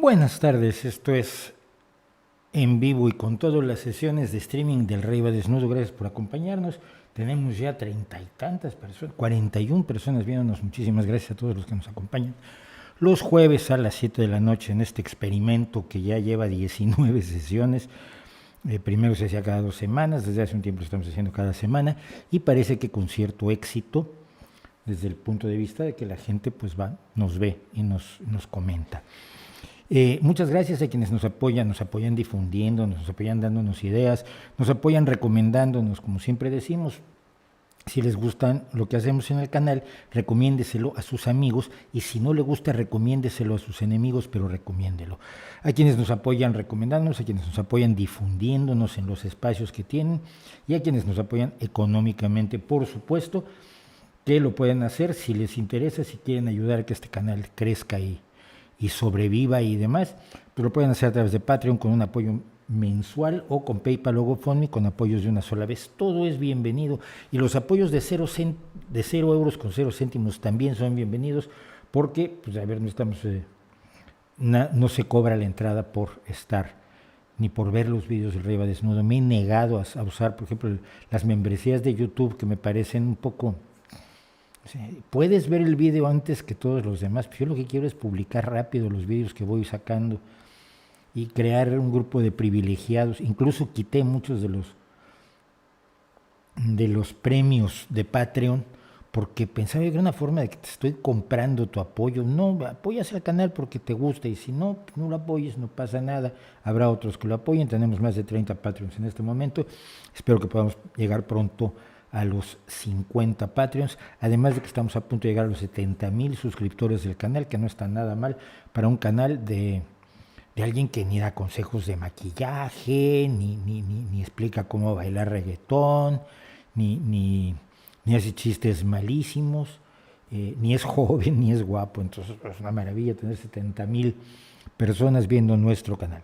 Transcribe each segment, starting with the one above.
Buenas tardes, esto es en vivo y con todas las sesiones de streaming del Rey va Desnudo. Gracias por acompañarnos. Tenemos ya 30 y tantas personas, 41 personas viéndonos. Muchísimas gracias a todos los que nos acompañan. Los jueves a las 7 de la noche en este experimento que ya lleva 19 sesiones. Primero se hacía cada 2 semanas, desde hace un tiempo lo estamos haciendo cada semana y parece que con cierto éxito desde el punto de vista de que la gente pues nos ve y nos comenta. Muchas gracias a quienes nos apoyan difundiendo, nos apoyan dándonos ideas, nos apoyan recomendándonos, como siempre decimos. Si les gusta lo que hacemos en el canal, recomiéndeselo a sus amigos y si no le gusta, recomiéndeselo a sus enemigos, pero recomiéndelo. A quienes nos apoyan recomendándonos, a quienes nos apoyan difundiéndonos en los espacios que tienen y a quienes nos apoyan económicamente, por supuesto, que lo pueden hacer si les interesa, si quieren ayudar a que este canal crezca y sobreviva y demás, pues lo pueden hacer a través de Patreon con un apoyo mensual o con PayPal o GoFundMe con apoyos de una sola vez. Todo es bienvenido y los apoyos de 0 euros con 0 céntimos también son bienvenidos porque, pues a ver, no estamos, no se cobra la entrada por estar ni por ver los vídeos del Rey va Desnudo. Me he negado a usar, por ejemplo, las membresías de YouTube que me parecen un poco... Puedes ver el video antes que todos los demás, pero yo lo que quiero es publicar rápido los videos que voy sacando y crear un grupo de privilegiados. Incluso quité muchos de los premios de Patreon porque pensaba que era una forma de que te estoy comprando tu apoyo. No, apoyas al canal porque te gusta y si no, no lo apoyes, no pasa nada. Habrá otros que lo apoyen. Tenemos más de 30 Patreons en este momento. Espero que podamos llegar pronto a los 50 Patreons, además de que estamos a punto de llegar a los 70,000 suscriptores del canal, que no está nada mal para un canal de alguien que ni da consejos de maquillaje, ni explica cómo bailar reggaetón, ni hace chistes malísimos, ni es joven, ni es guapo. Entonces es una maravilla tener 70,000 personas viendo nuestro canal.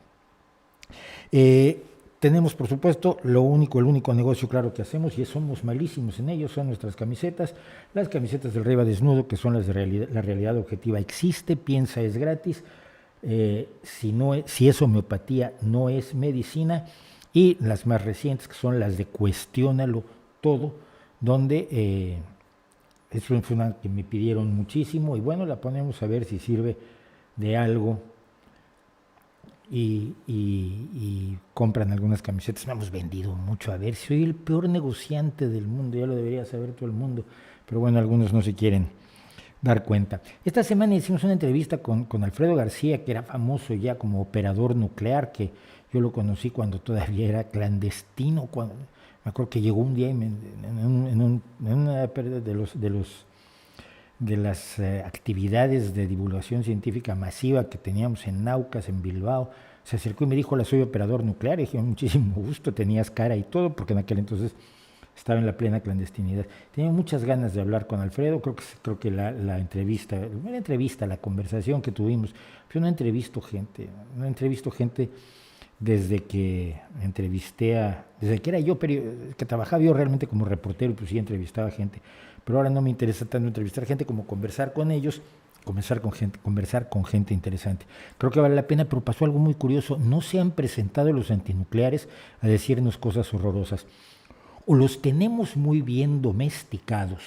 Tenemos, por supuesto, el único negocio claro que hacemos, y somos malísimos en ello, son nuestras camisetas. Las camisetas del Rey va Desnudo, que son las de la realidad objetiva existe, piensa es gratis, si es homeopatía no es medicina, y las más recientes, que son las de Cuestiónalo Todo, donde es una que me pidieron muchísimo, y bueno, la ponemos a ver si sirve de algo. Y compran algunas camisetas. Me hemos vendido mucho. A ver, soy el peor negociante del mundo, ya lo debería saber todo el mundo, pero bueno, algunos no se quieren dar cuenta. Esta semana hicimos una entrevista con Alfredo García, que era famoso ya como operador nuclear, que yo lo conocí cuando todavía era clandestino, cuando me acuerdo que llegó un día en una de las actividades de divulgación científica masiva que teníamos en Naucas, en Bilbao, se acercó y me dijo: hola, soy operador nuclear. Y dije: muchísimo gusto, tenías cara y todo, porque en aquel entonces estaba en la plena clandestinidad. Tenía muchas ganas de hablar con Alfredo. Creo que la entrevista, la conversación que tuvimos, yo no entrevisto gente desde que desde que era yo, que trabajaba yo realmente como reportero, pues sí entrevistaba gente, pero ahora no me interesa tanto entrevistar gente como conversar con ellos, conversar con gente interesante. Creo que vale la pena, pero pasó algo muy curioso: no se han presentado los antinucleares a decirnos cosas horrorosas, o los tenemos muy bien domesticados,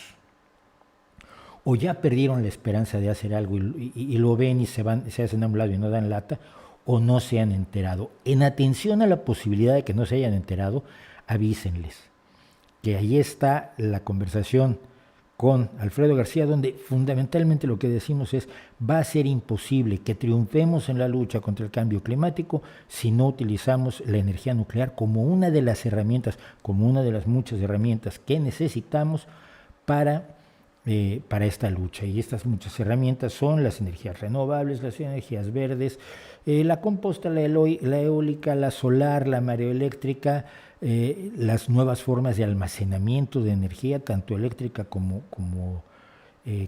o ya perdieron la esperanza de hacer algo y lo ven y se hacen a un lado y no dan lata, o no se han enterado. En atención a la posibilidad de que no se hayan enterado, avísenles que ahí está la conversación con Alfredo García, donde fundamentalmente lo que decimos es: va a ser imposible que triunfemos en la lucha contra el cambio climático si no utilizamos la energía nuclear como una de las herramientas, como una de las muchas herramientas que necesitamos para esta lucha. Y estas muchas herramientas son las energías renovables, las energías verdes, la composta, la eólica, la solar, la mareoeléctrica, las nuevas formas de almacenamiento de energía, tanto eléctrica como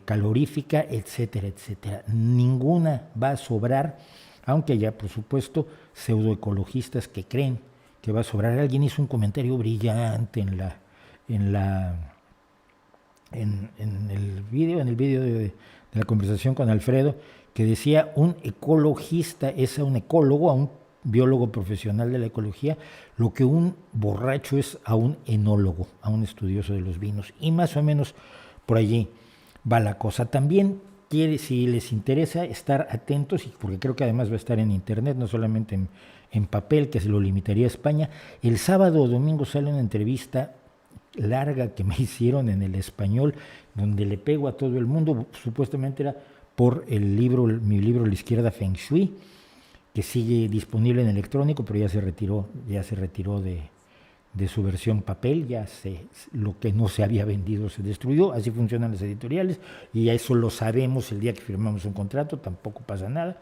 calorífica, etcétera, etcétera. Ninguna va a sobrar, aunque haya, por supuesto, pseudoecologistas que creen que va a sobrar. Alguien hizo un comentario brillante en en el vídeo de la conversación con Alfredo, que decía un ecologista es a un ecólogo, a un biólogo profesional de la ecología, lo que un borracho es a un enólogo, a un estudioso de los vinos. Y más o menos por allí va la cosa. También si les interesa, estar atentos, porque creo que además va a estar en internet, no solamente en papel, que se lo limitaría a España. El sábado o domingo sale una entrevista larga que me hicieron en El Español, donde le pego a todo el mundo, supuestamente era por mi libro La Izquierda Feng Shui, que sigue disponible en electrónico, pero ya se retiró de su versión papel, lo que no se había vendido se destruyó, así funcionan las editoriales, y eso lo sabemos el día que firmamos un contrato, tampoco pasa nada,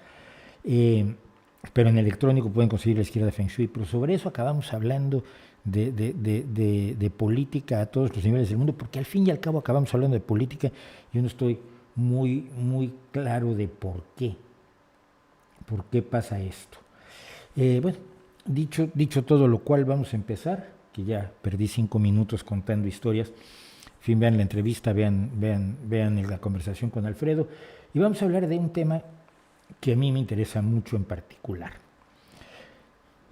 pero en electrónico pueden conseguir La Izquierda Feng Shui, pero sobre eso acabamos hablando de política a todos los niveles del mundo, porque al fin y al cabo acabamos hablando de política, yo no estoy muy, muy claro de por qué pasa esto. Bueno, dicho todo lo cual, vamos a empezar, que ya perdí 5 minutos contando historias. En fin, vean la entrevista, vean la conversación con Alfredo, y vamos a hablar de un tema que a mí me interesa mucho en particular.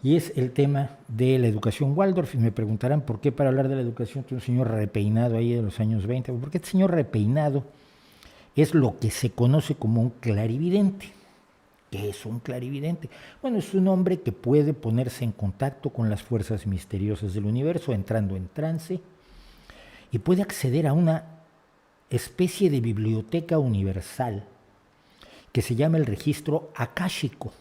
Y es el tema de la educación Waldorf. Y me preguntarán por qué para hablar de la educación un señor repeinado ahí de los años 20. Porque este señor repeinado es lo que se conoce como un clarividente. ¿Qué es un clarividente? Bueno, es un hombre que puede ponerse en contacto con las fuerzas misteriosas del universo, entrando en trance, y puede acceder a una especie de biblioteca universal que se llama el registro akáshico.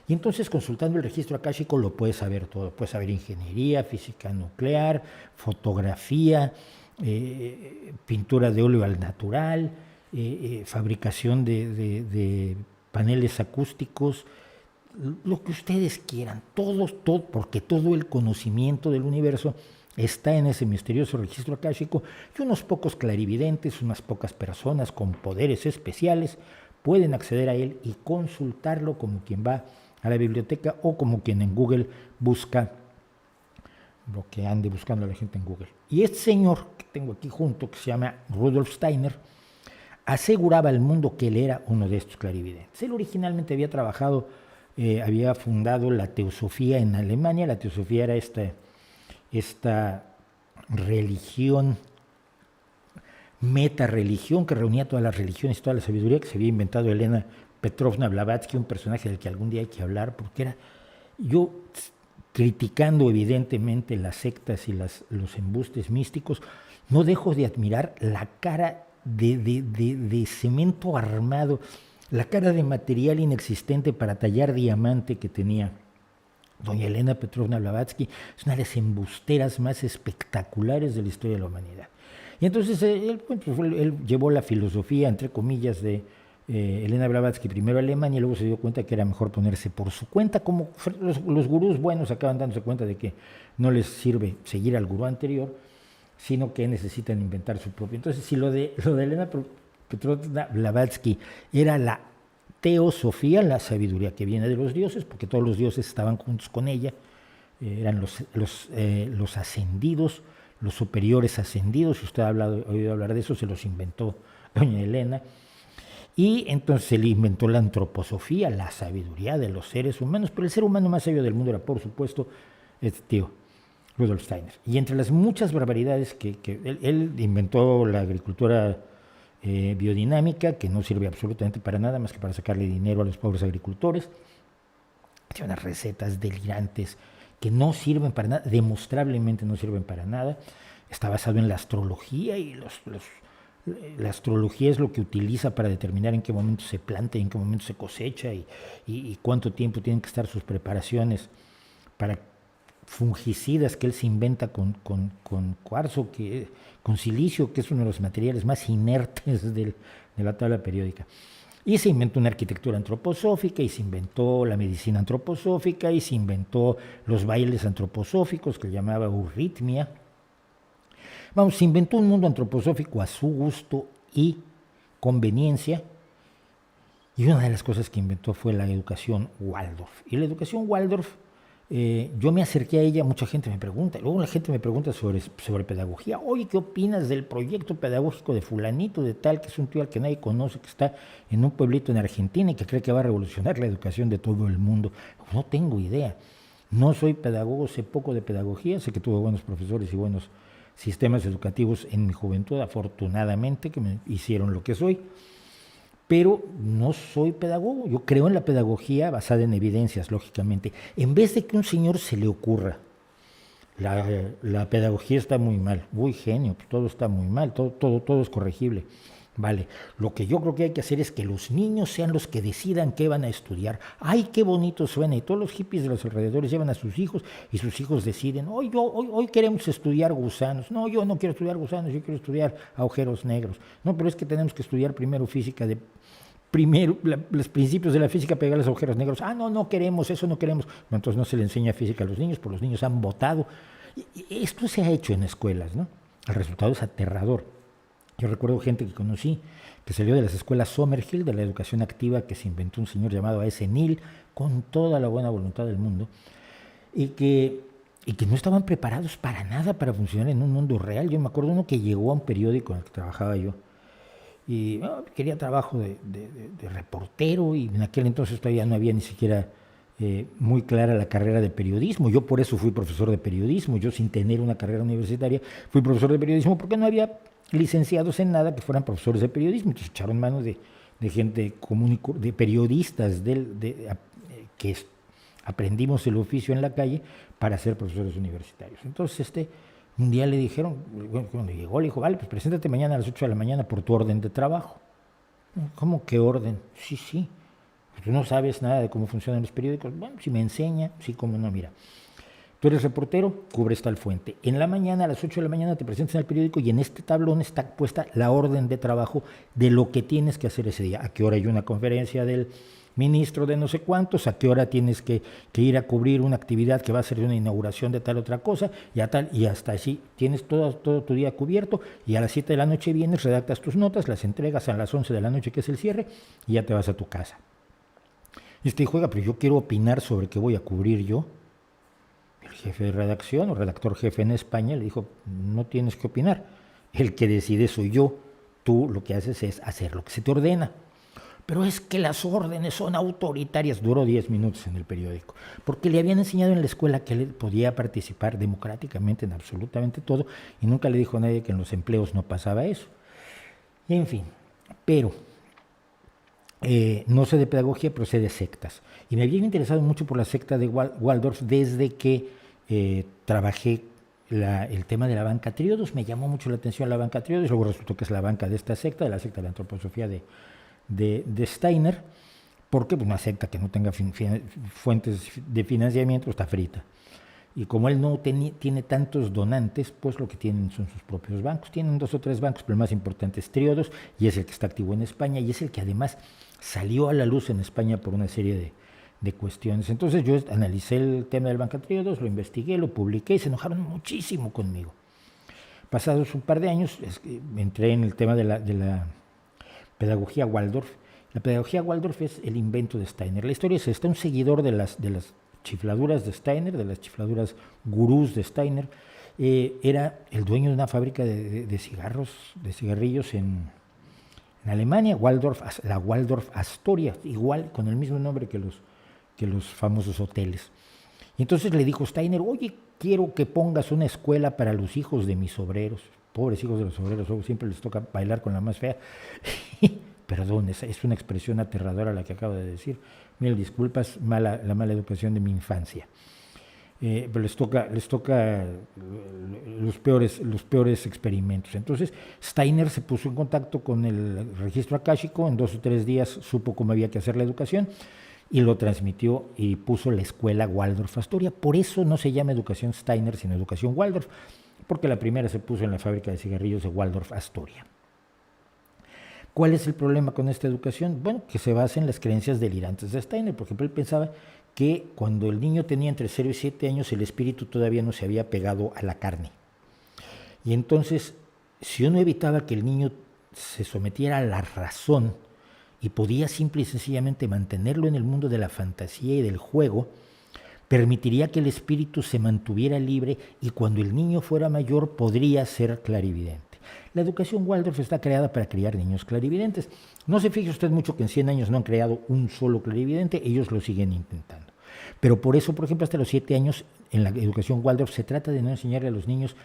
Y entonces, consultando el registro akáshico, lo puedes saber todo. Puedes saber ingeniería, física nuclear, fotografía, pintura de óleo al natural, fabricación de paneles acústicos, lo que ustedes quieran, todo, porque todo el conocimiento del universo está en ese misterioso registro akáshico, y unos pocos clarividentes, unas pocas personas con poderes especiales pueden acceder a él y consultarlo, como quien va a la biblioteca o como quien en Google busca lo que ande buscando la gente en Google. Y este señor que tengo aquí junto, que se llama Rudolf Steiner, aseguraba al mundo que él era uno de estos clarividentes. Él originalmente había había fundado la teosofía en Alemania. La teosofía era esta religión, metarreligión, que reunía todas las religiones, toda la sabiduría que se había inventado Elena Petrovna Blavatsky, un personaje del que algún día hay que hablar, porque era yo criticando evidentemente las sectas y los embustes místicos, no dejo de admirar la cara de cemento armado, la cara de material inexistente para tallar diamante que tenía doña Elena Petrovna Blavatsky. Es una de las embusteras más espectaculares de la historia de la humanidad. Y entonces él llevó la filosofía, entre comillas, de Elena Blavatsky primero a Alemania, y luego se dio cuenta que era mejor ponerse por su cuenta, como los gurús buenos acaban dándose cuenta de que no les sirve seguir al gurú anterior, sino que necesitan inventar su propio. Entonces, si lo de Elena Petrovna Blavatsky era la teosofía, la sabiduría que viene de los dioses, porque todos los dioses estaban juntos con ella, eran los ascendidos, los superiores ascendidos. Si usted ha oído hablar de eso, se los inventó doña Elena. Y entonces él inventó la antroposofía, la sabiduría de los seres humanos, pero el ser humano más sabio del mundo era, por supuesto, este tío, Rudolf Steiner. Y entre las muchas barbaridades que él inventó la agricultura biodinámica, que no sirve absolutamente para nada más que para sacarle dinero a los pobres agricultores. Tiene unas recetas delirantes que no sirven para nada, demostrablemente no sirven para nada. Está basado en la astrología, y la astrología es lo que utiliza para determinar en qué momento se planta y en qué momento se cosecha, y cuánto tiempo tienen que estar sus preparaciones para fungicidas que él se inventa con cuarzo, con silicio, que es uno de los materiales más inertes de la tabla periódica. Y se inventó una arquitectura antroposófica, y se inventó la medicina antroposófica, y se inventó los bailes antroposóficos, que llamaba euritmia. Vamos, se inventó un mundo antroposófico a su gusto y conveniencia, y una de las cosas que inventó fue la educación Waldorf. Y la educación Waldorf yo me acerqué a ella, mucha gente me pregunta, luego la gente me pregunta sobre pedagogía. Oye, ¿qué opinas del proyecto pedagógico de fulanito de tal, que es un tío al que nadie conoce, que está en un pueblito en Argentina y que cree que va a revolucionar la educación de todo el mundo? No tengo idea. No soy pedagogo, sé poco de pedagogía, sé que tuve buenos profesores y buenos sistemas educativos en mi juventud, afortunadamente, que me hicieron lo que soy, pero no soy pedagogo. Yo creo en la pedagogía basada en evidencias, lógicamente. En vez de que a un señor se le ocurra, la pedagogía está muy mal, uy, genio, pues todo está muy mal, todo es corregible. Vale, lo que yo creo que hay que hacer es que los niños sean los que decidan qué van a estudiar. Ay, qué bonito suena. Y todos los hippies de los alrededores llevan a sus hijos y sus hijos deciden, hoy queremos estudiar gusanos. No, yo no quiero estudiar gusanos, yo quiero estudiar agujeros negros. No, pero es que tenemos que estudiar primero física los principios de la física, pegar los agujeros negros. Ah, no queremos, eso no queremos. Bueno, entonces no se le enseña física a los niños, porque los niños han votado. Y esto se ha hecho en escuelas, ¿no? El resultado es aterrador. Yo recuerdo gente que conocí que salió de las escuelas Summerhill, de la educación activa que se inventó un señor llamado A.S. Neal, con toda la buena voluntad del mundo, y que no estaban preparados para nada para funcionar en un mundo real. Yo me acuerdo uno que llegó a un periódico en el que trabajaba yo, y quería trabajo de reportero, y en aquel entonces todavía no había ni siquiera muy clara la carrera de periodismo. Yo por eso fui profesor de periodismo. Yo, sin tener una carrera universitaria, fui profesor de periodismo porque no había licenciados en nada que fueran profesores de periodismo. Entonces echaron mano de gente común, de periodistas que aprendimos el oficio en la calle para ser profesores universitarios. Entonces un día le dijeron, cuando llegó, le dijo, vale, pues preséntate mañana a las 8 de la mañana por tu orden de trabajo. ¿Cómo qué orden? Sí. Tú no sabes nada de cómo funcionan los periódicos. Bueno, si me enseña, sí, cómo no, mira. Tú eres reportero, cubres tal fuente. En la mañana, a las 8 de la mañana, te presentas en el periódico y en este tablón está puesta la orden de trabajo de lo que tienes que hacer ese día. A qué hora hay una conferencia del ministro de no sé cuántos, a qué hora tienes que ir a cubrir una actividad que va a ser de una inauguración de tal otra cosa, y hasta así tienes todo tu día cubierto, y a las 7 de la noche vienes, redactas tus notas, las entregas a las 11 de la noche, que es el cierre, y ya te vas a tu casa. Y usted dijo, oiga, pero yo quiero opinar sobre qué voy a cubrir yo. El jefe de redacción o redactor jefe en España le dijo, no tienes que opinar, el que decide soy yo, tú lo que haces es hacer lo que se te ordena. Pero es que las órdenes son autoritarias. Duró 10 minutos en el periódico, porque le habían enseñado en la escuela que él podía participar democráticamente en absolutamente todo, y nunca le dijo a nadie que en los empleos no pasaba eso. En fin, pero no sé de pedagogía, pero sé de sectas. Y me había interesado mucho por la secta de Waldorf desde que trabajé el tema de la banca Triodos. Me llamó mucho la atención la banca Triodos, luego resultó que es la banca de esta secta, de la secta de la antroposofía de Steiner, porque pues, una secta que no tenga fuentes de financiamiento está frita. Y como él no tiene tantos donantes, pues lo que tienen son sus propios bancos. Tienen 2 o 3 bancos, pero el más importante es Triodos, y es el que está activo en España, y es el que además salió a la luz en España por una serie de cuestiones. Entonces yo analicé el tema del banca Triodos, lo investigué, lo publiqué, y se enojaron muchísimo conmigo. Pasados un par de años, entré en el tema de la pedagogía Waldorf. La pedagogía Waldorf es el invento de Steiner. La historia es esta: un seguidor de las chifladuras de Steiner, de las chifladuras gurús de Steiner, era el dueño de una fábrica de cigarrillos en Alemania, la Waldorf Astoria, igual, con el mismo nombre que los famosos hoteles. Y entonces le dijo Steiner, oye, quiero que pongas una escuela para los hijos de mis obreros. Pobres hijos de los obreros, siempre les toca bailar con la más fea. Perdón, es una expresión aterradora la que acabo de decir. Mil disculpas, la mala educación de mi infancia. Pero les toca los peores experimentos. Entonces Steiner se puso en contacto con el registro akáshico, en 2 o 3 días supo cómo había que hacer la educación y lo transmitió y puso la escuela Waldorf Astoria. Por eso no se llama educación Steiner, sino educación Waldorf, porque la primera se puso en la fábrica de cigarrillos de Waldorf Astoria. ¿Cuál es el problema con esta educación? Bueno, que se basa en las creencias delirantes de Steiner. Por ejemplo, él pensaba que cuando el niño tenía entre 0 y 7 años, el espíritu todavía no se había pegado a la carne. Y entonces, si uno evitaba que el niño se sometiera a la razón y podía simple y sencillamente mantenerlo en el mundo de la fantasía y del juego, permitiría que el espíritu se mantuviera libre y cuando el niño fuera mayor podría ser clarividente. La educación Waldorf está creada para criar niños clarividentes. No se fije usted mucho que en 100 años no han creado un solo clarividente, ellos lo siguen intentando. Pero por eso, por ejemplo, hasta los 7 años en la educación Waldorf se trata de no enseñarle a los niños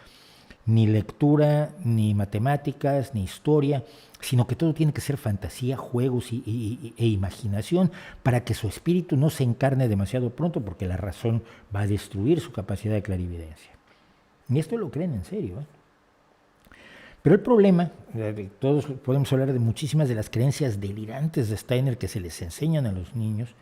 ni lectura, ni matemáticas, ni historia, sino que todo tiene que ser fantasía, juegos e imaginación para que su espíritu no se encarne demasiado pronto porque la razón va a destruir su capacidad de clarividencia. Y esto lo creen en serio, ¿eh? Pero el problema, todos podemos hablar de muchísimas de las creencias delirantes de Steiner que se les enseñan a los niños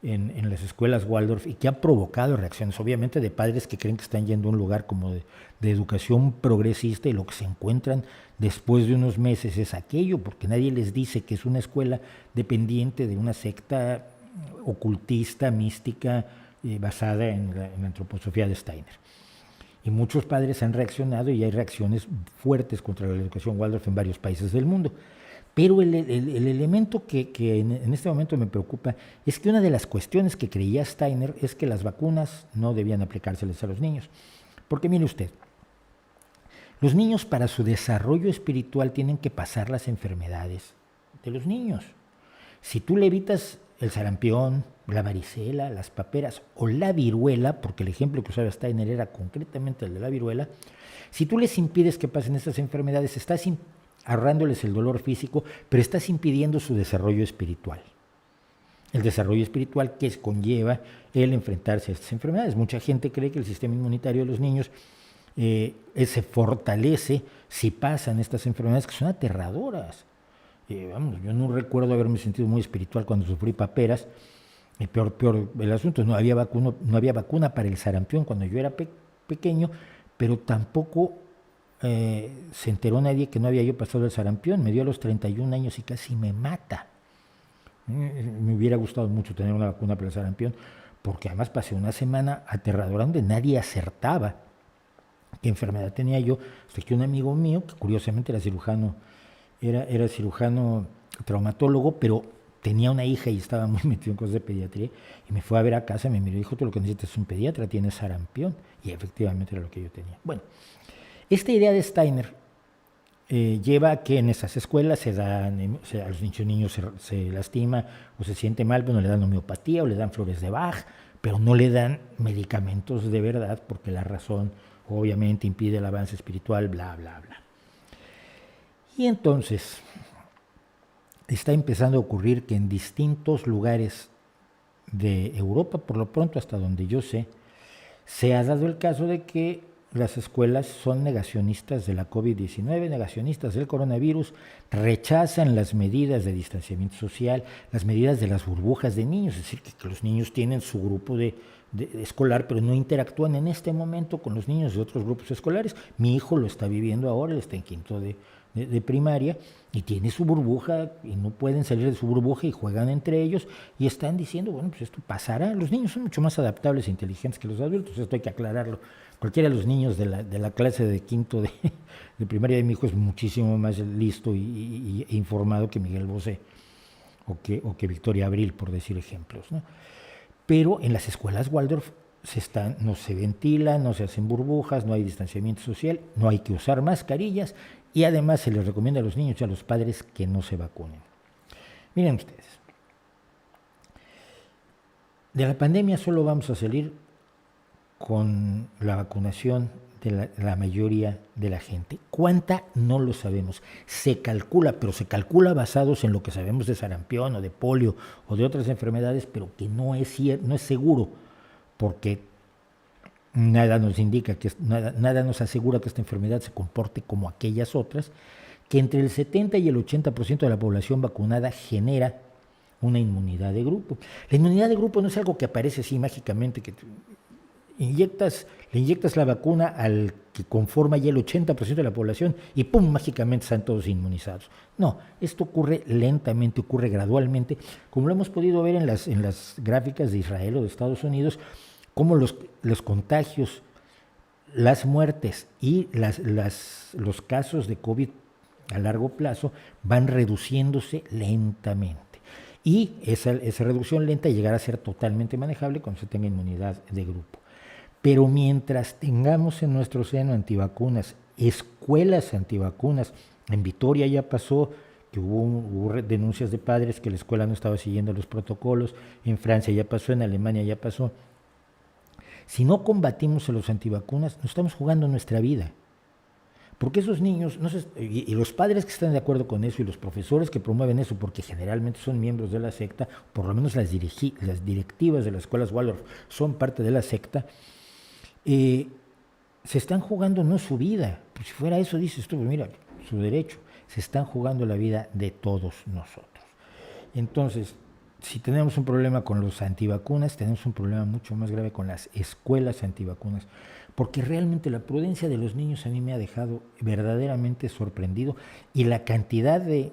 en las escuelas Waldorf y que ha provocado reacciones, obviamente, de padres que creen que están yendo a un lugar como de educación progresista y lo que se encuentran después de unos meses es aquello, porque nadie les dice que es una escuela dependiente de una secta ocultista, mística, basada en la antroposofía de Steiner. Y muchos padres han reaccionado y hay reacciones fuertes contra la educación Waldorf en varios países del mundo. Pero el elemento que en este momento me preocupa es que una de las cuestiones que creía Steiner es que las vacunas no debían aplicárseles a los niños. Porque mire usted, los niños para su desarrollo espiritual tienen que pasar las enfermedades de los niños. Si tú le evitas el sarampión, la varicela, las paperas o la viruela, porque el ejemplo que usaba Steiner era concretamente el de la viruela, si tú les impides que pasen estas enfermedades, estás ahorrándoles el dolor físico, pero estás impidiendo su desarrollo espiritual. El desarrollo espiritual que conlleva el enfrentarse a estas enfermedades. Mucha gente cree que el sistema inmunitario de los niños se fortalece si pasan estas enfermedades que son aterradoras. Yo no recuerdo haberme sentido muy espiritual cuando sufrí paperas. Peor el asunto, no había vacuna para el sarampión cuando yo era pequeño, pero tampoco se enteró nadie que no había yo pasado el sarampión. Me dio a los 31 años y casi me mata. Me hubiera gustado mucho tener una vacuna para el sarampión, porque además pasé una semana aterradora donde nadie acertaba qué enfermedad tenía yo, hasta que un amigo mío, que curiosamente era cirujano traumatólogo, pero tenía una hija y estaba muy metido en cosas de pediatría, y me fue a ver a casa, me miró y dijo: tú lo que necesitas es un pediatra, tienes sarampión, y efectivamente era lo que yo tenía. Bueno, esta idea de Steiner lleva a que en esas escuelas a los niños se lastima o se siente mal, bueno, le dan homeopatía o le dan flores de Bach, pero no le dan medicamentos de verdad porque la razón obviamente impide el avance espiritual, bla, bla, bla. Y entonces está empezando a ocurrir que en distintos lugares de Europa, por lo pronto hasta donde yo sé, se ha dado el caso de que las escuelas son negacionistas de la COVID-19, negacionistas del coronavirus, rechazan las medidas de distanciamiento social, las medidas de las burbujas de niños, es decir, que los niños tienen su grupo de escolar, pero no interactúan en este momento con los niños de otros grupos escolares. Mi hijo lo está viviendo ahora, él está en quinto de primaria y tiene su burbuja y no pueden salir de su burbuja y juegan entre ellos y están diciendo, bueno, pues esto pasará. Los niños son mucho más adaptables e inteligentes que los adultos, esto hay que aclararlo. Cualquiera de los niños de la clase de quinto de primaria de mi hijo es muchísimo más listo e informado que Miguel Bosé o que Victoria Abril, por decir ejemplos, ¿no? Pero en las escuelas Waldorf no se ventilan, no se hacen burbujas, no hay distanciamiento social, no hay que usar mascarillas y además se les recomienda a los niños y a los padres que no se vacunen. Miren ustedes, de la pandemia solo vamos a salir con la vacunación de la mayoría de la gente. ¿Cuánta? No lo sabemos. Se calcula, pero se calcula basados en lo que sabemos de sarampión o de polio o de otras enfermedades, pero que no es seguro, porque nada nos indica, nada nos asegura que esta enfermedad se comporte como aquellas otras, que entre el 70 y el 80% de la población vacunada genera una inmunidad de grupo. La inmunidad de grupo no es algo que aparece así mágicamente, que le inyectas la vacuna al que conforma ya el 80% de la población y ¡pum!, mágicamente están todos inmunizados. No, esto ocurre lentamente, ocurre gradualmente, como lo hemos podido ver en las gráficas de Israel o de Estados Unidos, cómo los contagios, las muertes y los casos de COVID a largo plazo van reduciéndose lentamente. y esa reducción lenta llegará a ser totalmente manejable cuando se tenga inmunidad de grupo. Pero mientras tengamos en nuestro seno antivacunas, escuelas antivacunas, en Vitoria ya pasó que hubo denuncias de padres que la escuela no estaba siguiendo los protocolos, en Francia ya pasó, en Alemania ya pasó. Si no combatimos a los antivacunas, nos estamos jugando nuestra vida. Porque esos niños, no sé, y los padres que están de acuerdo con eso y los profesores que promueven eso, porque generalmente son miembros de la secta, por lo menos las directivas de las escuelas Waldorf son parte de la secta, se están jugando no su vida. Pues si fuera eso, dices tú, mira, su derecho. Se están jugando la vida de todos nosotros. Entonces, si tenemos un problema con los antivacunas, tenemos un problema mucho más grave con las escuelas antivacunas, porque realmente la prudencia de los niños a mí me ha dejado verdaderamente sorprendido, y la cantidad de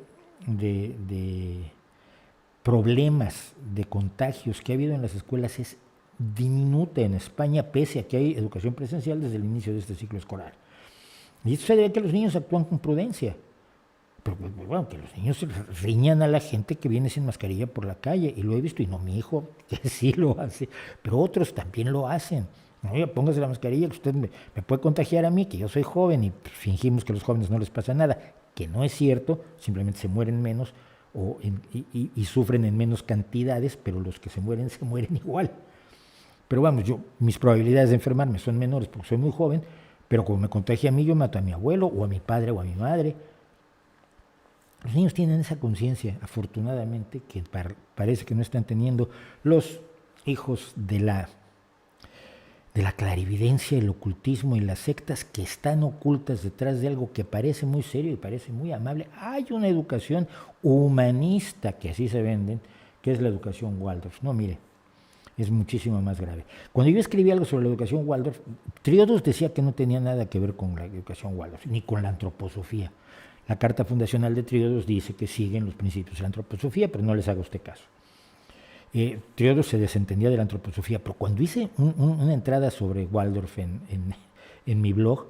problemas, de contagios que ha habido en las escuelas es diminuta en España, pese a que hay educación presencial desde el inicio de este ciclo escolar. Y esto se debe a que los niños actúan con prudencia. Pero bueno, que los niños riñan a la gente que viene sin mascarilla por la calle, y lo he visto, y no mi hijo, que sí lo hace, pero otros también lo hacen. Oiga, póngase la mascarilla, que usted me puede contagiar a mí, que yo soy joven, y fingimos que a los jóvenes no les pasa nada, que no es cierto, simplemente se mueren menos y sufren en menos cantidades, pero los que se mueren igual. Pero vamos, mis probabilidades de enfermarme son menores porque soy muy joven, pero como me contagie a mí, yo mato a mi abuelo, o a mi padre, o a mi madre. Los niños tienen esa conciencia, afortunadamente, que parece que no están teniendo los hijos de la clarividencia, el ocultismo y las sectas que están ocultas detrás de algo que parece muy serio y parece muy amable. Hay una educación humanista que así se venden, que es la educación Waldorf. No, mire, es muchísimo más grave. Cuando yo escribí algo sobre la educación Waldorf, Triodos decía que no tenía nada que ver con la educación Waldorf, ni con la antroposofía. La carta fundacional de Triodos dice que siguen los principios de la antroposofía, pero no les haga usted caso. Triodos se desentendía de la antroposofía, pero cuando hice una entrada sobre Waldorf en mi blog,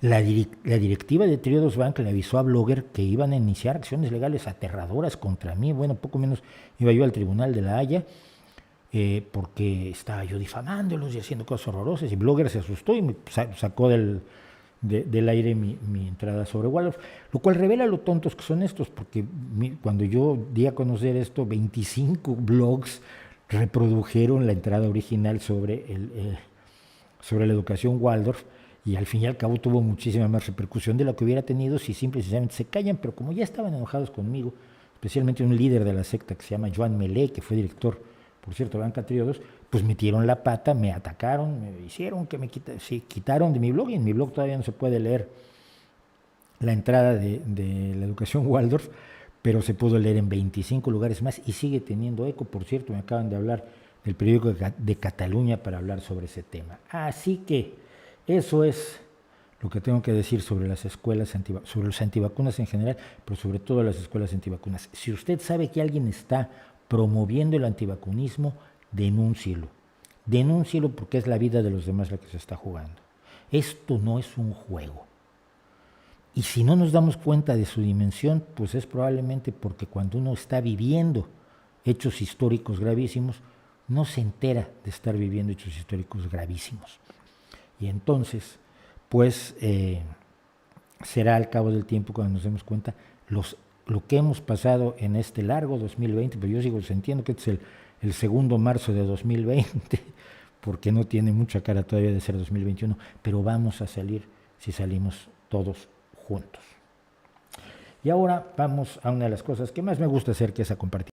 la directiva de Triodos Bank le avisó a Blogger que iban a iniciar acciones legales aterradoras contra mí. Bueno, poco menos iba yo al Tribunal de la Haya, porque estaba yo difamándolos y haciendo cosas horrorosas, y Blogger se asustó y me sacó del aire mi entrada sobre Waldorf, lo cual revela lo tontos que son estos, porque cuando yo di a conocer esto, 25 blogs reprodujeron la entrada original sobre la educación Waldorf, y al fin y al cabo tuvo muchísima más repercusión de lo que hubiera tenido si simple y sencillamente se callan. Pero como ya estaban enojados conmigo, especialmente un líder de la secta que se llama Joan Melé, que fue director, por cierto, de Banca Triodos, pues metieron la pata, me atacaron, me hicieron que quitaron de mi blog, y en mi blog todavía no se puede leer la entrada de la educación Waldorf, pero se pudo leer en 25 lugares más y sigue teniendo eco. Por cierto, me acaban de hablar del periódico de Cataluña para hablar sobre ese tema. Así que eso es lo que tengo que decir sobre las escuelas sobre los antivacunas en general, pero sobre todo las escuelas antivacunas. Si usted sabe que alguien está promoviendo el antivacunismo, denúncielo. Denúncielo, porque es la vida de los demás la que se está jugando. Esto no es un juego. Y si no nos damos cuenta de su dimensión, pues es probablemente porque cuando uno está viviendo hechos históricos gravísimos, no se entera de estar viviendo hechos históricos gravísimos. Y entonces, pues, será al cabo del tiempo cuando nos demos cuenta lo que hemos pasado en este largo 2020, pero yo sigo sintiendo que este es el segundo marzo de 2020, porque no tiene mucha cara todavía de ser 2021, pero vamos a salir si salimos todos juntos. Y ahora vamos a una de las cosas que más me gusta hacer, que es a compartir.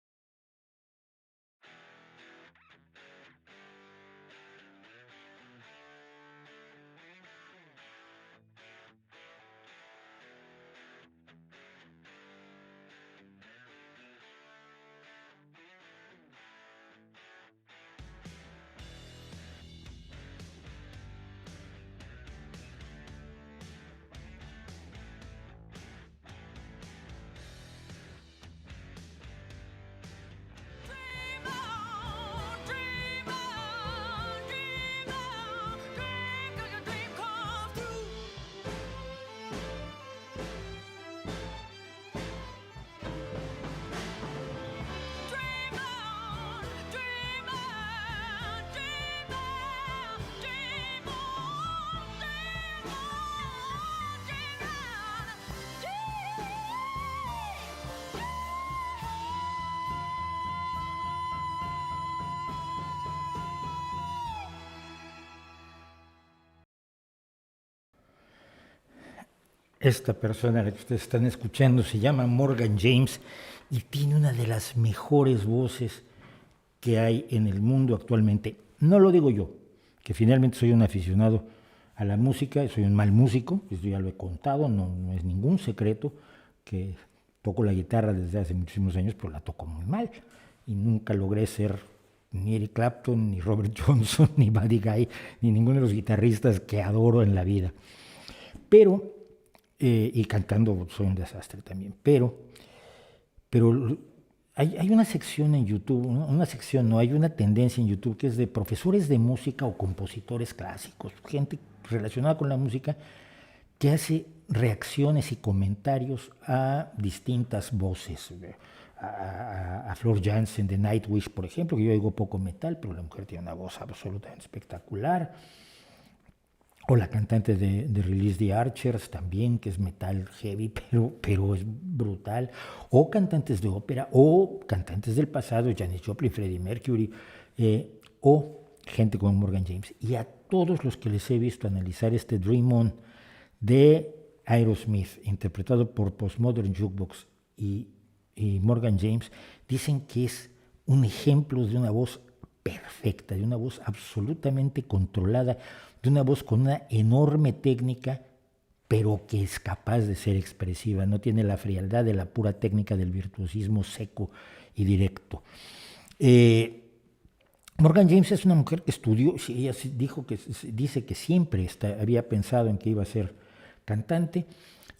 Esta persona a la que ustedes están escuchando se llama Morgan James y tiene una de las mejores voces que hay en el mundo actualmente. No lo digo yo, que finalmente soy un aficionado a la música, soy un mal músico, eso ya lo he contado, no es ningún secreto que toco la guitarra desde hace muchísimos años, pero la toco muy mal y nunca logré ser ni Eric Clapton, ni Robert Johnson, ni Buddy Guy, ni ninguno de los guitarristas que adoro en la vida. Pero, y cantando soy un desastre también, pero hay una sección en YouTube, una sección, no, hay una tendencia en YouTube que es de profesores de música o compositores clásicos, gente relacionada con la música que hace reacciones y comentarios a distintas voces. A Floor Jansen de Nightwish, por ejemplo, que yo oigo poco metal, pero la mujer tiene una voz absolutamente espectacular. O la cantante de Release the Archers también, que es metal heavy, pero es brutal. O cantantes de ópera, o cantantes del pasado, Janis Joplin, Freddie Mercury, o gente como Morgan James. Y a todos los que les he visto analizar este Dream On de Aerosmith, interpretado por Postmodern Jukebox y Morgan James, dicen que es un ejemplo de una voz perfecta, de una voz absolutamente controlada, de una voz con una enorme técnica, pero que es capaz de ser expresiva, no tiene la frialdad de la pura técnica del virtuosismo seco y directo. Morgan James es una mujer que estudió, ella dice que siempre había pensado en que iba a ser cantante,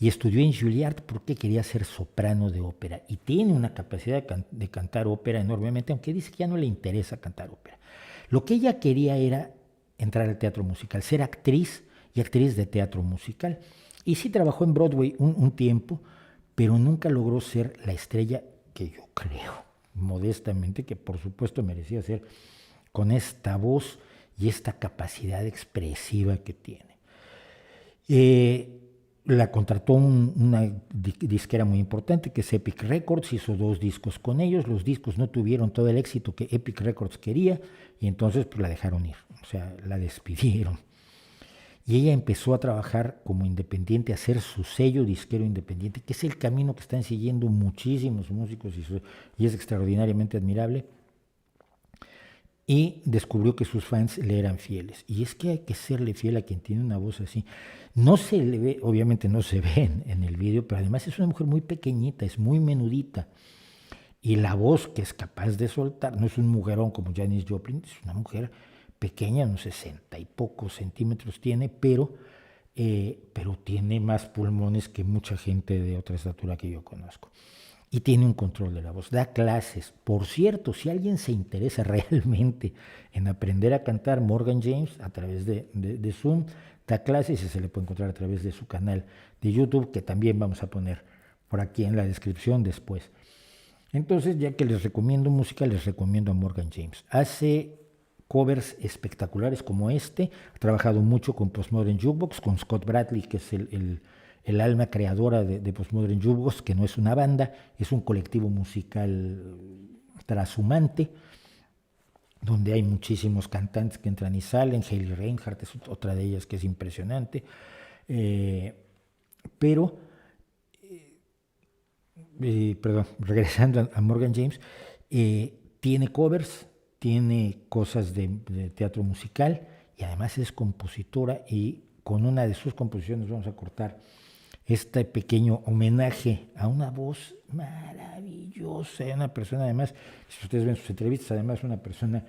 y estudió en Juilliard porque quería ser soprano de ópera y tiene una capacidad de cantar ópera enormemente, aunque dice que ya no le interesa cantar ópera. Lo que ella quería era entrar al teatro musical, ser actriz y actriz de teatro musical. Y sí trabajó en Broadway un tiempo, pero nunca logró ser la estrella que yo creo, modestamente, que por supuesto merecía ser con esta voz y esta capacidad expresiva que tiene. La contrató una disquera muy importante que es Epic Records, hizo 2 discos con ellos, los discos no tuvieron todo el éxito que Epic Records quería y entonces pues la dejaron ir, o sea, la despidieron. Y ella empezó a trabajar como independiente, a hacer su sello disquero independiente, que es el camino que están siguiendo muchísimos músicos y es extraordinariamente admirable. Y descubrió que sus fans le eran fieles. Y es que hay que serle fiel a quien tiene una voz así. No se le ve, obviamente no se ve en el vídeo, pero además es una mujer muy pequeñita, es muy menudita. Y la voz que es capaz de soltar, no es un mujerón como Janis Joplin, es una mujer pequeña, unos 60 y pocos centímetros tiene, pero tiene más pulmones que mucha gente de otra estatura que yo conozco. Y tiene un control de la voz, da clases. Por cierto, si alguien se interesa realmente en aprender a cantar, Morgan James a través de Zoom da clases y se le puede encontrar a través de su canal de YouTube, que también vamos a poner por aquí en la descripción después. Entonces, ya que les recomiendo música, les recomiendo a Morgan James. Hace covers espectaculares como este, ha trabajado mucho con Postmodern Jukebox, con Scott Bradley, que es el alma creadora de Postmodern Jukebox, que no es una banda, es un colectivo musical trashumante, donde hay muchísimos cantantes que entran y salen. Hayley Reinhardt es otra de ellas que es impresionante. Regresando a Morgan James, tiene covers, tiene cosas de teatro musical y además es compositora, y con una de sus composiciones vamos a cortar este pequeño homenaje a una voz maravillosa, una persona además, si ustedes ven sus entrevistas, además una persona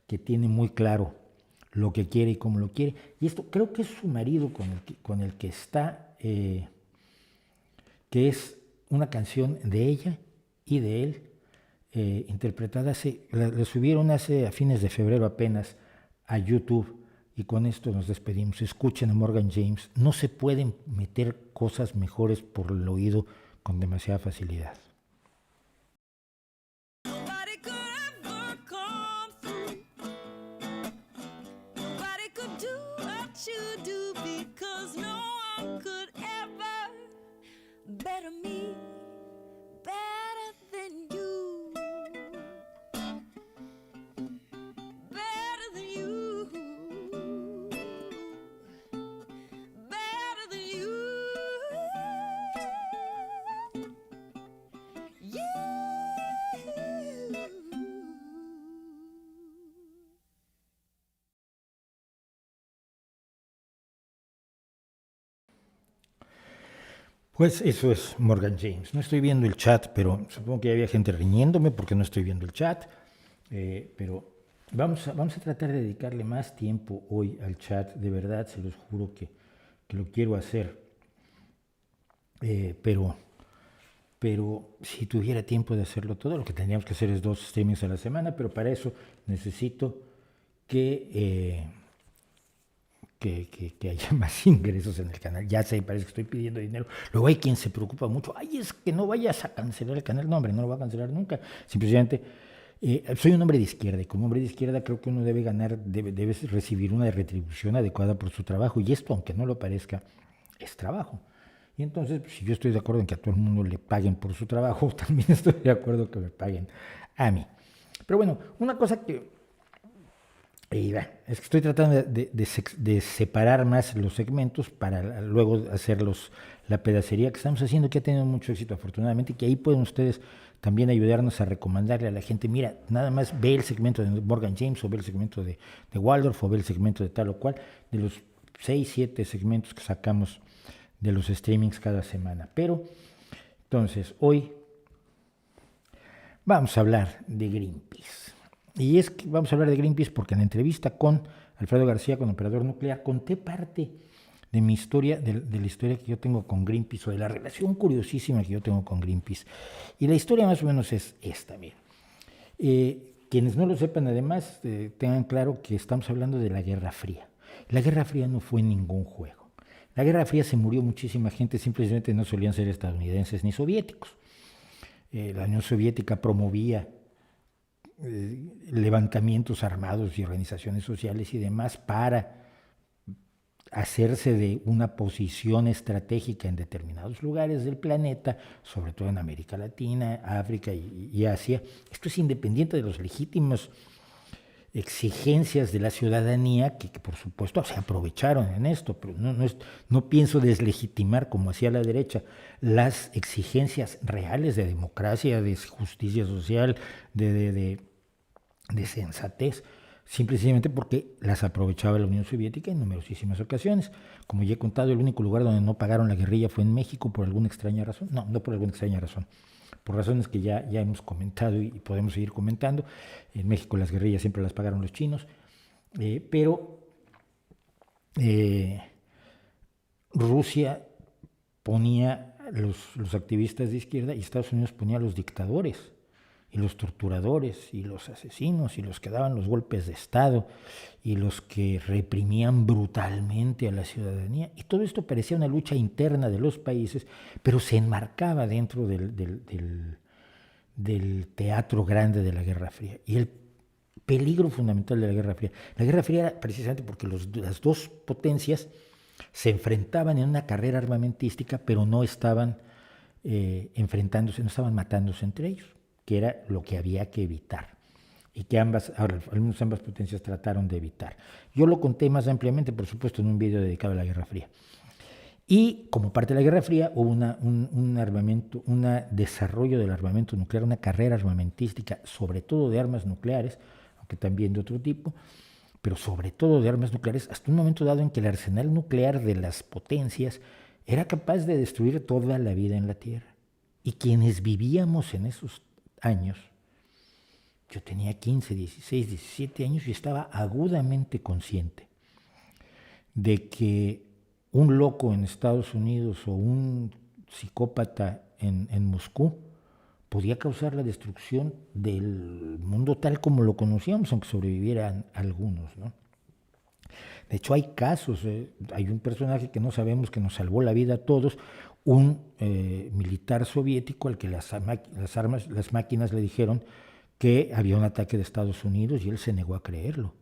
que tiene muy claro lo que quiere y cómo lo quiere, y esto creo que es su marido con el que está, que es una canción de ella y de él, interpretada la subieron a fines de febrero apenas a YouTube. Y con esto nos despedimos. Escuchen a Morgan James. No se pueden meter cosas mejores por el oído con demasiada facilidad. Pues eso es Morgan James. No estoy viendo el chat, pero supongo que había gente riñéndome porque no estoy viendo el chat. Pero vamos a tratar de dedicarle más tiempo hoy al chat. De verdad, se los juro que lo quiero hacer. Pero si tuviera tiempo de hacerlo todo, lo que tendríamos que hacer es 2 streamings a la semana, pero para eso necesito que haya más ingresos en el canal. Ya sé, parece que estoy pidiendo dinero. Luego hay quien se preocupa mucho. Ay, es que no vayas a cancelar el canal. No, hombre, no lo va a cancelar nunca. Simplemente soy un hombre de izquierda y como hombre de izquierda creo que uno debe ganar, debe recibir una retribución adecuada por su trabajo. Y esto, aunque no lo parezca, es trabajo. Y entonces, si yo estoy de acuerdo en que a todo el mundo le paguen por su trabajo, también estoy de acuerdo que me paguen a mí. Pero bueno, una cosa que es que estoy tratando de separar más los segmentos para luego hacer la pedacería que estamos haciendo, que ha tenido mucho éxito afortunadamente, y que ahí pueden ustedes también ayudarnos a recomendarle a la gente, mira, nada más ve el segmento de Morgan James, o ve el segmento de Waldorf, o ve el segmento de tal o cual, de los 6, 7 segmentos que sacamos de los streamings cada semana. Pero, entonces, hoy vamos a hablar de Greenpeace. Y es que vamos a hablar de Greenpeace porque en la entrevista con Alfredo García, con Operador Nuclear, conté parte de mi historia, de la historia que yo tengo con Greenpeace, o de la relación curiosísima que yo tengo con Greenpeace. Y la historia más o menos es esta, miren. Quienes no lo sepan, además, tengan claro que estamos hablando de la Guerra Fría. La Guerra Fría no fue ningún juego. La Guerra Fría se murió muchísima gente, simplemente no solían ser estadounidenses ni soviéticos. La Unión Soviética promovía levantamientos armados y organizaciones sociales y demás para hacerse de una posición estratégica en determinados lugares del planeta, sobre todo en América Latina, África y Asia. Esto es independiente de los legítimos exigencias de la ciudadanía que por supuesto se aprovecharon en esto, pero no pienso deslegitimar, como hacía la derecha, las exigencias reales de democracia, de justicia social, de sensatez, simplemente porque las aprovechaba la Unión Soviética en numerosísimas ocasiones. Como ya he contado, el único lugar donde no pagaron la guerrilla fue en México por alguna extraña razón. No por alguna extraña razón, por razones que ya hemos comentado y podemos seguir comentando. En México las guerrillas siempre las pagaron los chinos, pero Rusia ponía los activistas de izquierda y Estados Unidos ponía a los dictadores y los torturadores y los asesinos y los que daban los golpes de Estado y los que reprimían brutalmente a la ciudadanía. Y todo esto parecía una lucha interna de los países, pero se enmarcaba dentro del teatro grande de la Guerra Fría. Y el peligro fundamental de la Guerra Fría. La Guerra Fría era precisamente porque las dos potencias se enfrentaban en una carrera armamentística, pero no estaban enfrentándose, no estaban matándose entre ellos, que era lo que había que evitar y que al menos ambas potencias trataron de evitar. Yo lo conté más ampliamente, por supuesto, en un video dedicado a la Guerra Fría. Y como parte de la Guerra Fría hubo un desarrollo del armamento nuclear, una carrera armamentística, sobre todo de armas nucleares, aunque también de otro tipo, pero sobre todo de armas nucleares, hasta un momento dado en que el arsenal nuclear de las potencias era capaz de destruir toda la vida en la Tierra. Y quienes vivíamos en esos años, yo tenía 15, 16, 17 años y estaba agudamente consciente de que un loco en Estados Unidos o un psicópata en Moscú podía causar la destrucción del mundo tal como lo conocíamos, aunque sobrevivieran algunos, ¿no? De hecho, hay casos, hay un personaje que no sabemos que nos salvó la vida a todos, un militar soviético al que las máquinas le dijeron que había un ataque de Estados Unidos y él se negó a creerlo,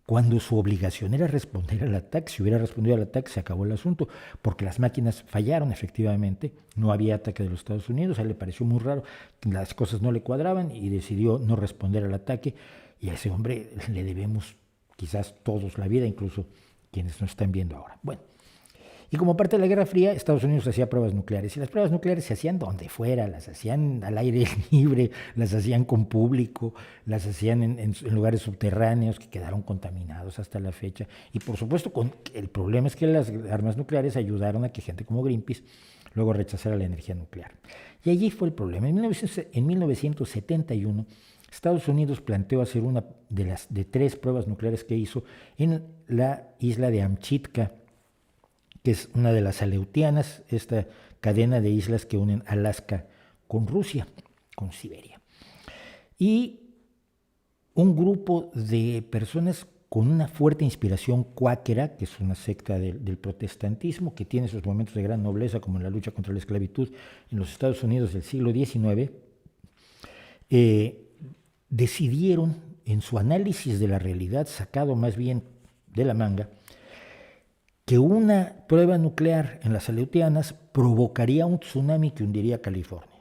cuando su obligación era responder al ataque. Si hubiera respondido al ataque se acabó el asunto, porque las máquinas fallaron efectivamente, no había ataque de los Estados Unidos, a él le pareció muy raro, las cosas no le cuadraban y decidió no responder al ataque, y a ese hombre le debemos quizás todos la vida, incluso quienes nos están viendo ahora. Bueno, y como parte de la Guerra Fría, Estados Unidos hacía pruebas nucleares, y las pruebas nucleares se hacían donde fuera, las hacían al aire libre, las hacían con público, las hacían en lugares subterráneos que quedaron contaminados hasta la fecha. Y por supuesto, el problema es que las armas nucleares ayudaron a que gente como Greenpeace luego rechazara la energía nuclear. Y allí fue el problema. En 1971, Estados Unidos planteó hacer una de 3 pruebas nucleares que hizo en la isla de Amchitka, que es una de las Aleutianas, esta cadena de islas que unen Alaska con Rusia, con Siberia. Y un grupo de personas con una fuerte inspiración cuáquera, que es una secta del protestantismo, que tiene sus momentos de gran nobleza, como en la lucha contra la esclavitud en los Estados Unidos del siglo XIX, decidieron, en su análisis de la realidad, sacado más bien de la manga, que una prueba nuclear en las Aleutianas provocaría un tsunami que hundiría California.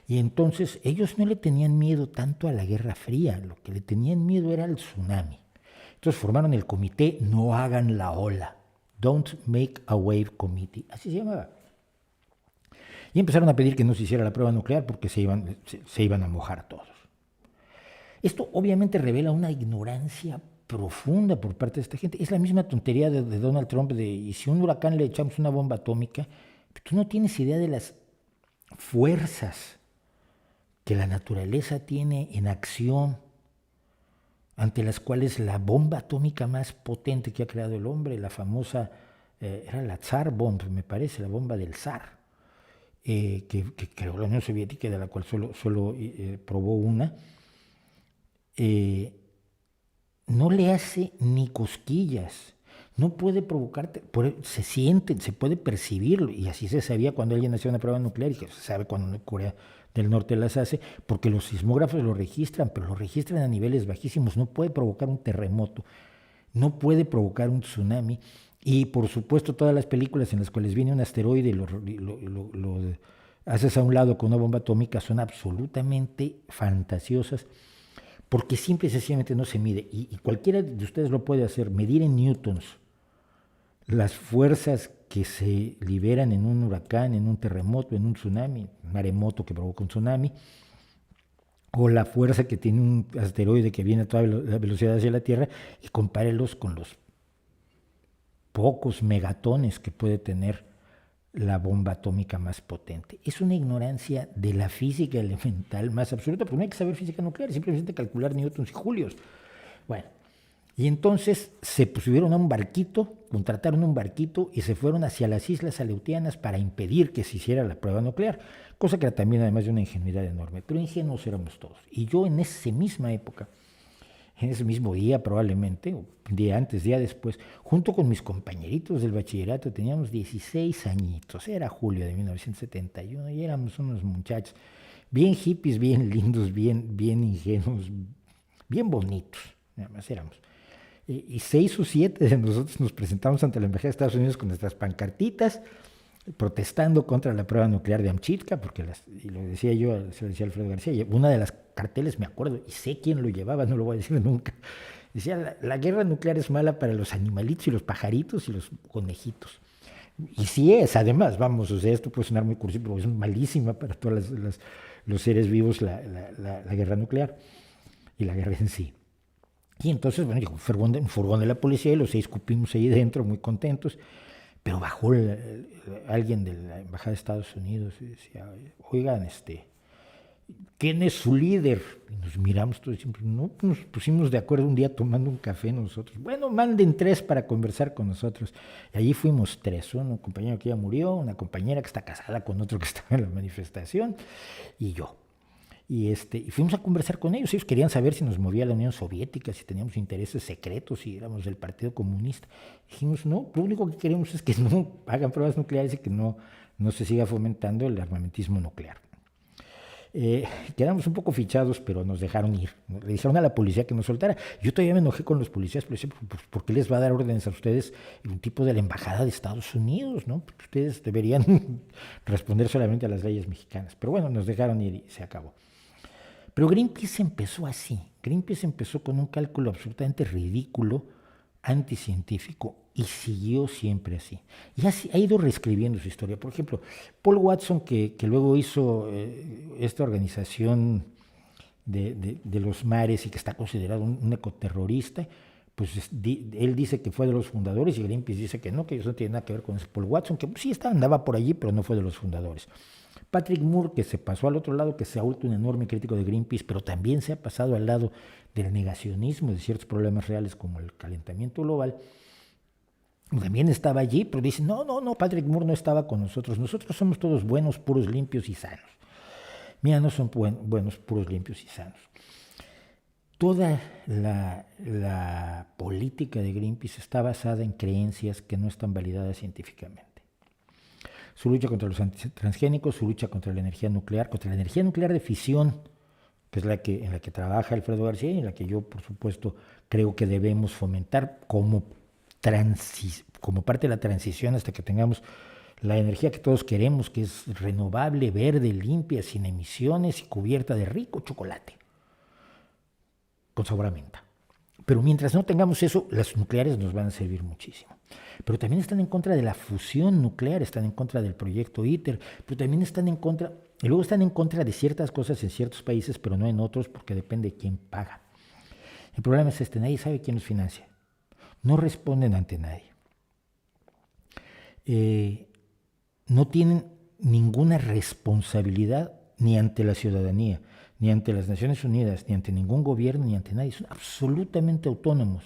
Y entonces ellos no le tenían miedo tanto a la Guerra Fría, lo que le tenían miedo era al tsunami. Entonces formaron el comité No Hagan la Ola, Don't Make a Wave Committee, así se llamaba. Y empezaron a pedir que no se hiciera la prueba nuclear porque se iban a mojar todos. Esto obviamente revela una ignorancia profunda por parte de esta gente. Es la misma tontería de Donald Trump y si a un huracán le echamos una bomba atómica, tú no tienes idea de las fuerzas que la naturaleza tiene en acción, ante las cuales la bomba atómica más potente que ha creado el hombre, la famosa, era la Tsar Bomb, me parece, la bomba del zar, que creó la Unión Soviética, de la cual solo probó una, no le hace ni cosquillas, no puede provocarte, se siente, se puede percibirlo, y así se sabía cuando alguien hacía una prueba nuclear, y que se sabe cuando Corea del Norte las hace, porque los sismógrafos lo registran, pero lo registran a niveles bajísimos, no puede provocar un terremoto, no puede provocar un tsunami, y por supuesto todas las películas en las cuales viene un asteroide y lo haces a un lado con una bomba atómica son absolutamente fantasiosas, porque simple y sencillamente no se mide, y cualquiera de ustedes lo puede hacer, medir en newtons las fuerzas que se liberan en un huracán, en un terremoto, en un tsunami, un maremoto que provoca un tsunami, o la fuerza que tiene un asteroide que viene a toda la velocidad hacia la Tierra, y compárelos con los pocos megatones que puede tener la bomba atómica más potente. Es una ignorancia de la física elemental más absoluta, porque no hay que saber física nuclear, simplemente calcular newtons y julios. Bueno, y entonces se subieron a un barquito, contrataron un barquito y se fueron hacia las Islas Aleutianas para impedir que se hiciera la prueba nuclear, cosa que era también además de una ingenuidad enorme, pero ingenuos éramos todos. Y yo en esa misma época, en ese mismo día probablemente, un día antes, día después, junto con mis compañeritos del bachillerato, teníamos 16 añitos, era julio de 1971 y éramos unos muchachos bien hippies, bien lindos, bien ingenuos, bien bonitos, nada más éramos. Y 6 o 7 de nosotros nos presentamos ante la Embajada de Estados Unidos con nuestras pancartitas, protestando contra la prueba nuclear de Amchitka, porque y lo decía yo, se lo decía Alfredo García, una de las carteles me acuerdo, y sé quién lo llevaba, no lo voy a decir nunca, decía, la guerra nuclear es mala para los animalitos y los pajaritos y los conejitos. Y sí es, además, vamos, o sea, esto puede sonar muy cursi, pero es malísima para todos los seres vivos la guerra nuclear y la guerra en sí. Y entonces, bueno, llegó un furgón de la policía y los 6 cupimos ahí dentro, muy contentos, pero bajó alguien de la Embajada de Estados Unidos y decía, oigan, ¿quién es su líder? Y nos miramos todos y decimos, no, nos pusimos de acuerdo un día tomando un café nosotros. Bueno, manden 3 para conversar con nosotros. Y allí fuimos 3, un compañero que ya murió, una compañera que está casada con otro que estaba en la manifestación y yo. Y fuimos a conversar con ellos. Ellos querían saber si nos movía la Unión Soviética, si teníamos intereses secretos, si éramos del Partido Comunista. Dijimos, no, lo único que queremos es que no hagan pruebas nucleares y que no se siga fomentando el armamentismo nuclear. Quedamos un poco fichados, pero nos dejaron ir. Le dijeron a la policía que nos soltara. Yo todavía me enojé con los policías, pero decía, pues, ¿por qué les va a dar órdenes a ustedes un tipo de la Embajada de Estados Unidos? ¿No? Porque ustedes deberían responder solamente a las leyes mexicanas. Pero bueno, nos dejaron ir y se acabó. Pero Greenpeace empezó así. Greenpeace empezó con un cálculo absolutamente ridículo, anticientífico, y siguió siempre así. Y así ha ido reescribiendo su historia. Por ejemplo, Paul Watson, que luego hizo esta organización de los mares y que está considerado un ecoterrorista, pues él dice que fue de los fundadores y Greenpeace dice que no, que eso no tiene nada que ver con ese Paul Watson, que sí andaba por allí, pero no fue de los fundadores. Patrick Moore, que se pasó al otro lado, que se ha vuelto un enorme crítico de Greenpeace, pero también se ha pasado al lado del negacionismo de ciertos problemas reales como el calentamiento global, también estaba allí, pero dice, no, Patrick Moore no estaba con nosotros somos todos buenos, puros, limpios y sanos. Mira, no son buenos, puros, limpios y sanos. Toda la política de Greenpeace está basada en creencias que no están validadas científicamente. Su lucha contra los transgénicos, su lucha contra la energía nuclear de fisión, que es en la que trabaja Alfredo García y en la que yo, por supuesto, creo que debemos fomentar como parte de la transición hasta que tengamos la energía que todos queremos, que es renovable, verde, limpia, sin emisiones y cubierta de rico chocolate, con sabor a menta. Pero mientras no tengamos eso, las nucleares nos van a servir muchísimo. Pero también están en contra de la fusión nuclear, están en contra del proyecto ITER, pero también están en contra, y luego están en contra de ciertas cosas en ciertos países, pero no en otros, porque depende de quién paga. El problema es nadie sabe quién los financia. No responden ante nadie. No tienen ninguna responsabilidad ni ante la ciudadanía, ni ante las Naciones Unidas, ni ante ningún gobierno, ni ante nadie. Son absolutamente autónomos.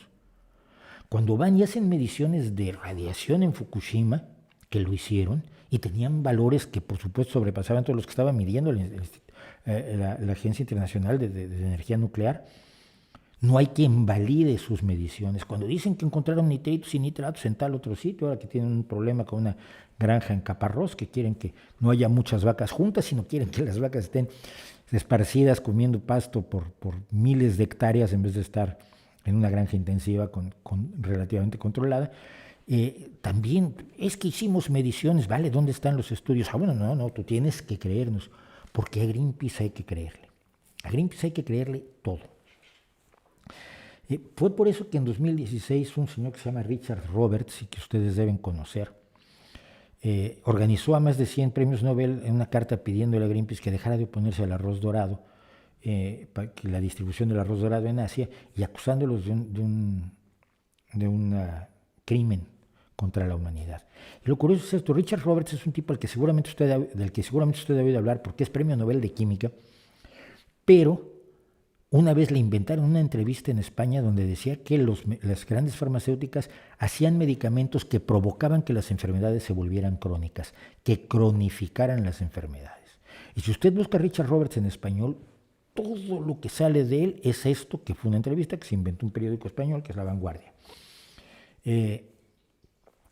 Cuando van y hacen mediciones de radiación en Fukushima, que lo hicieron, y tenían valores que por supuesto sobrepasaban todos los que estaba midiendo la Agencia Internacional de Energía Nuclear, no hay quien valide sus mediciones. Cuando dicen que encontraron nitritos y nitratos en tal otro sitio, ahora que tienen un problema con una granja en Caparrós, que quieren que no haya muchas vacas juntas, sino quieren que las vacas estén esparcidas comiendo pasto por miles de hectáreas en vez de estar en una granja intensiva relativamente controlada. También es que hicimos mediciones, ¿vale? ¿Dónde están los estudios? Bueno, no, tú tienes que creernos, porque a Greenpeace hay que creerle. A Greenpeace hay que creerle todo. Fue por eso que en 2016 un señor que se llama Richard Roberts, y que ustedes deben conocer, organizó a más de 100 premios Nobel en una carta pidiéndole a Greenpeace que dejara de oponerse al arroz dorado, para que la distribución del arroz dorado en Asia, y acusándolos de un crimen contra la humanidad. Y lo curioso es esto: Richard Roberts es un tipo del que seguramente usted ha oído hablar, porque es premio Nobel de Química, pero una vez le inventaron una entrevista en España donde decía que las grandes farmacéuticas hacían medicamentos que provocaban que las enfermedades se volvieran crónicas, que cronificaran las enfermedades. Y si usted busca a Richard Roberts en español, todo lo que sale de él es esto, que fue una entrevista que se inventó un periódico español, que es La Vanguardia.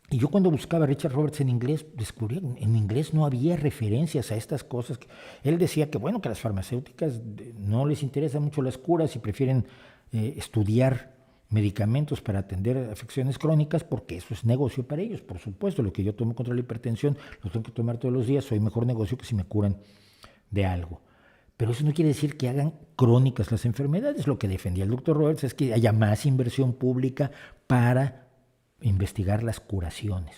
Y yo cuando buscaba a Richard Roberts en inglés, descubrí que en inglés no había referencias a estas cosas. Él decía que bueno, que a las farmacéuticas no les interesan mucho las curas y prefieren estudiar medicamentos para atender afecciones crónicas, porque eso es negocio para ellos. Por supuesto, lo que yo tomo contra la hipertensión lo tengo que tomar todos los días, soy mejor negocio que si me curan de algo. Pero eso no quiere decir que hagan crónicas las enfermedades. Lo que defendía el doctor Roberts es que haya más inversión pública para investigar las curaciones,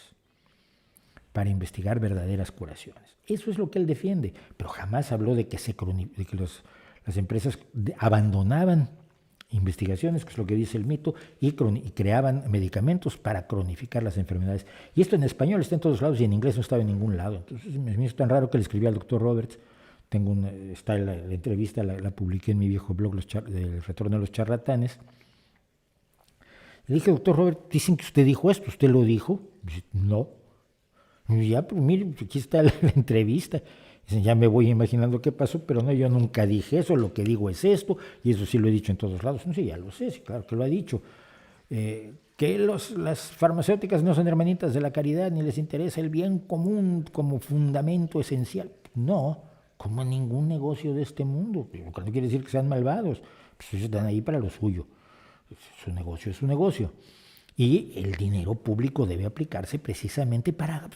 para investigar verdaderas curaciones. Eso es lo que él defiende, pero jamás habló de que las empresas abandonaban investigaciones, que es lo que dice el mito, y creaban medicamentos para cronificar las enfermedades. Y esto en español está en todos lados y en inglés no estaba en ningún lado. Entonces me hizo tan raro que le escribí al doctor Roberts. Está la entrevista, la publiqué en mi viejo blog, del Retorno a los Charlatanes. Le dije, doctor Robert, dicen que usted dijo esto, ¿usted lo dijo? Dice, no. Y ya, pues mire, aquí está la entrevista. Dicen, ya me voy imaginando qué pasó, pero no, yo nunca dije eso, lo que digo es esto, y eso sí lo he dicho en todos lados. No sé, ya lo sé, sí, claro que lo ha dicho. Que las farmacéuticas no son hermanitas de la caridad, ni les interesa el bien común como fundamento esencial. No, como ningún negocio de este mundo. Lo que no quiere decir que sean malvados, pues ellos están ahí para lo suyo. Su negocio es su negocio. Y el dinero público debe aplicarse precisamente para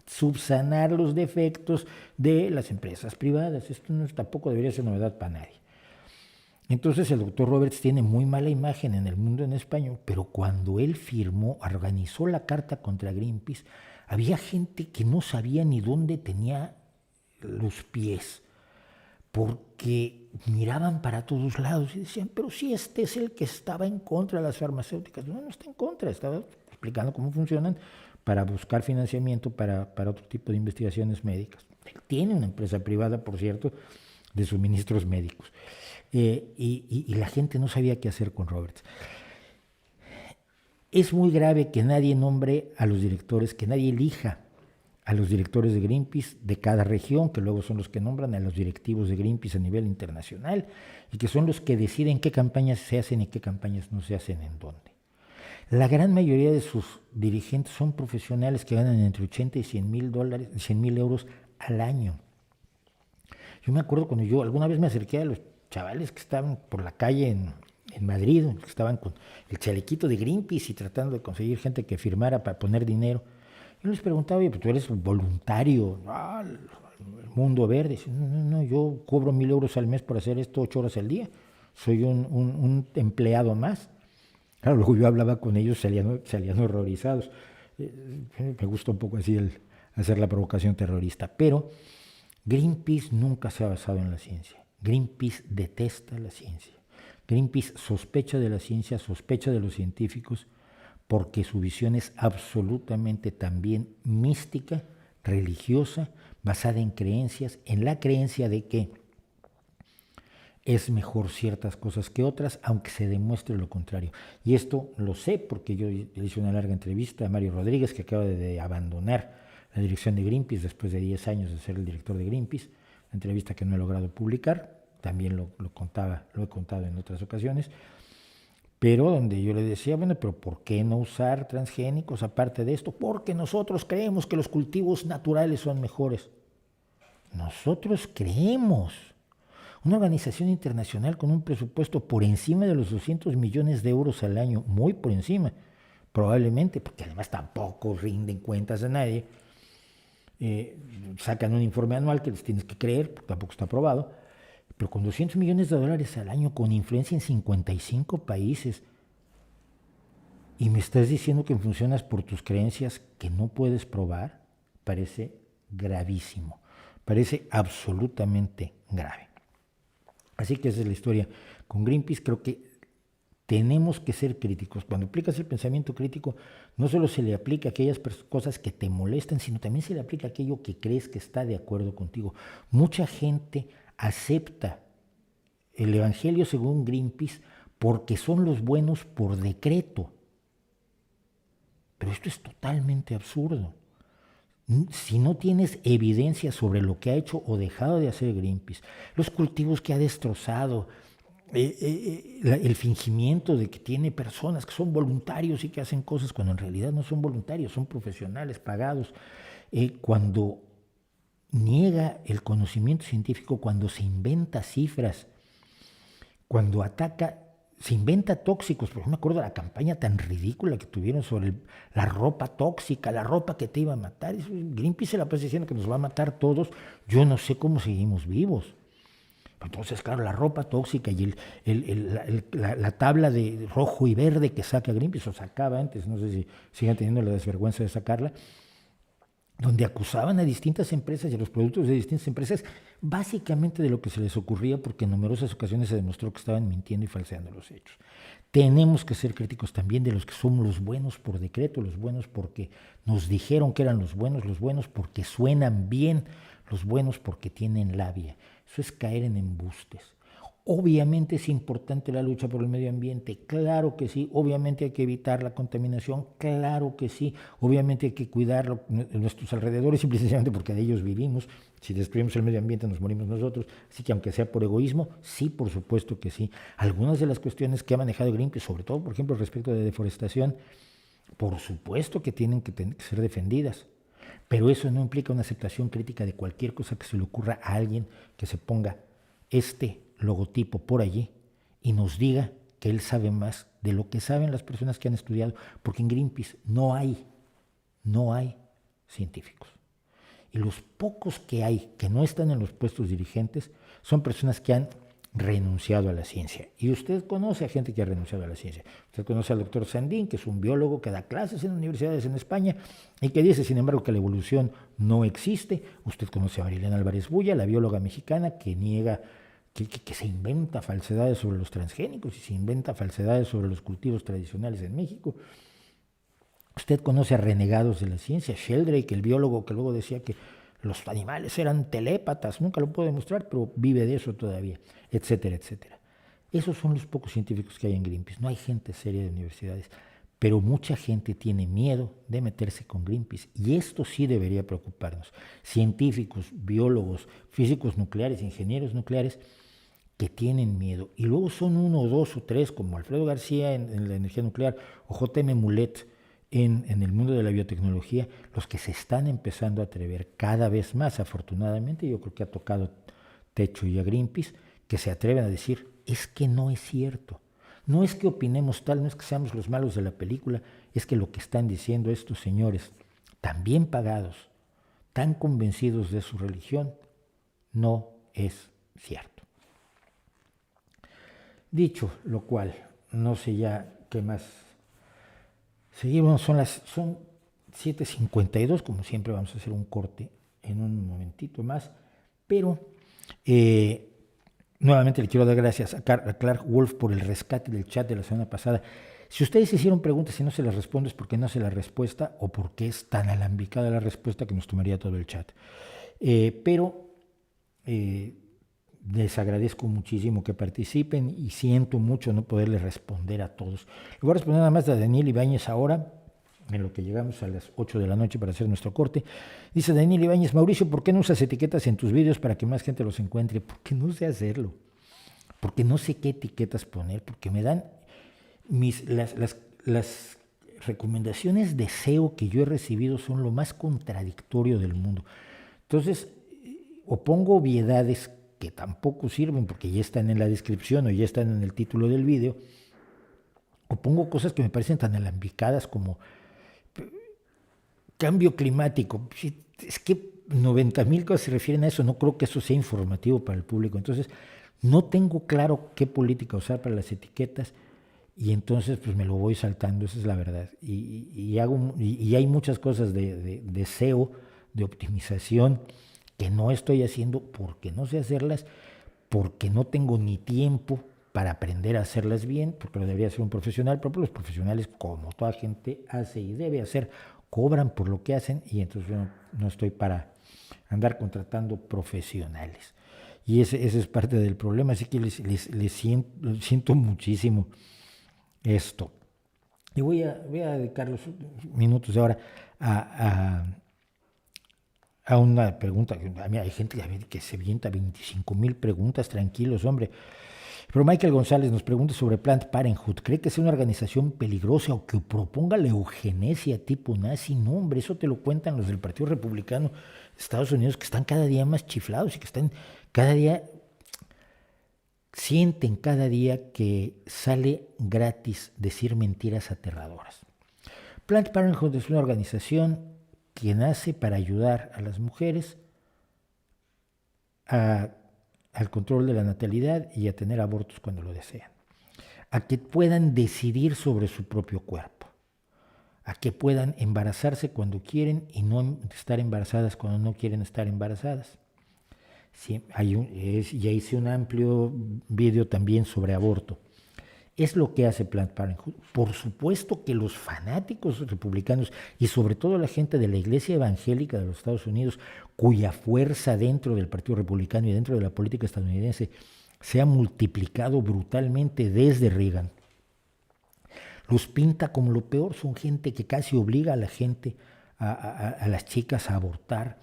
subsanar los defectos de las empresas privadas. Esto tampoco debería ser novedad para nadie. Entonces el doctor Roberts tiene muy mala imagen en el mundo en español, pero cuando él organizó la carta contra Greenpeace, había gente que no sabía ni dónde tenía los pies, porque miraban para todos lados y decían, pero si este es el que estaba en contra de las farmacéuticas. No, no está en contra, estaba explicando cómo funcionan para buscar financiamiento para otro tipo de investigaciones médicas. Él tiene una empresa privada, por cierto, de suministros médicos. Y la gente no sabía qué hacer con Roberts. Es muy grave que nadie nombre a los directores, que nadie elija a los directores de Greenpeace de cada región, que luego son los que nombran a los directivos de Greenpeace a nivel internacional y que son los que deciden qué campañas se hacen y qué campañas no se hacen en dónde. La gran mayoría de sus dirigentes son profesionales que ganan entre 80 y $100,000 al año. Yo me acuerdo cuando yo alguna vez me acerqué a los chavales que estaban por la calle en Madrid, que estaban con el chalequito de Greenpeace y tratando de conseguir gente que firmara para poner dinero. Yo les preguntaba, oye, pero tú eres voluntario al Mundo Verde. Dice, no, yo cobro 1,000 euros al mes por hacer esto 8 horas al día. Soy un empleado más. Claro, luego yo hablaba con ellos, salían horrorizados. Me gusta un poco así hacer la provocación terrorista. Pero Greenpeace nunca se ha basado en la ciencia. Greenpeace detesta la ciencia. Greenpeace sospecha de la ciencia, sospecha de los científicos, porque su visión es absolutamente también mística, religiosa, basada en creencias, en la creencia de que es mejor ciertas cosas que otras, aunque se demuestre lo contrario. Y esto lo sé porque yo le hice una larga entrevista a Mario Rodríguez, que acaba de abandonar la dirección de Greenpeace después de 10 años de ser el director de Greenpeace, una entrevista que no he logrado publicar, también lo he contado en otras ocasiones, pero donde yo le decía, bueno, pero ¿por qué no usar transgénicos aparte de esto? Porque nosotros creemos que los cultivos naturales son mejores. Nosotros creemos. Una organización internacional con un presupuesto por encima de los 200 millones de euros al año, muy por encima, probablemente, porque además tampoco rinden cuentas a nadie, sacan un informe anual que les tienes que creer, porque tampoco está aprobado, pero con 200 millones de dólares al año, con influencia en 55 países, y me estás diciendo que funcionas por tus creencias que no puedes probar, parece gravísimo, parece absolutamente grave. Así que esa es la historia con Greenpeace. Creo que tenemos que ser críticos. Cuando aplicas el pensamiento crítico, no solo se le aplica aquellas cosas que te molestan, sino también se le aplica aquello que crees que está de acuerdo contigo. Mucha gente acepta el Evangelio según Greenpeace porque son los buenos por decreto. Pero esto es totalmente absurdo. Si no tienes evidencia sobre lo que ha hecho o dejado de hacer Greenpeace, los cultivos que ha destrozado, el fingimiento de que tiene personas que son voluntarios y que hacen cosas cuando en realidad no son voluntarios, son profesionales pagados, cuando niega el conocimiento científico, cuando se inventa cifras, cuando ataca, se inventa tóxicos. Por ejemplo, me acuerdo de la campaña tan ridícula que tuvieron sobre la ropa tóxica, la ropa que te iba a matar. Greenpeace se la pasa diciendo que nos va a matar todos. Yo no sé cómo seguimos vivos. Entonces, claro, la ropa tóxica y la tabla de rojo y verde que saca Greenpeace, o sacaba antes, no sé si siguen teniendo la desvergüenza de sacarla, donde acusaban a distintas empresas y a los productos de distintas empresas, básicamente de lo que se les ocurría, porque en numerosas ocasiones se demostró que estaban mintiendo y falseando los hechos. Tenemos que ser críticos también de los que son los buenos por decreto, los buenos porque nos dijeron que eran los buenos porque suenan bien, los buenos porque tienen labia. Eso es caer en embustes. Obviamente es importante la lucha por el medio ambiente, claro que sí, obviamente hay que evitar la contaminación, claro que sí, obviamente hay que cuidar nuestros alrededores, simple y sencillamente porque de ellos vivimos. Si destruimos el medio ambiente nos morimos nosotros, así que aunque sea por egoísmo, sí, por supuesto que sí. Algunas de las cuestiones que ha manejado Greenpeace, sobre todo, por ejemplo, respecto de deforestación, por supuesto que tienen que ser defendidas, pero eso no implica una aceptación crítica de cualquier cosa que se le ocurra a alguien que se ponga logotipo por allí y nos diga que él sabe más de lo que saben las personas que han estudiado, porque en Greenpeace no hay científicos. Y los pocos que hay que no están en los puestos dirigentes son personas que han renunciado a la ciencia. Y usted conoce a gente que ha renunciado a la ciencia. Usted conoce al doctor Sandín, que es un biólogo que da clases en universidades en España y que dice, sin embargo, que la evolución no existe. Usted conoce a Marilena Álvarez Bulla, la bióloga mexicana, que niega que se inventa falsedades sobre los transgénicos y se inventa falsedades sobre los cultivos tradicionales en México. Usted conoce a renegados de la ciencia, Sheldrake, el biólogo que luego decía que los animales eran telépatas, nunca lo puedo demostrar, pero vive de eso todavía, etcétera, etcétera. Esos son los pocos científicos que hay en Greenpeace. No hay gente seria de universidades, pero mucha gente tiene miedo de meterse con Greenpeace y esto sí debería preocuparnos. Científicos, biólogos, físicos nucleares, ingenieros nucleares que tienen miedo y luego son uno o dos o tres como Alfredo García en la energía nuclear o J.M. Mulet en el mundo de la biotecnología, los que se están empezando a atrever cada vez más, afortunadamente, yo creo que ha tocado techo y a Greenpeace, que se atreven a decir, es que no es cierto. No es que opinemos tal, no es que seamos los malos de la película, es que lo que están diciendo estos señores, tan bien pagados, tan convencidos de su religión, no es cierto. Dicho lo cual, no sé ya qué más. Seguimos, son 7:52, como siempre vamos a hacer un corte en un momentito más, pero nuevamente le quiero dar gracias a Clark Wolf por el rescate del chat de la semana pasada. Si ustedes hicieron preguntas y no se las respondo es porque no sé la respuesta o porque es tan alambicada la respuesta que nos tomaría todo el chat. Pero les agradezco muchísimo que participen y siento mucho no poderles responder a todos. Le voy a responder nada más a Daniel Ibáñez ahora, en lo que llegamos a las 8 de la noche para hacer nuestro corte. Dice Daniel Ibáñez, Mauricio, ¿por qué no usas etiquetas en tus vídeos para que más gente los encuentre? Porque no sé hacerlo, porque no sé qué etiquetas poner, porque me dan las recomendaciones de SEO que yo he recibido son lo más contradictorio del mundo. Entonces, o pongo obviedades que tampoco sirven porque ya están en la descripción o ya están en el título del vídeo, o pongo cosas que me parecen tan alambicadas como cambio climático. Es que 90,000 cosas se refieren a eso, no creo que eso sea informativo para el público. Entonces, no tengo claro qué política usar para las etiquetas y entonces pues me lo voy saltando, esa es la verdad. Y hay muchas cosas de SEO, de optimización, que no estoy haciendo porque no sé hacerlas, porque no tengo ni tiempo para aprender a hacerlas bien, porque lo debería hacer un profesional, pero los profesionales, como toda gente hace y debe hacer, cobran por lo que hacen y entonces yo no estoy para andar contratando profesionales. Y ese es parte del problema, así que les siento muchísimo esto. Y voy a dedicar los minutos de ahora a una pregunta. A mí hay gente que se avienta 25,000 preguntas, tranquilos, hombre. Pero Michael González nos pregunta sobre Planned Parenthood. ¿Cree que es una organización peligrosa o que proponga la eugenesia tipo nazi? No, hombre, eso te lo cuentan los del Partido Republicano de Estados Unidos, que están cada día más chiflados y que están cada día, sienten cada día que sale gratis decir mentiras aterradoras. Planned Parenthood es una organización que nace para ayudar a las mujeres al control de la natalidad y a tener abortos cuando lo desean, a que puedan decidir sobre su propio cuerpo, a que puedan embarazarse cuando quieren y no estar embarazadas cuando no quieren estar embarazadas. Sí, ya hice un amplio video también sobre aborto. Es lo que hace Planned Parenthood. Por supuesto que los fanáticos republicanos y sobre todo la gente de la Iglesia Evangélica de los Estados Unidos, cuya fuerza dentro del Partido Republicano y dentro de la política estadounidense se ha multiplicado brutalmente desde Reagan, los pinta como lo peor. Son gente que casi obliga a la gente, a las chicas a abortar,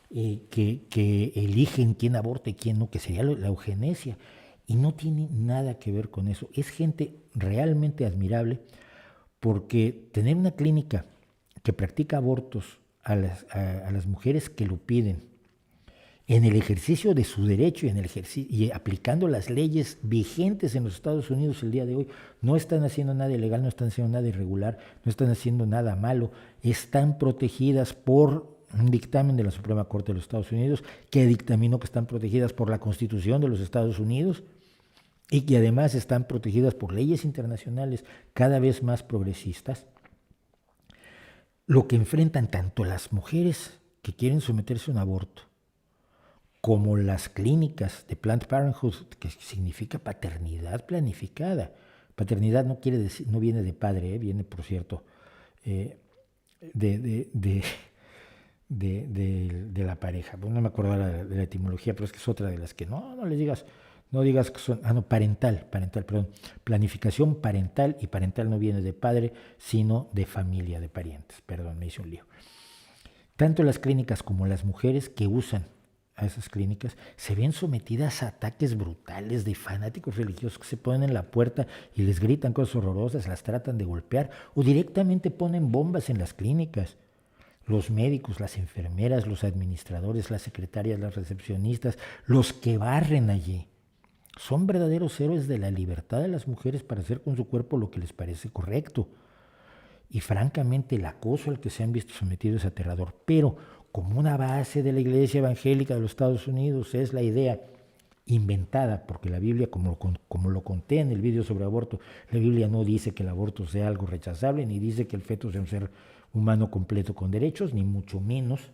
que eligen quién aborta y quién no, que sería la eugenesia. Y no tiene nada que ver con eso. Es gente realmente admirable porque tener una clínica que practica abortos a las mujeres que lo piden en el ejercicio de su derecho y aplicando las leyes vigentes en los Estados Unidos el día de hoy, no están haciendo nada ilegal, no están haciendo nada irregular, no están haciendo nada malo, están protegidas por un dictamen de la Suprema Corte de los Estados Unidos que dictaminó que están protegidas por la Constitución de los Estados Unidos y que además están protegidas por leyes internacionales cada vez más progresistas. Lo que enfrentan tanto las mujeres que quieren someterse a un aborto como las clínicas de Planned Parenthood, que significa paternidad planificada. Paternidad no quiere decir, no viene de padre, viene, por cierto, de, de, de, de la pareja. Bueno, no me acuerdo de la etimología, pero es que es otra de las que no les digas, no digas que son, parental, perdón, planificación parental, y parental no viene de padre, sino de familia, de parientes, perdón, me hice un lío. Tanto las clínicas como las mujeres que usan a esas clínicas se ven sometidas a ataques brutales de fanáticos religiosos que se ponen en la puerta y les gritan cosas horrorosas, las tratan de golpear o directamente ponen bombas en las clínicas. Los médicos, las enfermeras, los administradores, las secretarias, las recepcionistas, los que barren allí, son verdaderos héroes de la libertad de las mujeres para hacer con su cuerpo lo que les parece correcto. Y francamente el acoso al que se han visto sometidos es aterrador, pero como una base de la Iglesia Evangélica de los Estados Unidos es la idea inventada, porque la Biblia, como lo conté en el vídeo sobre aborto, la Biblia no dice que el aborto sea algo rechazable, ni dice que el feto sea un ser humano completo con derechos, ni mucho menos.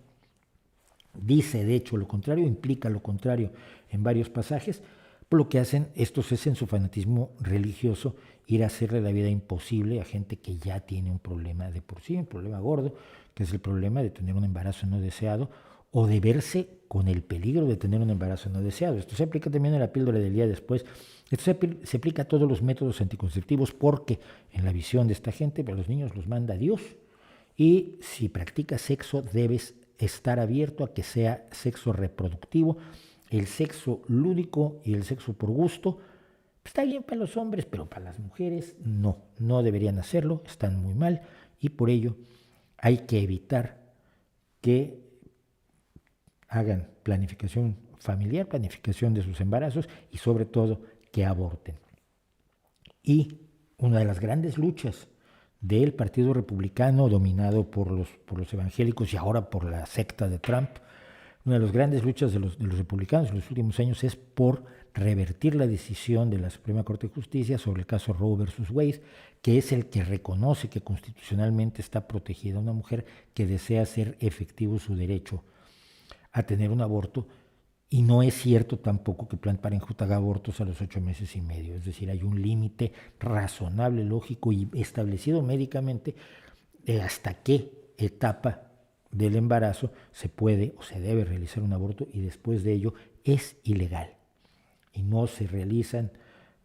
Dice de hecho lo contrario, implica lo contrario en varios pasajes. Lo que hacen estos es, en su fanatismo religioso, ir a hacerle la vida imposible a gente que ya tiene un problema de por sí, un problema gordo, que es el problema de tener un embarazo no deseado o de verse con el peligro de tener un embarazo no deseado. Esto se aplica también en la píldora del día después. Esto se aplica a todos los métodos anticonceptivos, porque en la visión de esta gente, pues los niños los manda Dios, y si practicas sexo debes estar abierto a que sea sexo reproductivo. El sexo lúdico y el sexo por gusto está bien para los hombres, pero para las mujeres no deberían hacerlo, están muy mal, y por ello hay que evitar que hagan planificación familiar, planificación de sus embarazos, y sobre todo que aborten. Y una de las grandes luchas del Partido Republicano, dominado por los evangélicos y ahora por la secta de Trump, una de las grandes luchas de los republicanos en los últimos años es por revertir la decisión de la Suprema Corte de Justicia sobre el caso Roe versus Wade, que es el que reconoce que constitucionalmente está protegida una mujer que desea hacer efectivo su derecho a tener un aborto. Y no es cierto tampoco que Planned Parenthood haga abortos a los 8 meses y medio. Es decir, hay un límite razonable, lógico y establecido médicamente de hasta qué etapa del embarazo se puede o se debe realizar un aborto, y después de ello es ilegal. Y no se realizan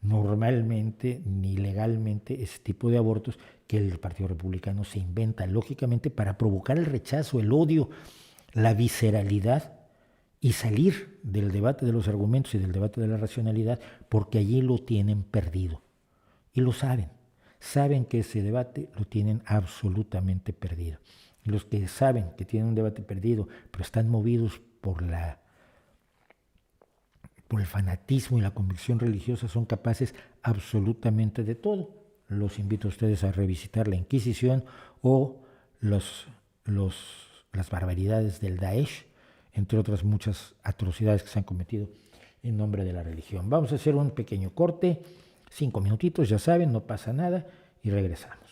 normalmente ni legalmente ese tipo de abortos que el Partido Republicano se inventa, lógicamente, para provocar el rechazo, el odio, la visceralidad, y salir del debate de los argumentos y del debate de la racionalidad, porque allí lo tienen perdido. Y lo saben que ese debate lo tienen absolutamente perdido. Y los que saben que tienen un debate perdido, pero están movidos por el fanatismo y la convicción religiosa, son capaces absolutamente de todo. Los invito a ustedes a revisitar la Inquisición o las barbaridades del Daesh, entre otras muchas atrocidades que se han cometido en nombre de la religión. Vamos a hacer un pequeño corte, 5 minutitos, ya saben, no pasa nada, y regresamos.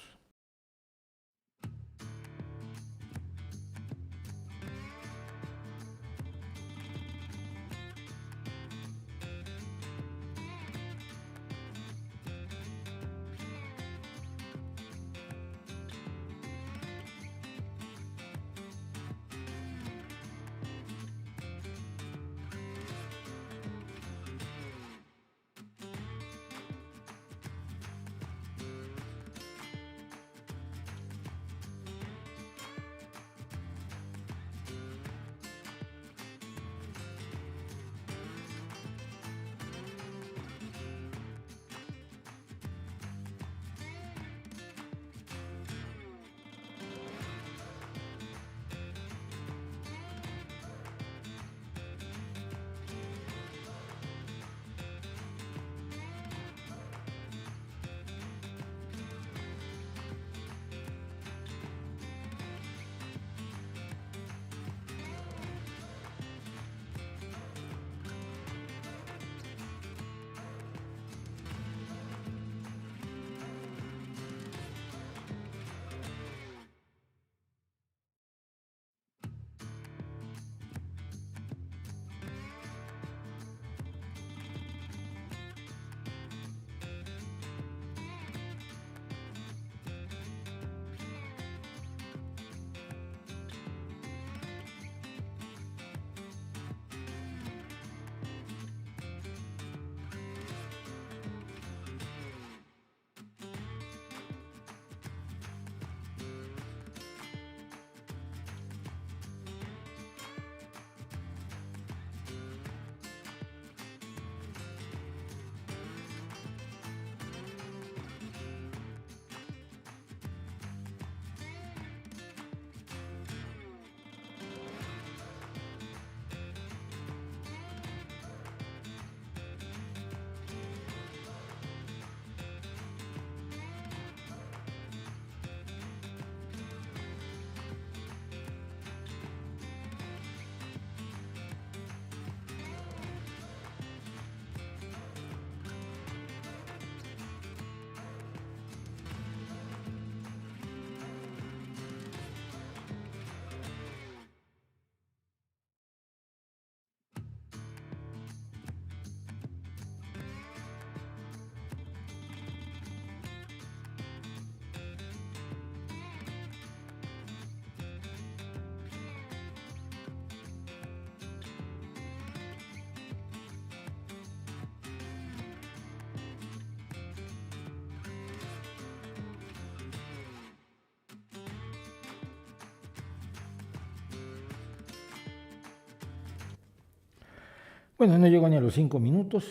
Bueno, no llegó ni a los 5 minutos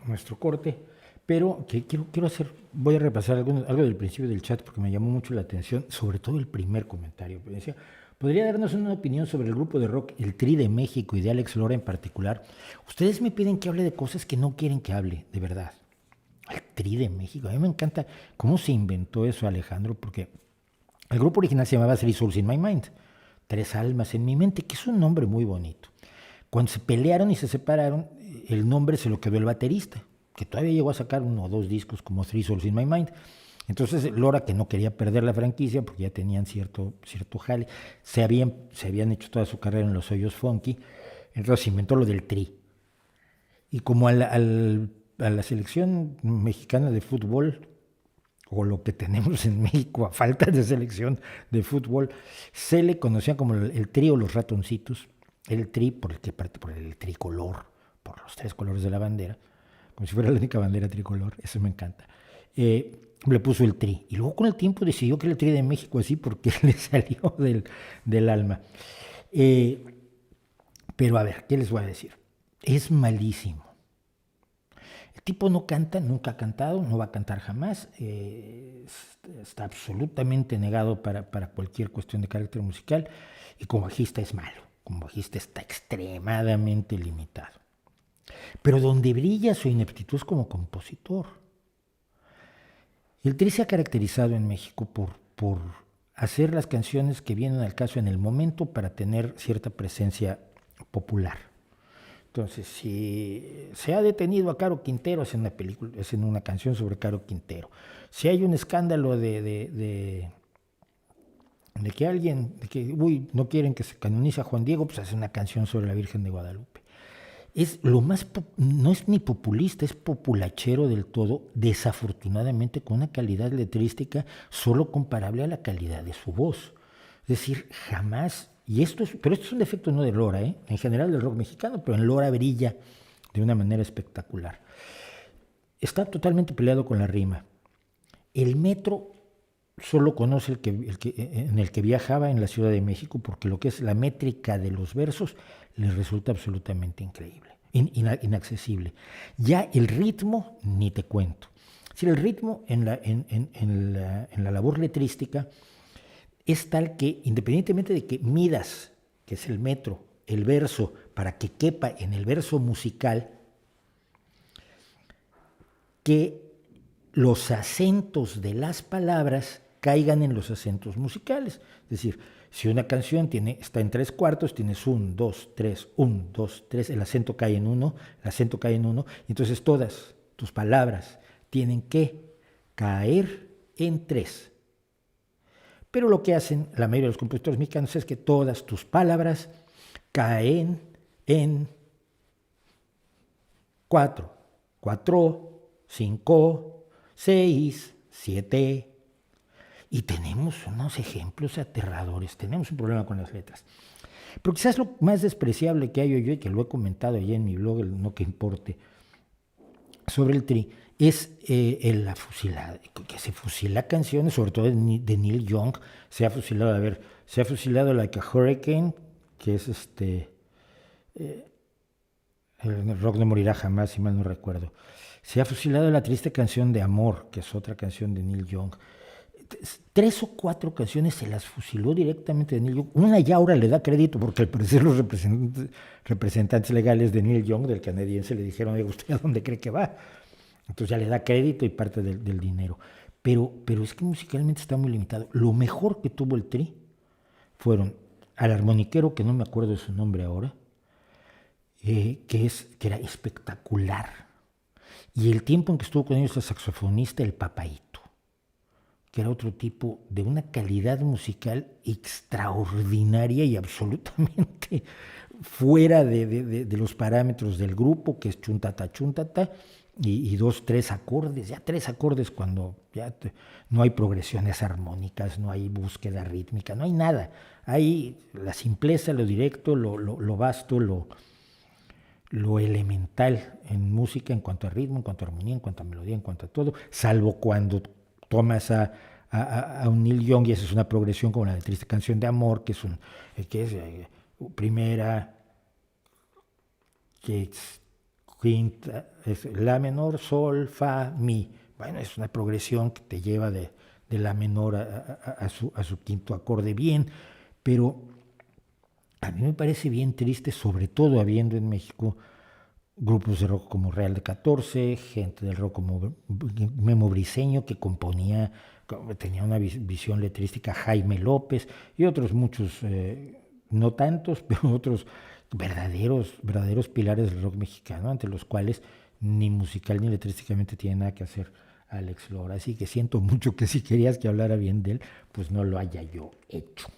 nuestro corte, pero que quiero hacer, voy a repasar algo del principio del chat porque me llamó mucho la atención, sobre todo el primer comentario. Decía, ¿podría darnos una opinión sobre el grupo de rock El Tri de México y de Alex Lora en particular? Ustedes me piden que hable de cosas que no quieren que hable, de verdad. El Tri de México, a mí me encanta cómo se inventó eso, Alejandro, porque el grupo original se llamaba Three Souls in My Mind, Tres Almas en mi mente, que es un nombre muy bonito. Cuando se pelearon y se separaron, el nombre se lo quedó el baterista, que todavía llegó a sacar 1 o 2 discos como Three Souls in My Mind. Entonces Lora, que no quería perder la franquicia porque ya tenían cierto jale, se habían hecho toda su carrera en los hoyos funky, entonces inventó lo del Tri. Y como a la selección mexicana de fútbol, o lo que tenemos en México a falta de selección de fútbol, se le conocía como el Tri o los ratoncitos, el Tri por el tricolor, por los 3 colores de la bandera, como si fuera la única bandera tricolor, eso me encanta. Le puso el Tri, y luego con el tiempo decidió que era el Tri de México así porque le salió del alma. Pero a ver, ¿qué les voy a decir? Es malísimo. El tipo no canta, nunca ha cantado, no va a cantar jamás, está absolutamente negado para cualquier cuestión de carácter musical, y como bajista es malo, como bajista está extremadamente limitado. Pero donde brilla su ineptitud es como compositor. El Tri se ha caracterizado en México por hacer las canciones que vienen al caso en el momento para tener cierta presencia popular. Entonces, si se ha detenido a Caro Quintero, es en una canción sobre Caro Quintero. Si hay un escándalo de que no quieren que se canonice a Juan Diego, pues hace una canción sobre la Virgen de Guadalupe. No es ni populista, es populachero del todo, desafortunadamente con una calidad letrística solo comparable a la calidad de su voz. Es decir, jamás, pero esto es un defecto no de Lora, en general del rock mexicano, pero en Lora brilla de una manera espectacular. Está totalmente peleado con la rima. El metro solo conoce en el que viajaba en la Ciudad de México, porque lo que es la métrica de los versos le resulta absolutamente increíble, inaccesible. Ya el ritmo, ni te cuento. Es decir, el ritmo en la labor letrística es tal que, independientemente de que midas, que es el metro, el verso, para que quepa en el verso musical, que los acentos de las palabras caigan en los acentos musicales. Es decir, si una canción está en 3/4, tienes 1, 2, 3, 1, 2, 3, el acento cae en 1, y entonces todas tus palabras tienen que caer en 3. Pero lo que hacen la mayoría de los compositores mexicanos es que todas tus palabras caen en 4, 5, 6, 7. Y tenemos unos ejemplos aterradores, tenemos un problema con las letras. Pero quizás lo más despreciable que hay yo, y que lo he comentado allá en mi blog, el No Que Importe, sobre el Tri, es la fusilada, que se fusila canciones, sobre todo de Neil Young, se ha fusilado Like a Hurricane, que es el rock no morirá jamás, si mal no recuerdo. Se ha fusilado la triste canción de Amor, que es otra canción de Neil Young. 3 o 4 canciones se las fusiló directamente de Neil Young. Una ya ahora le da crédito, porque al parecer los representantes legales de Neil Young, del canadiense, le dijeron, oye, ¿usted a dónde cree que va? Entonces ya le da crédito y parte del dinero. Pero es que musicalmente está muy limitado. Lo mejor que tuvo el Tri fueron al armoniquero, que no me acuerdo de su nombre ahora, que era espectacular. Y el tiempo en que estuvo con ellos el saxofonista, el Papaito, que era otro tipo de una calidad musical extraordinaria y absolutamente fuera de los parámetros del grupo, que es chuntata, chuntata, y 2, 3 acordes, ya 3 acordes cuando no hay progresiones armónicas, no hay búsqueda rítmica, no hay nada. Hay la simpleza, lo directo, lo vasto, lo elemental en música en cuanto a ritmo, en cuanto a armonía, en cuanto a melodía, en cuanto a todo, salvo cuando tomas a un Neil Young y esa es una progresión como la de Triste Canción de Amor, que es primera, que es quinta, es la menor, sol, fa, mi. Bueno, es una progresión que te lleva de la menor a su quinto acorde bien, pero a mí me parece bien triste, sobre todo habiendo en México grupos de rock como Real de 14, gente del rock como Memo Briseño, que componía, tenía una visión letrística, Jaime López y otros muchos, no tantos, pero otros verdaderos pilares del rock mexicano, ante los cuales ni musical ni letrísticamente tiene nada que hacer Alex Lora. Así que siento mucho que si querías que hablara bien de él, pues no lo haya yo hecho.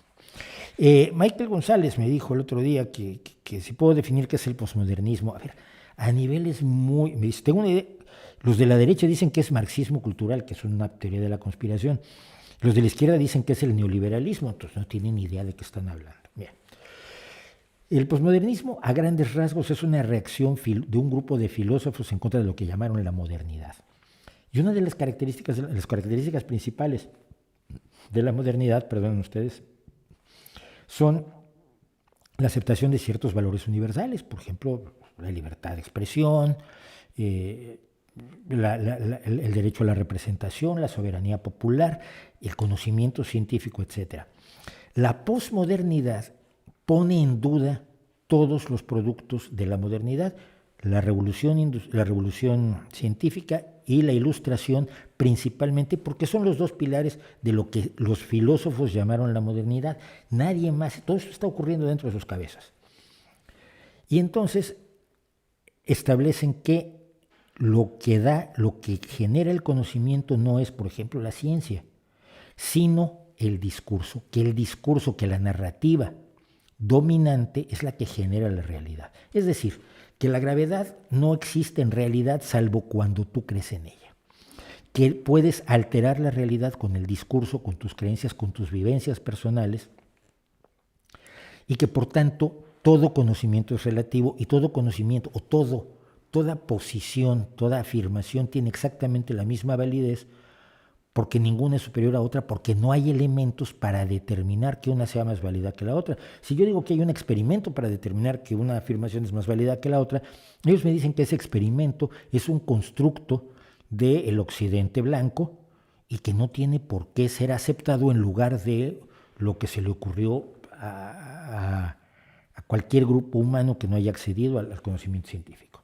Michael González me dijo el otro día que si puedo definir qué es el posmodernismo. A ver, a niveles muy... Me dice, tengo una idea, los de la derecha dicen que es marxismo cultural, que es una teoría de la conspiración. Los de la izquierda dicen que es el neoliberalismo, entonces no tienen ni idea de qué están hablando. Bien. El posmodernismo, a grandes rasgos, es una reacción de un grupo de filósofos en contra de lo que llamaron la modernidad. Y una de las características principales de la modernidad, perdonen ustedes, son la aceptación de ciertos valores universales, por ejemplo, la libertad de expresión, el derecho a la representación, la soberanía popular, el conocimiento científico, etc. La posmodernidad pone en duda todos los productos de la modernidad, la revolución científica y la ilustración, principalmente porque son los dos pilares de lo que los filósofos llamaron la modernidad. Nadie más, todo esto está ocurriendo dentro de sus cabezas. Y entonces establecen que lo que genera el conocimiento no es, por ejemplo, la ciencia, sino el discurso, que la narrativa dominante es la que genera la realidad. Es decir, que la gravedad no existe en realidad salvo cuando tú crees en ella. Que puedes alterar la realidad con el discurso, con tus creencias, con tus vivencias personales, y que por tanto todo conocimiento es relativo y todo conocimiento o toda posición, toda afirmación tiene exactamente la misma validez porque ninguna es superior a otra, porque no hay elementos para determinar que una sea más válida que la otra. Si yo digo que hay un experimento para determinar que una afirmación es más válida que la otra, ellos me dicen que ese experimento es un constructo del occidente blanco y que no tiene por qué ser aceptado en lugar de lo que se le ocurrió a cualquier grupo humano que no haya accedido al conocimiento científico.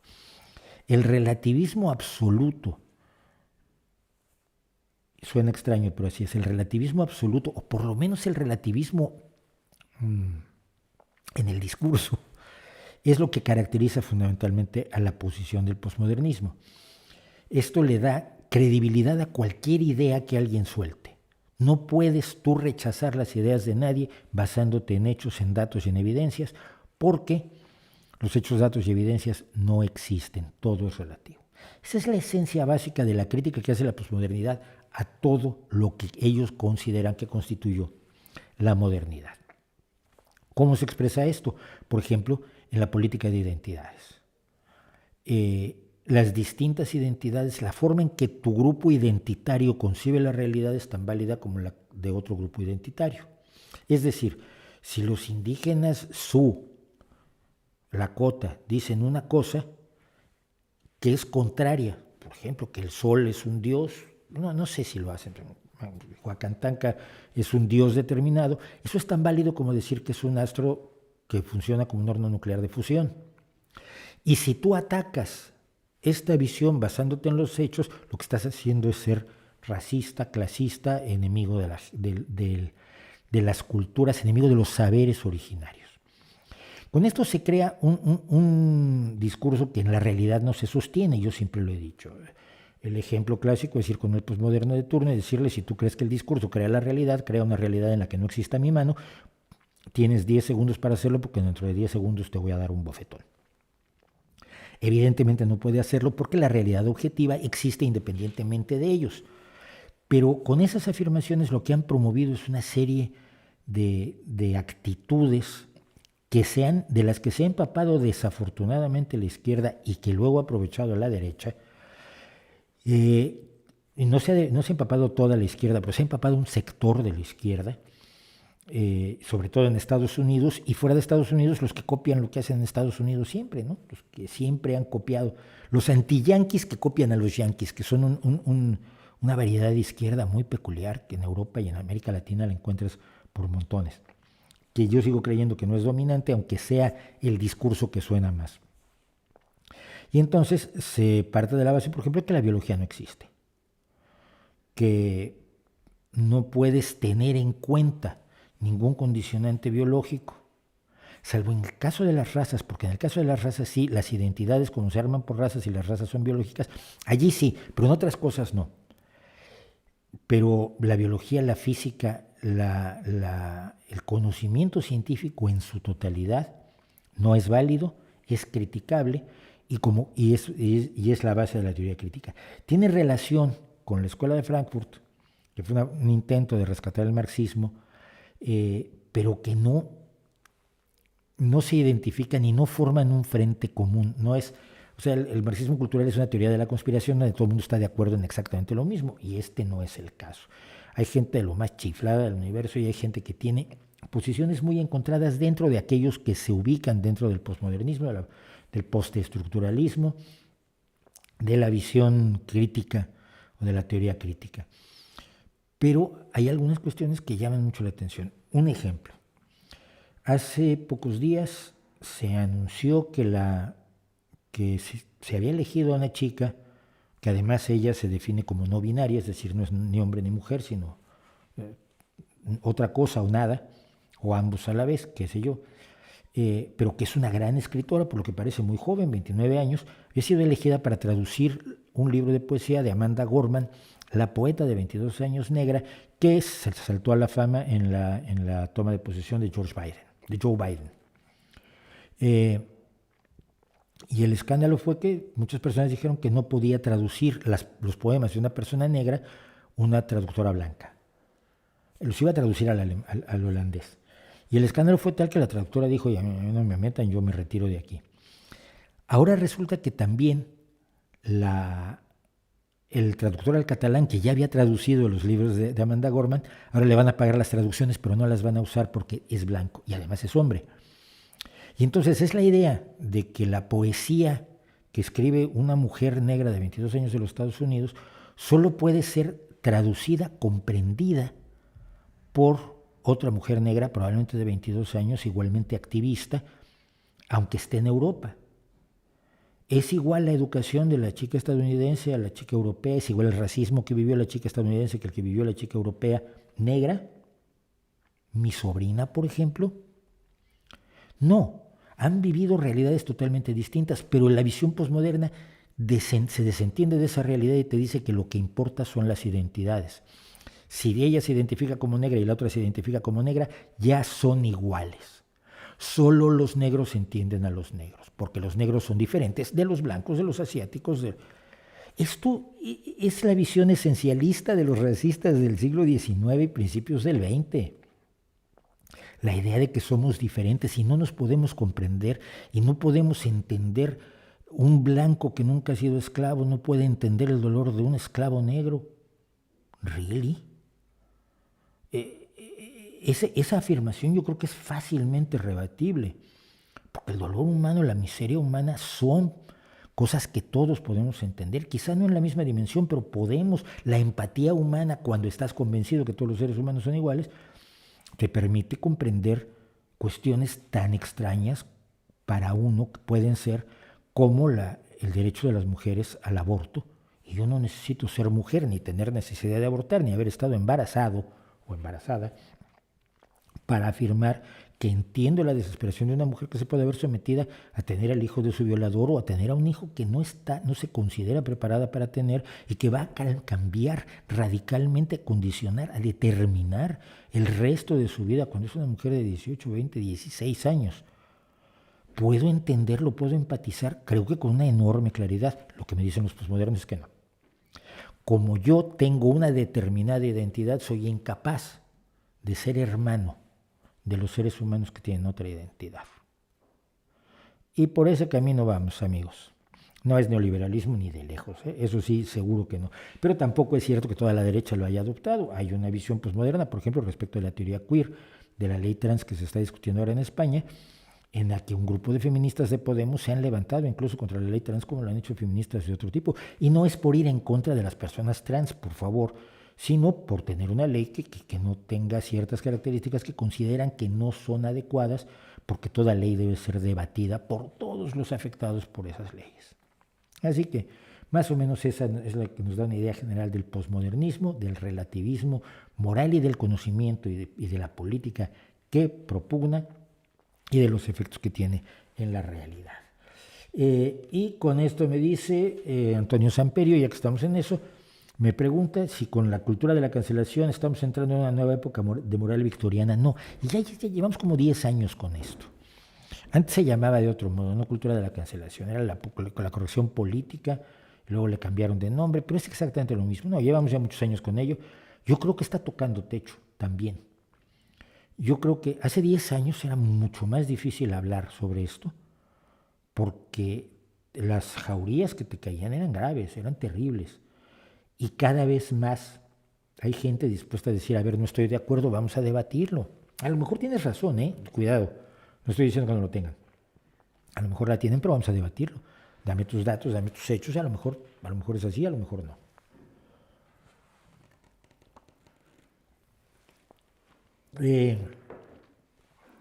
El relativismo absoluto, suena extraño, pero así es, el relativismo absoluto, o por lo menos el relativismo en el discurso, es lo que caracteriza fundamentalmente a la posición del posmodernismo. Esto le da credibilidad a cualquier idea que alguien suelte. No puedes tú rechazar las ideas de nadie basándote en hechos, en datos y en evidencias, porque los hechos, datos y evidencias no existen, todo es relativo. Esa es la esencia básica de la crítica que hace la posmodernidad a todo lo que ellos consideran que constituyó la modernidad. ¿Cómo se expresa esto? Por ejemplo, en la política de identidades. Las distintas identidades, la forma en que tu grupo identitario concibe la realidad es tan válida como la de otro grupo identitario. Es decir, si los indígenas Lakota dicen una cosa que es contraria, por ejemplo, que el sol es un dios, no sé si lo hacen, pero Huacantanca es un dios determinado, eso es tan válido como decir que es un astro que funciona como un horno nuclear de fusión. Y si tú atacas esta visión basándote en los hechos, lo que estás haciendo es ser racista, clasista, enemigo de las culturas, enemigo de los saberes originarios. Con esto se crea un discurso que en la realidad no se sostiene, yo siempre lo he dicho. El ejemplo clásico es ir con el posmoderno de turno y decirle, si tú crees que el discurso crea la realidad, crea una realidad en la que no exista mi mano, tienes 10 segundos para hacerlo porque dentro de 10 segundos te voy a dar un bofetón. Evidentemente no puede hacerlo porque la realidad objetiva existe independientemente de ellos. Pero con esas afirmaciones lo que han promovido es una serie de actitudes de las que se ha empapado desafortunadamente la izquierda y que luego ha aprovechado la derecha. No se ha empapado toda la izquierda, pero se ha empapado un sector de la izquierda sobre todo en Estados Unidos, y fuera de Estados Unidos los que copian lo que hacen en Estados Unidos siempre, ¿no? Los que siempre han copiado, los anti-yanquis que copian a los yanquis, que son una variedad de izquierda muy peculiar, que en Europa y en América Latina la encuentras por montones, que yo sigo creyendo que no es dominante, aunque sea el discurso que suena más. Y entonces se parte de la base, por ejemplo, que la biología no existe, que no puedes tener en cuenta ningún condicionante biológico, salvo en el caso de las razas, porque en el caso de las razas sí, las identidades como se arman por razas y las razas son biológicas, allí sí, pero en otras cosas no. Pero la biología, la física, el conocimiento científico en su totalidad no es válido, es criticable y es la base de la teoría crítica. Tiene relación con la Escuela de Frankfurt, que fue un intento de rescatar el marxismo, pero que no se identifican y no forman un frente común. No es, o sea, el marxismo cultural es una teoría de la conspiración donde todo el mundo está de acuerdo en exactamente lo mismo, y este no es el caso. Hay gente de lo más chiflada del universo y hay gente que tiene posiciones muy encontradas dentro de aquellos que se ubican dentro del posmodernismo, del postestructuralismo, de la visión crítica o de la teoría crítica. Pero hay algunas cuestiones que llaman mucho la atención. Un ejemplo. Hace pocos días se anunció que se había elegido a una chica, que además ella se define como no binaria, es decir, no es ni hombre ni mujer, sino otra cosa o nada, o ambos a la vez, qué sé yo, pero que es una gran escritora, por lo que parece muy joven, 29 años, había sido elegida para traducir un libro de poesía de Amanda Gorman, la poeta de 22 años negra, que se saltó a la fama en la toma de posesión de Joe Biden. Y el escándalo fue que muchas personas dijeron que no podía traducir los poemas de una persona negra una traductora blanca. Los iba a traducir al holandés. Y el escándalo fue tal que la traductora dijo, ya no me metan, yo me retiro de aquí. Ahora resulta que también el traductor al catalán, que ya había traducido los libros de Amanda Gorman, ahora le van a pagar las traducciones, pero no las van a usar porque es blanco y además es hombre. Y entonces es la idea de que la poesía que escribe una mujer negra de 22 años de los Estados Unidos solo puede ser traducida, comprendida por otra mujer negra, probablemente de 22 años, igualmente activista, aunque esté en Europa. ¿Es igual la educación de la chica estadounidense a la chica europea? ¿Es igual el racismo que vivió la chica estadounidense que el que vivió la chica europea negra? ¿Mi sobrina, por ejemplo? No, han vivido realidades totalmente distintas, pero la visión posmoderna se desentiende de esa realidad y te dice que lo que importa son las identidades. Si ella se identifica como negra y la otra se identifica como negra, ya son iguales. Solo los negros entienden a los negros, porque los negros son diferentes de los blancos, de los asiáticos. Esto es la visión esencialista de los racistas del siglo XIX y principios del XX. La idea de que somos diferentes y no nos podemos comprender y no podemos entender. Un blanco que nunca ha sido esclavo no puede entender el dolor de un esclavo negro. ¿Really? Esa afirmación yo creo que es fácilmente rebatible, porque el dolor humano, la miseria humana son cosas que todos podemos entender, quizá no en la misma dimensión, pero podemos. La empatía humana, cuando estás convencido que todos los seres humanos son iguales, te permite comprender cuestiones tan extrañas para uno que pueden ser como el derecho de las mujeres al aborto. Y yo no necesito ser mujer, ni tener necesidad de abortar, ni haber estado embarazado o embarazada, para afirmar que entiendo la desesperación de una mujer que se puede ver sometida a tener al hijo de su violador o a tener a un hijo que no se considera preparada para tener y que va a cambiar radicalmente, a condicionar, a determinar el resto de su vida cuando es una mujer de 18, 20, 16 años. Puedo entenderlo, puedo empatizar, creo que con una enorme claridad. Lo que me dicen los posmodernos es que no. Como yo tengo una determinada identidad, soy incapaz de ser hermano de los seres humanos que tienen otra identidad. Y por ese camino vamos, amigos. No es neoliberalismo ni de lejos, eso sí, seguro que no. Pero tampoco es cierto que toda la derecha lo haya adoptado. Hay una visión posmoderna, por ejemplo, respecto a la teoría queer, de la ley trans que se está discutiendo ahora en España, en la que un grupo de feministas de Podemos se han levantado incluso contra la ley trans, como lo han hecho feministas de otro tipo. Y no es por ir en contra de las personas trans, por favor, sino por tener una ley que no tenga ciertas características que consideran que no son adecuadas, porque toda ley debe ser debatida por todos los afectados por esas leyes. Así que más o menos esa es la que nos da una idea general del posmodernismo, del relativismo moral y del conocimiento y de la política que propugna y de los efectos que tiene en la realidad. Y con esto me dice Antonio Samperio, ya que estamos en eso, me pregunta si con la cultura de la cancelación estamos entrando en una nueva época de moral victoriana. No, y ya llevamos como 10 años con esto. Antes se llamaba de otro modo, no cultura de la cancelación, era la corrección política, luego le cambiaron de nombre, pero es exactamente lo mismo. No, llevamos ya muchos años con ello. Yo creo que está tocando techo también. Yo creo que hace 10 años era mucho más difícil hablar sobre esto, porque las jaurías que te caían eran graves, eran terribles. Y cada vez más hay gente dispuesta a decir, a ver, no estoy de acuerdo, vamos a debatirlo. A lo mejor tienes razón, cuidado, no estoy diciendo que no lo tengan. A lo mejor la tienen, pero vamos a debatirlo. Dame tus datos, dame tus hechos, a lo mejor es así, a lo mejor no.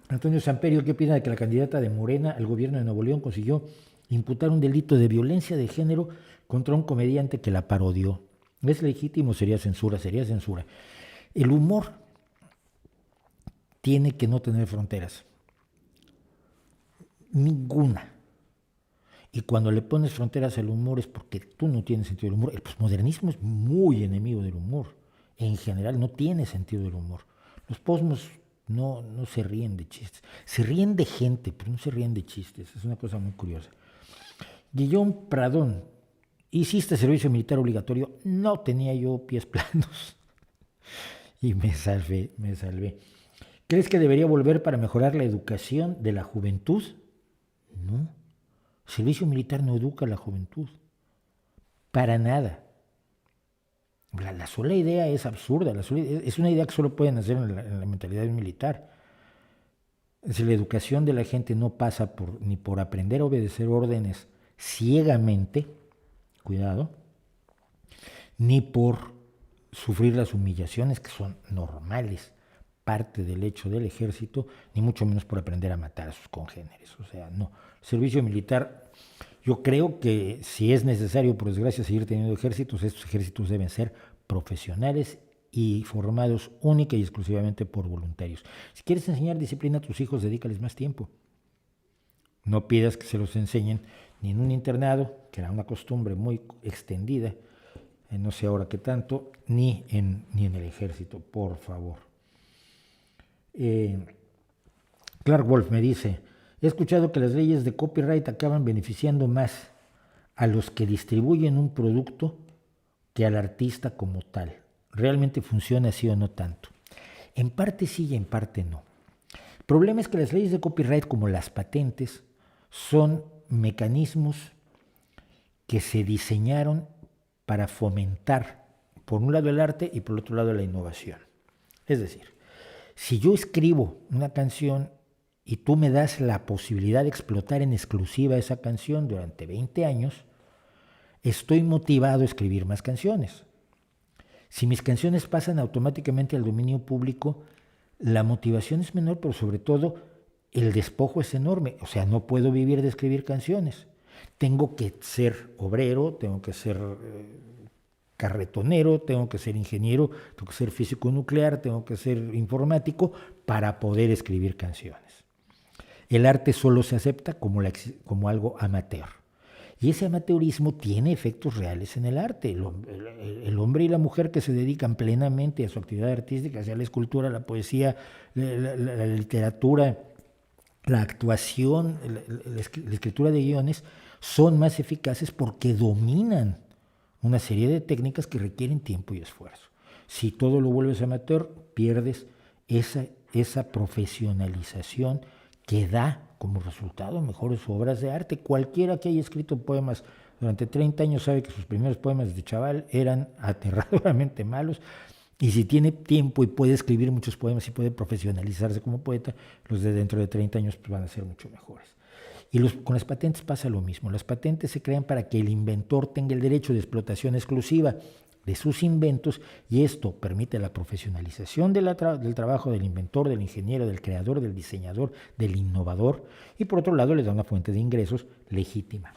Antonio Samperio, ¿qué opina de que la candidata de Morena al gobierno de Nuevo León consiguió imputar un delito de violencia de género contra un comediante que la parodió? ¿Es legítimo? Sería censura. El humor tiene que no tener fronteras. Ninguna. Y cuando le pones fronteras al humor es porque tú no tienes sentido del humor. El posmodernismo es muy enemigo del humor. En general no tiene sentido del humor. Los posmos no se ríen de chistes. Se ríen de gente, pero no se ríen de chistes. Es una cosa muy curiosa. Guillón Pradón. ¿Hiciste servicio militar obligatorio? No tenía yo pies planos. Y me salvé. ¿Crees que debería volver para mejorar la educación de la juventud? No. El servicio militar no educa a la juventud. Para nada. La sola idea es absurda. Es una idea que solo pueden hacer en la mentalidad militar. Si la educación de la gente no pasa ni por aprender a obedecer órdenes ciegamente, cuidado, ni por sufrir las humillaciones que son normales, parte del hecho del ejército, ni mucho menos por aprender a matar a sus congéneres. O sea, no. El servicio militar, yo creo que si es necesario, por desgracia, seguir teniendo ejércitos, estos ejércitos deben ser profesionales y formados única y exclusivamente por voluntarios. Si quieres enseñar disciplina a tus hijos, dedícales más tiempo. No pidas que se los enseñen ni en un internado, que era una costumbre muy extendida, no sé ahora qué tanto, ni en el ejército, por favor. Clark Wolf me dice, he escuchado que las leyes de copyright acaban beneficiando más a los que distribuyen un producto que al artista como tal. ¿Realmente funciona así o no tanto? En parte sí y en parte no. El problema es que las leyes de copyright, como las patentes, son mecanismos que se diseñaron para fomentar, por un lado, el arte y por otro lado, la innovación. Es decir, si yo escribo una canción y tú me das la posibilidad de explotar en exclusiva esa canción durante 20 años, estoy motivado a escribir más canciones. Si mis canciones pasan automáticamente al dominio público, la motivación es menor, pero sobre todo el despojo es enorme. O sea, no puedo vivir de escribir canciones. Tengo que ser obrero, tengo que ser carretonero, tengo que ser ingeniero, tengo que ser físico nuclear, tengo que ser informático para poder escribir canciones. El arte solo se acepta como algo amateur. Y ese amateurismo tiene efectos reales en el arte. El hombre y la mujer que se dedican plenamente a su actividad artística, sea la escultura, la poesía, la literatura, la actuación, la escritura de guiones, son más eficaces porque dominan una serie de técnicas que requieren tiempo y esfuerzo. Si todo lo vuelves amateur, pierdes esa profesionalización que da como resultado mejores obras de arte. Cualquiera que haya escrito poemas durante 30 años sabe que sus primeros poemas de chaval eran aterradoramente malos Y si tiene tiempo y puede escribir muchos poemas y puede profesionalizarse como poeta, los de dentro de 30 años pues, van a ser mucho mejores. Y con las patentes pasa lo mismo. Las patentes se crean para que el inventor tenga el derecho de explotación exclusiva de sus inventos, y esto permite la profesionalización del trabajo del inventor, del ingeniero, del creador, del diseñador, del innovador, y por otro lado le da una fuente de ingresos legítima.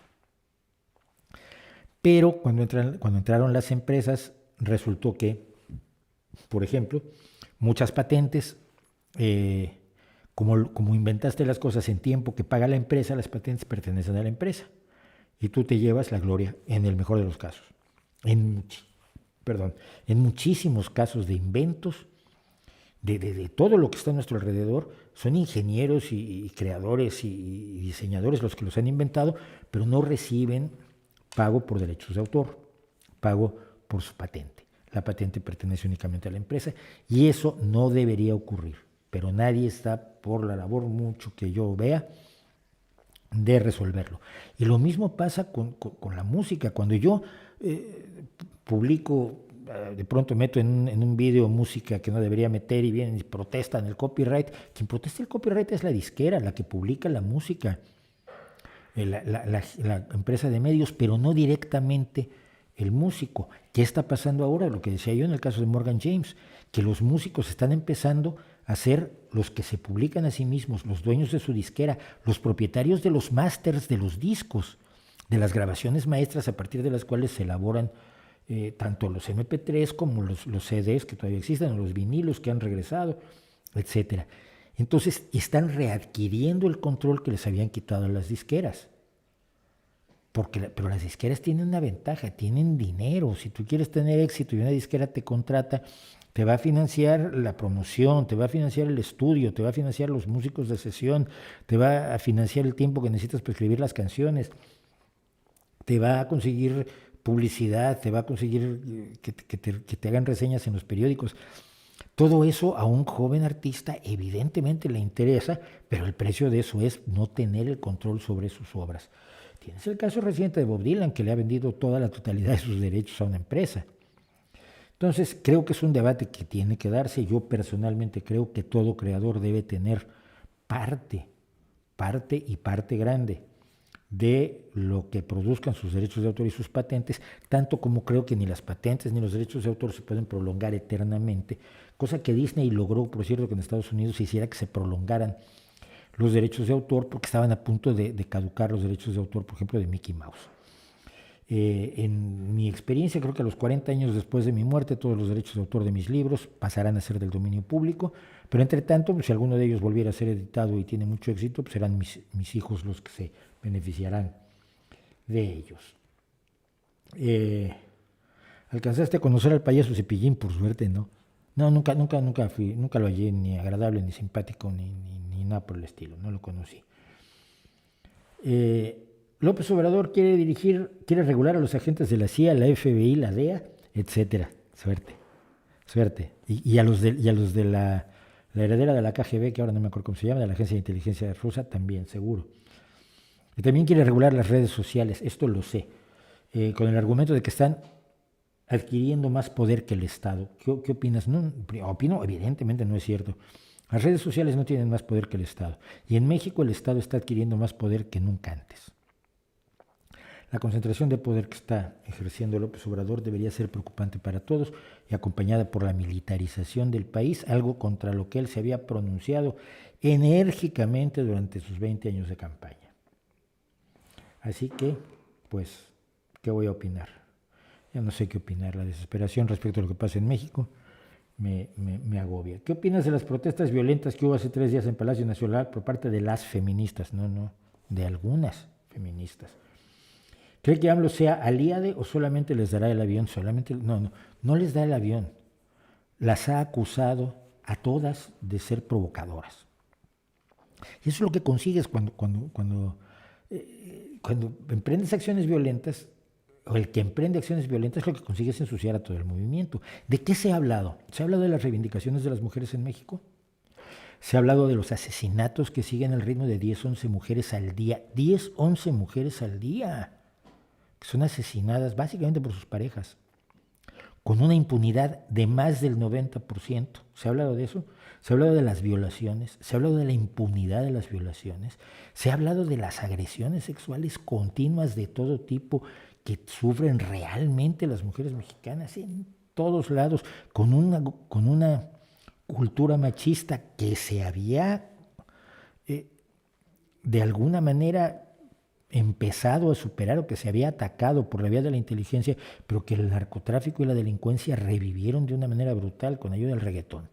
Pero cuando entraron las empresas, resultó que, por ejemplo, muchas patentes, como inventaste las cosas en tiempo que paga la empresa, las patentes pertenecen a la empresa y tú te llevas la gloria en el mejor de los casos. En muchísimos casos de inventos, de todo lo que está a nuestro alrededor, son ingenieros y creadores y diseñadores los que los han inventado, pero no reciben pago por derechos de autor, pago por su patente. La patente pertenece únicamente a la empresa y eso no debería ocurrir, pero nadie está por la labor, mucho que yo vea, de resolverlo. Y lo mismo pasa con la música. Cuando yo publico, de pronto meto en un video música que no debería meter y vienen y protestan el copyright, quien protesta el copyright es la disquera, la que publica la música, la empresa de medios, pero no directamente el músico. ¿Qué está pasando ahora? Lo que decía yo en el caso de Morgan James, que los músicos están empezando a ser los que se publican a sí mismos, los dueños de su disquera, los propietarios de los másters de los discos, de las grabaciones maestras a partir de las cuales se elaboran tanto los MP3 como los CDs que todavía existen, o los vinilos que han regresado, etc. Entonces están readquiriendo el control que les habían quitado a las disqueras. Pero las disqueras tienen una ventaja, tienen dinero. Si tú quieres tener éxito y una disquera te contrata, te va a financiar la promoción, te va a financiar el estudio, te va a financiar los músicos de sesión, te va a financiar el tiempo que necesitas para escribir las canciones, te va a conseguir publicidad, te va a conseguir que te hagan reseñas en los periódicos. Todo eso a un joven artista evidentemente le interesa, pero el precio de eso es no tener el control sobre sus obras. Tienes el caso reciente de Bob Dylan, que le ha vendido toda la totalidad de sus derechos a una empresa. Entonces, creo que es un debate que tiene que darse. Yo personalmente creo que todo creador debe tener parte grande de lo que produzcan sus derechos de autor y sus patentes, tanto como creo que ni las patentes ni los derechos de autor se pueden prolongar eternamente, cosa que Disney logró, por cierto, que en Estados Unidos se hiciera que se prolongaran los derechos de autor porque estaban a punto de caducar los derechos de autor, por ejemplo, de Mickey Mouse. En mi experiencia, creo que a los 40 años después de mi muerte, todos los derechos de autor de mis libros pasarán a ser del dominio público, pero entre tanto, pues, si alguno de ellos volviera a ser editado y tiene mucho éxito, pues serán mis hijos los que se beneficiarán de ellos. ¿Alcanzaste a conocer al payaso Cepillín? Por suerte, ¿no? No, nunca lo hallé ni agradable, ni simpático, ni nada por el estilo, no lo conocí. López Obrador quiere regular a los agentes de la CIA, la FBI, la DEA, etcétera. Suerte. Y a los de la heredera de la KGB, que ahora no me acuerdo cómo se llama, de la Agencia de Inteligencia Rusa, también, seguro. Y también quiere regular las redes sociales, esto lo sé, con el argumento de que están adquiriendo más poder que el Estado. ¿Qué opinas? No, opino, evidentemente no es cierto. Las redes sociales no tienen más poder que el Estado. Y en México el Estado está adquiriendo más poder que nunca antes. La concentración de poder que está ejerciendo López Obrador debería ser preocupante para todos y acompañada por la militarización del país, algo contra lo que él se había pronunciado enérgicamente durante sus 20 años de campaña. Así que, pues, ¿qué voy a opinar? Ya no sé qué opinar. La desesperación respecto a lo que pasa en México me agobia. ¿Qué opinas de las protestas violentas que hubo hace 3 días en Palacio Nacional por parte de las feministas? No, de algunas feministas. ¿Cree que AMLO sea aliade o solamente les dará el avión? No les da el avión. Las ha acusado a todas de ser provocadoras. Y eso es lo que consigues cuando emprendes acciones violentas, o el que emprende acciones violentas, lo que consigue es ensuciar a todo el movimiento. ¿De qué se ha hablado? ¿Se ha hablado de las reivindicaciones de las mujeres en México? Se ha hablado de los asesinatos que siguen al ritmo de 10, 11 mujeres al día. 10, 11 mujeres al día, que son asesinadas básicamente por sus parejas. con una impunidad de más del 90%. ¿Se ha hablado de eso? Se ha hablado de las violaciones, se ha hablado de la impunidad de las violaciones, se ha hablado de las agresiones sexuales continuas de todo tipo que sufren realmente las mujeres mexicanas en todos lados, con una cultura machista que se había de alguna manera empezado a superar o que se había atacado por la vía de la inteligencia, pero que el narcotráfico y la delincuencia revivieron de una manera brutal con ayuda del reggaetón.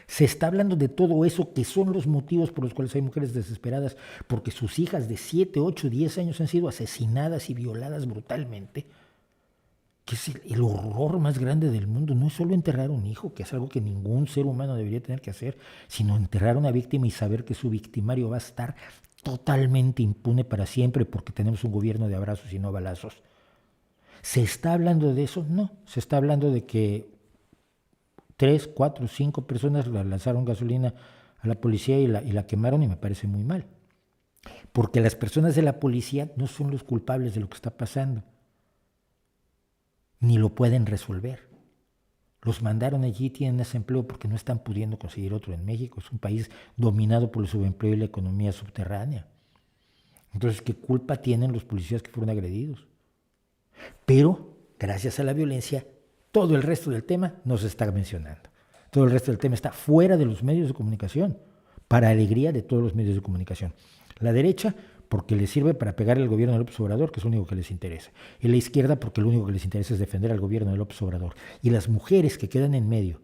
Se está hablando de todo eso, que son los motivos por los cuales hay mujeres desesperadas, porque sus hijas de 7, 8, 10 años han sido asesinadas y violadas brutalmente, que es el horror más grande del mundo. No es solo enterrar a un hijo, que es algo que ningún ser humano debería tener que hacer, sino enterrar a una víctima y saber que su victimario va a estar totalmente impune para siempre porque tenemos un gobierno de abrazos y no balazos. ¿Se está hablando de eso? No, se está hablando de que 3, 4, 5 personas la lanzaron gasolina a la policía y la quemaron, y me parece muy mal. Porque las personas de la policía no son los culpables de lo que está pasando, ni lo pueden resolver. Los mandaron allí, tienen ese empleo porque no están pudiendo conseguir otro en México. Es un país dominado por el subempleo y la economía subterránea. Entonces, ¿qué culpa tienen los policías que fueron agredidos? Pero, gracias a la violencia, todo el resto del tema no se está mencionando. Todo el resto del tema está fuera de los medios de comunicación, para alegría de todos los medios de comunicación. La derecha, porque les sirve para pegar al gobierno de López Obrador, que es lo único que les interesa. Y la izquierda, porque lo único que les interesa es defender al gobierno de López Obrador. Y las mujeres que quedan en medio,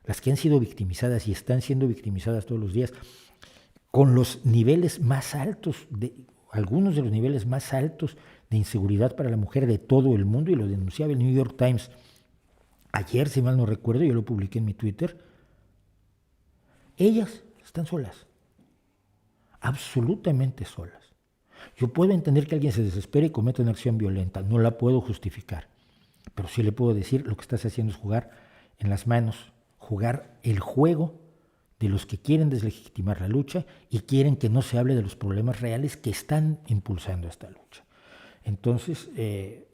las que han sido victimizadas y están siendo victimizadas todos los días, con los niveles más altos, algunos de los niveles más altos de inseguridad para la mujer de todo el mundo, y lo denunciaba el New York Times ayer, si mal no recuerdo, yo lo publiqué en mi Twitter. Ellas están solas, absolutamente solas. Yo puedo entender que alguien se desespere y cometa una acción violenta, no la puedo justificar, pero sí le puedo decir: lo que estás haciendo es jugar en las manos, jugar el juego de los que quieren deslegitimar la lucha y quieren que no se hable de los problemas reales que están impulsando esta lucha. Entonces, ¿qué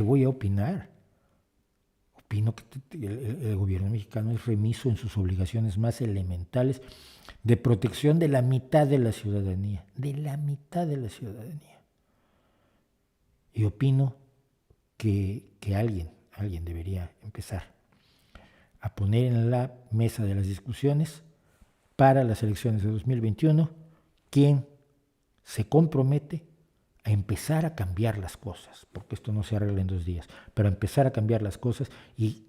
voy a opinar? Opino que el gobierno mexicano es remiso en sus obligaciones más elementales de protección de la mitad de la ciudadanía, Y opino que alguien debería empezar a poner en la mesa de las discusiones para las elecciones de 2021 quien se compromete a empezar a cambiar las cosas, porque esto no se arregla en 2 días, pero a empezar a cambiar las cosas y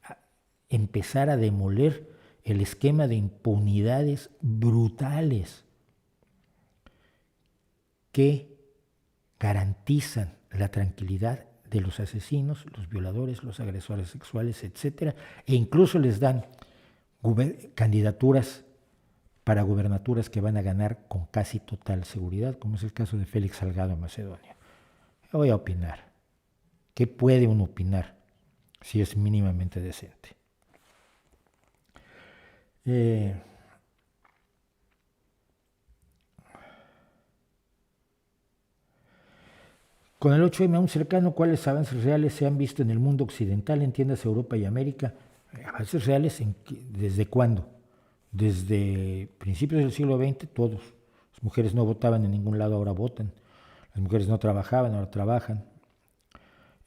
a empezar a demoler el esquema de impunidades brutales que garantizan la tranquilidad de los asesinos, los violadores, los agresores sexuales, etcétera, e incluso les dan candidaturas para gubernaturas que van a ganar con casi total seguridad, como es el caso de Félix Salgado Macedonio. Voy a opinar. ¿Qué puede uno opinar si es mínimamente decente? Con el 8M aún cercano, ¿cuáles avances reales se han visto en el mundo occidental, entiéndase Europa y América? ¿Avances reales desde cuándo? Desde principios del siglo XX, todos. Las mujeres no votaban en ningún lado, ahora votan. Las mujeres no trabajaban, ahora trabajan.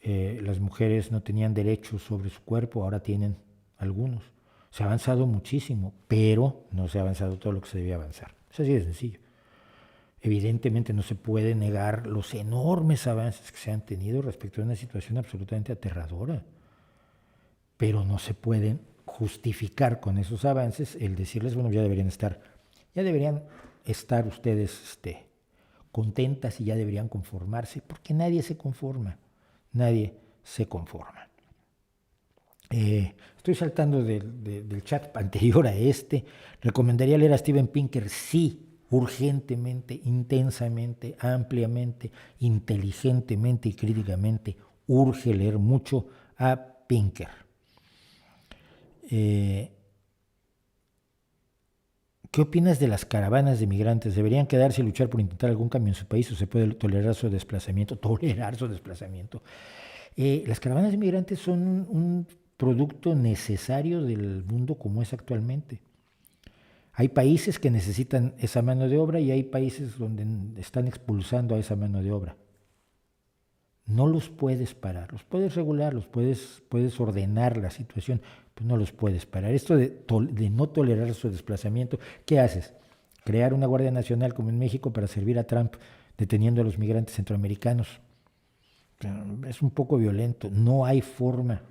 Las mujeres no tenían derechos sobre su cuerpo, ahora tienen algunos. Se ha avanzado muchísimo, pero no se ha avanzado todo lo que se debía avanzar. Es así de sencillo. Evidentemente no se puede negar los enormes avances que se han tenido respecto a una situación absolutamente aterradora, pero no se pueden justificar con esos avances el decirles: bueno, ya deberían estar ustedes contentas y ya deberían conformarse, porque nadie se conforma. Estoy saltando del chat anterior a este. ¿Recomendaría leer a Steven Pinker? Sí, urgentemente, intensamente, ampliamente, inteligentemente y críticamente. Urge leer mucho a Pinker. ¿Qué opinas de las caravanas de migrantes? ¿Deberían quedarse y luchar por intentar algún cambio en su país o se puede tolerar su desplazamiento? Las caravanas de migrantes son un producto necesario del mundo como es actualmente. Hay países que necesitan esa mano de obra y hay países donde están expulsando a esa mano de obra. No los puedes parar, los puedes regular, puedes ordenar la situación, pero no los puedes parar. Esto de no tolerar su desplazamiento, ¿qué haces? Crear una Guardia Nacional como en México para servir a Trump deteniendo a los migrantes centroamericanos. Es un poco violento, no hay forma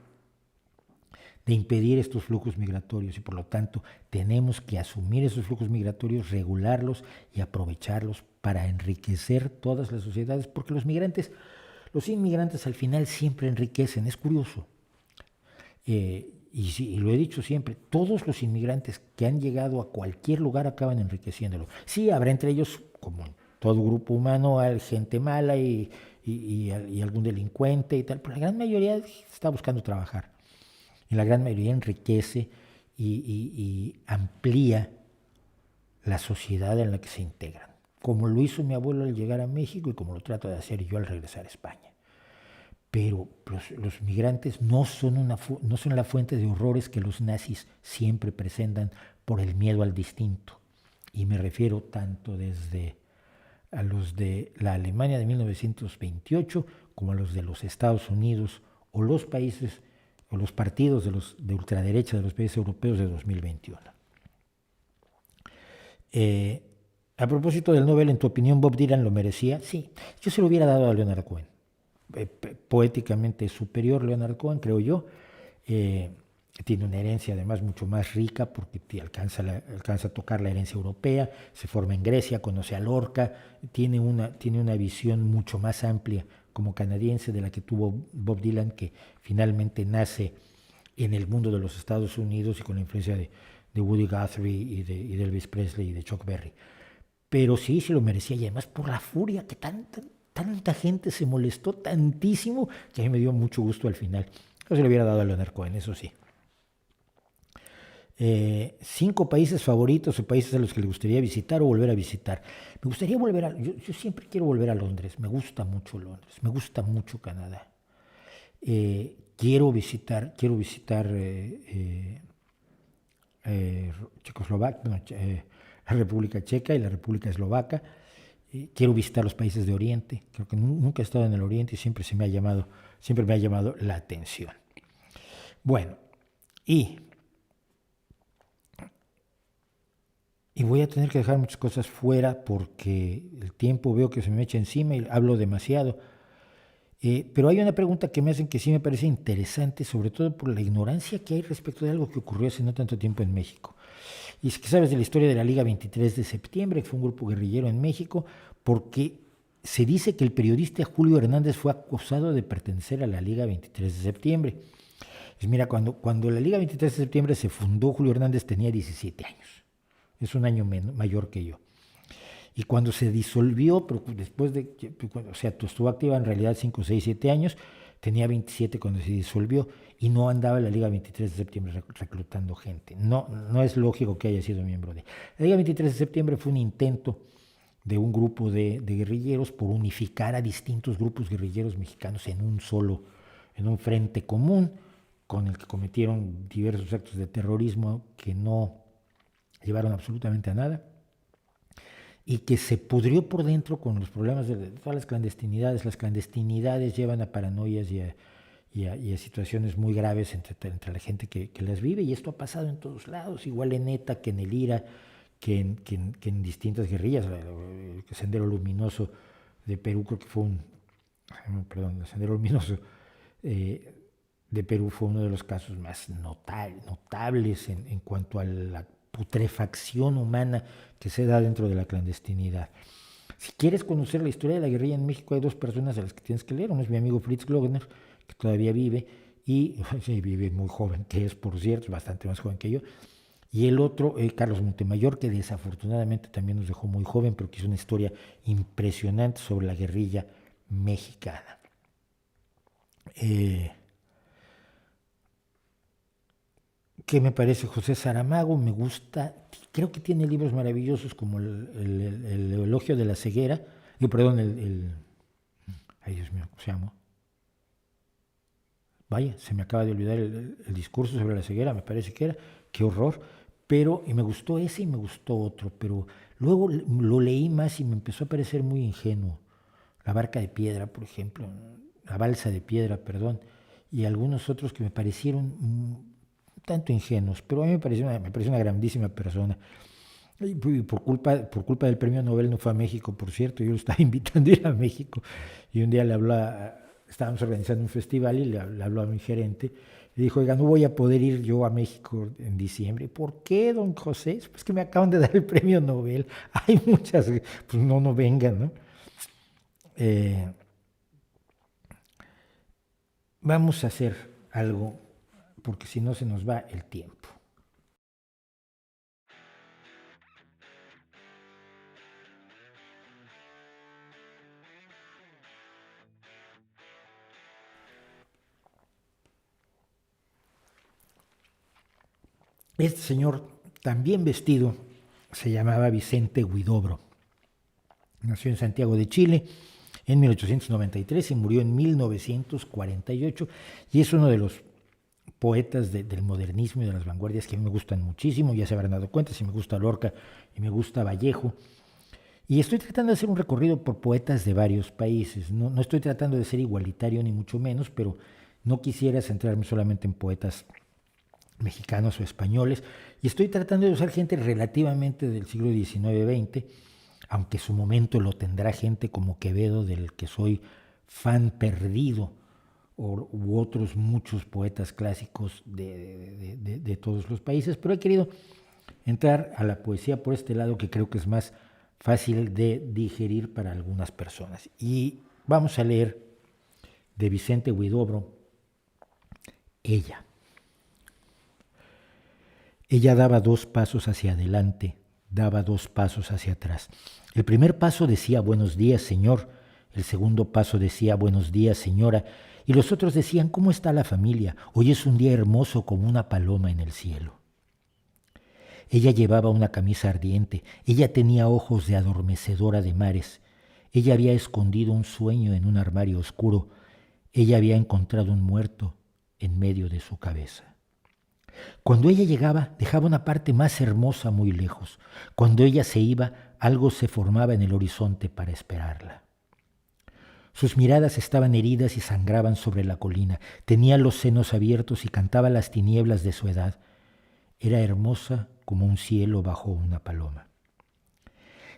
de impedir estos flujos migratorios y por lo tanto tenemos que asumir esos flujos migratorios, regularlos y aprovecharlos para enriquecer todas las sociedades, porque los inmigrantes al final siempre enriquecen, es curioso. Y lo he dicho siempre, todos los inmigrantes que han llegado a cualquier lugar acaban enriqueciéndolo. Sí, habrá entre ellos, como en todo grupo humano, hay gente mala y algún delincuente y tal, pero la gran mayoría está buscando trabajar. Y la gran mayoría enriquece y amplía la sociedad en la que se integran, como lo hizo mi abuelo al llegar a México y como lo trato de hacer yo al regresar a España. Pero los migrantes no son la fuente de horrores que los nazis siempre presentan por el miedo al distinto. Y me refiero tanto desde a los de la Alemania de 1928 como a los de los Estados Unidos o los países o los partidos de ultraderecha de los países europeos de 2021. A propósito del Nobel, ¿en tu opinión Bob Dylan lo merecía? Sí, yo se lo hubiera dado a Leonard Cohen. Poéticamente superior Leonard Cohen, creo yo. Tiene una herencia además mucho más rica porque alcanza a tocar la herencia europea, se forma en Grecia, conoce a Lorca, tiene una visión mucho más amplia como canadiense de la que tuvo Bob Dylan, que finalmente nace en el mundo de los Estados Unidos y con la influencia de Woody Guthrie y de Elvis Presley y de Chuck Berry. Pero sí, se lo merecía, y además por la furia que tanta gente se molestó tantísimo, que a mí me dio mucho gusto al final. Yo se lo hubiera dado a Leonard Cohen, eso sí. 5 países favoritos o países a los que le gustaría visitar o volver a visitar. Me gustaría yo siempre quiero volver a Londres, me gusta mucho Londres, me gusta mucho Canadá. Quiero visitar Checoslovaquia, la República Checa y la República Eslovaca. Quiero visitar los países de Oriente. Creo que nunca he estado en el Oriente y siempre me ha llamado la atención. Bueno, y voy a tener que dejar muchas cosas fuera porque el tiempo veo que se me echa encima y hablo demasiado. Pero hay una pregunta que me hacen que sí me parece interesante, sobre todo por la ignorancia que hay respecto de algo que ocurrió hace no tanto tiempo en México. Y es que sabes de la historia de la Liga 23 de septiembre, que fue un grupo guerrillero en México, porque se dice que el periodista Julio Hernández fue acusado de pertenecer a la Liga 23 de septiembre. Pues mira, cuando la Liga 23 de septiembre se fundó, Julio Hernández tenía 17 años. Es un año mayor que yo. Y cuando se disolvió, pero después estuvo activa en realidad 5, 6, 7 años, tenía 27 cuando se disolvió y no andaba en la Liga 23 de septiembre reclutando gente. No es lógico que haya sido miembro de. La Liga 23 de septiembre fue un intento de un grupo de guerrilleros por unificar a distintos grupos guerrilleros mexicanos en un frente común, con el que cometieron diversos actos de terrorismo que no llevaron absolutamente a nada, y que se pudrió por dentro con los problemas de todas las clandestinidades. Las clandestinidades llevan a paranoias y a situaciones muy graves entre la gente que las vive, y esto ha pasado en todos lados, igual en ETA que en el IRA, que en distintas guerrillas. El Sendero Luminoso de Perú creo que fue el Sendero Luminoso de Perú fue uno de los casos más notables en cuanto a la putrefacción humana que se da dentro de la clandestinidad. Si quieres conocer la historia de la guerrilla en México, hay 2 personas a las que tienes que leer. Uno es mi amigo Fritz Glogner, que todavía vive, y vive muy joven, que es, por cierto, bastante más joven que yo. Y el otro, Carlos Montemayor, que desafortunadamente también nos dejó muy joven, pero que hizo una historia impresionante sobre la guerrilla mexicana. ¿Qué me parece José Saramago? Me gusta, creo que tiene libros maravillosos como el Elogio de la Ceguera, ay Dios mío, ¿cómo se llama? vaya, se me acaba de olvidar el discurso sobre la ceguera, me parece que era, qué horror, pero, y me gustó ese y me gustó otro, pero luego lo leí más y me empezó a parecer muy ingenuo. La barca de piedra, por ejemplo, la balsa de piedra, perdón, y algunos otros que me parecieron tanto ingenuos, pero a mí me pareció una grandísima persona. Y por culpa del premio Nobel no fue a México, por cierto, yo lo estaba invitando a ir a México, y un día le habló estábamos organizando un festival y le habló a mi gerente, y dijo, oiga, no voy a poder ir yo a México en diciembre. ¿Por qué, don José? Pues que me acaban de dar el premio Nobel. Hay muchas, pues no vengan, ¿no? Eh, Vamos a hacer algo, porque si no se nos va el tiempo. Este señor, también vestido, se llamaba Vicente Huidobro. Nació en Santiago de Chile en 1893 y murió en 1948, y es uno de los poetas del modernismo y de las vanguardias que a mí me gustan muchísimo. Ya se habrán dado cuenta, si me gusta Lorca y me gusta Vallejo. Y estoy tratando de hacer un recorrido por poetas de varios países. No estoy tratando de ser igualitario ni mucho menos, pero no quisiera centrarme solamente en poetas mexicanos o españoles. Y estoy tratando de usar gente relativamente del siglo XIX-XX, aunque su momento lo tendrá gente como Quevedo, del que soy fan perdido, u otros muchos poetas clásicos de todos los países, pero he querido entrar a la poesía por este lado que creo que es más fácil de digerir para algunas personas. Y vamos a leer de Vicente Huidobro, Ella. Ella daba 2 pasos hacia adelante, daba 2 pasos hacia atrás. El primer paso decía buenos días, señor. El segundo paso decía buenos días, señora. Y los otros decían, ¿cómo está la familia? Hoy es un día hermoso como una paloma en el cielo. Ella llevaba una camisa ardiente, ella tenía ojos de adormecedora de mares, ella había escondido un sueño en un armario oscuro, ella había encontrado un muerto en medio de su cabeza. Cuando ella llegaba, dejaba una parte más hermosa muy lejos. Cuando ella se iba, algo se formaba en el horizonte para esperarla. Sus miradas estaban heridas y sangraban sobre la colina. Tenía los senos abiertos y cantaba las tinieblas de su edad. Era hermosa como un cielo bajo una paloma.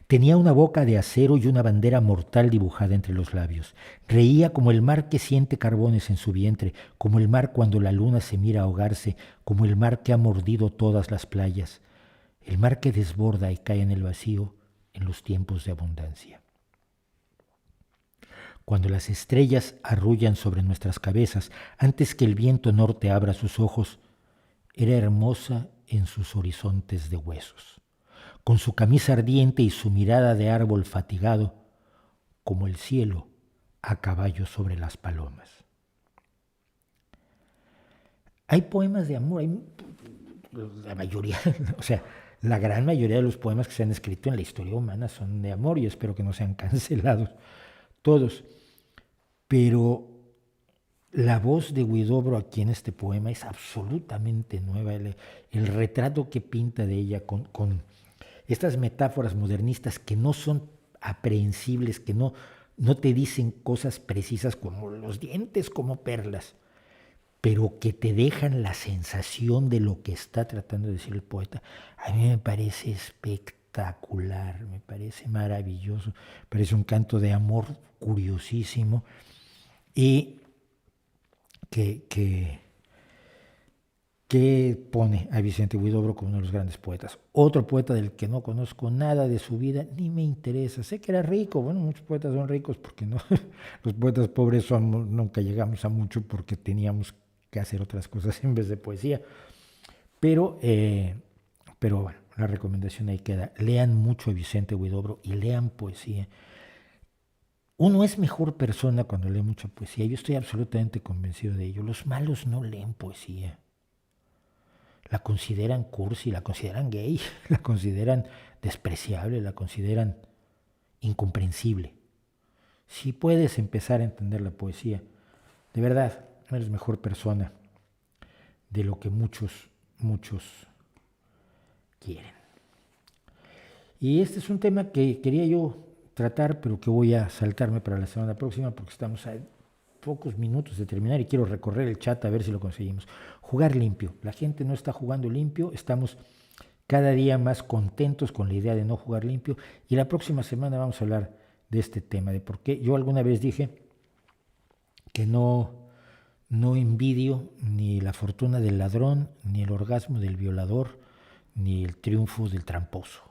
Tenía una boca de acero y una bandera mortal dibujada entre los labios. Reía como el mar que siente carbones en su vientre, como el mar cuando la luna se mira ahogarse, como el mar que ha mordido todas las playas, el mar que desborda y cae en el vacío en los tiempos de abundancia. Cuando las estrellas arrullan sobre nuestras cabezas, antes que el viento norte abra sus ojos, era hermosa en sus horizontes de huesos, con su camisa ardiente y su mirada de árbol fatigado, como el cielo a caballo sobre las palomas. Hay poemas de amor, la mayoría, o sea, la gran mayoría de los poemas que se han escrito en la historia humana son de amor, y espero que no sean cancelados todos. Pero la voz de Huidobro aquí en este poema es absolutamente nueva. El retrato que pinta de ella con estas metáforas modernistas que no son aprehensibles, que no te dicen cosas precisas como los dientes como perlas, pero que te dejan la sensación de lo que está tratando de decir el poeta, a mí me parece espectacular, me parece maravilloso, me parece un canto de amor curiosísimo y que pone a Vicente Huidobro como uno de los grandes poetas. Otro poeta del que no conozco nada de su vida, ni me interesa. Sé que era rico, bueno, muchos poetas son ricos porque no, los poetas pobres nunca llegamos a mucho porque teníamos que hacer otras cosas en vez de poesía. Pero bueno, la recomendación ahí queda. Lean mucho a Vicente Huidobro y lean poesía. Uno es mejor persona cuando lee mucha poesía. Yo estoy absolutamente convencido de ello. Los malos no leen poesía. La consideran cursi, la consideran gay, la consideran despreciable, la consideran incomprensible. Si puedes empezar a entender la poesía, de verdad, eres mejor persona de lo que muchos quieren. Y este es un tema que quería yo tratar, pero que voy a saltarme para la semana próxima porque estamos a pocos minutos de terminar y quiero recorrer el chat a ver si lo conseguimos. Jugar limpio. La gente no está jugando limpio, estamos cada día más contentos con la idea de no jugar limpio y la próxima semana vamos a hablar de este tema, de por qué yo alguna vez dije que no envidio ni la fortuna del ladrón, ni el orgasmo del violador, ni el triunfo del tramposo.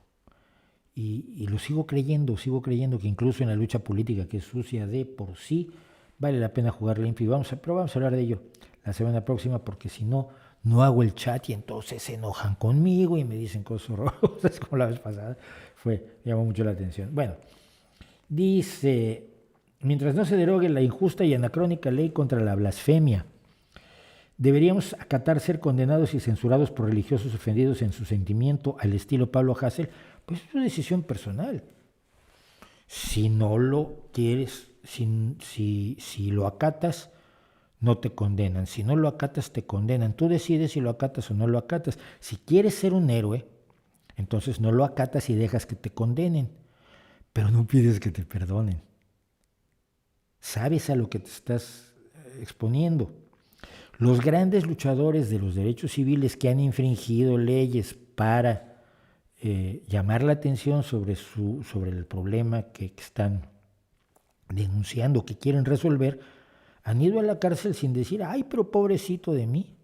Y lo sigo creyendo que incluso en la lucha política, que es sucia de por sí, vale la pena jugar limpio. Pero vamos a hablar de ello la semana próxima, porque si no, no hago el chat y entonces se enojan conmigo y me dicen cosas horrorosas como la vez pasada. Llamó mucho la atención. Bueno, dice, mientras no se derogue la injusta y anacrónica ley contra la blasfemia, deberíamos acatar ser condenados y censurados por religiosos ofendidos en su sentimiento al estilo Pablo Hasél. Pues es una decisión personal. Si no lo quieres, si lo acatas, no te condenan. Si no lo acatas, te condenan. Tú decides si lo acatas o no lo acatas. Si quieres ser un héroe, entonces no lo acatas y dejas que te condenen. Pero no pides que te perdonen. Sabes a lo que te estás exponiendo. Los grandes luchadores de los derechos civiles que han infringido leyes para llamar la atención sobre el problema que están denunciando, que quieren resolver, han ido a la cárcel sin decir, ay, pero pobrecito de mí.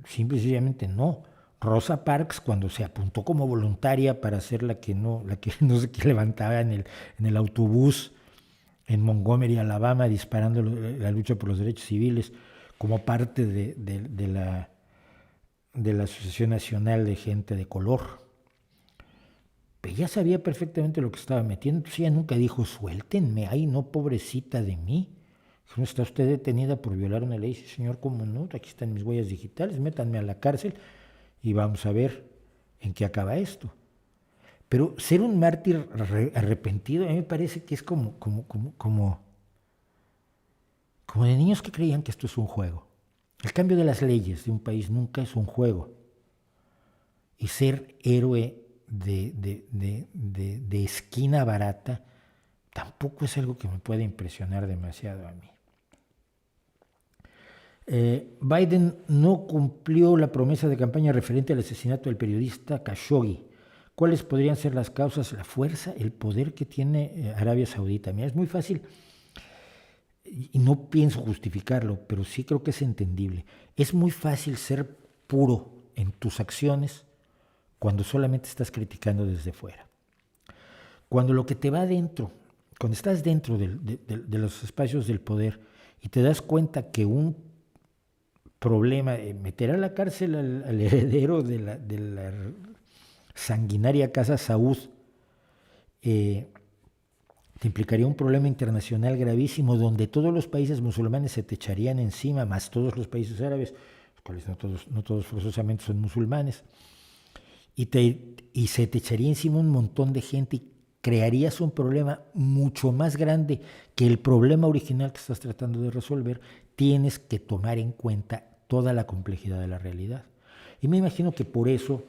Simple y sencillamente no. Rosa Parks, cuando se apuntó como voluntaria para ser la que no sé qué levantaba en el autobús en Montgomery, Alabama, disparando la lucha por los derechos civiles como parte de la Asociación Nacional de Gente de Color. Pero ella sabía perfectamente lo que estaba metiendo, entonces ella nunca dijo, suéltenme, ay no, pobrecita de mí. ¿No está usted detenida por violar una ley? Sí, señor, ¿cómo no? Aquí están mis huellas digitales, métanme a la cárcel y vamos a ver en qué acaba esto. Pero ser un mártir arrepentido a mí me parece que es como de niños que creían que esto es un juego. El cambio de las leyes de un país nunca es un juego. Y ser héroe de esquina barata tampoco es algo que me pueda impresionar demasiado a mí. Biden no cumplió la promesa de campaña referente al asesinato del periodista Khashoggi. ¿Cuáles podrían ser las causas? La fuerza, el poder que tiene Arabia Saudita. Mira, es muy fácil. Y no pienso justificarlo, pero sí creo que es entendible. Es muy fácil ser puro en tus acciones cuando solamente estás criticando desde fuera. Cuando lo que te va adentro, cuando estás dentro de los espacios del poder y te das cuenta que un problema, meter a la cárcel al heredero de la sanguinaria casa Saud, te implicaría un problema internacional gravísimo donde todos los países musulmanes se te echarían encima, más todos los países árabes, los cuales no todos forzosamente son musulmanes, y se te echaría encima un montón de gente y crearías un problema mucho más grande que el problema original que estás tratando de resolver. Tienes que tomar en cuenta toda la complejidad de la realidad. Y me imagino que por eso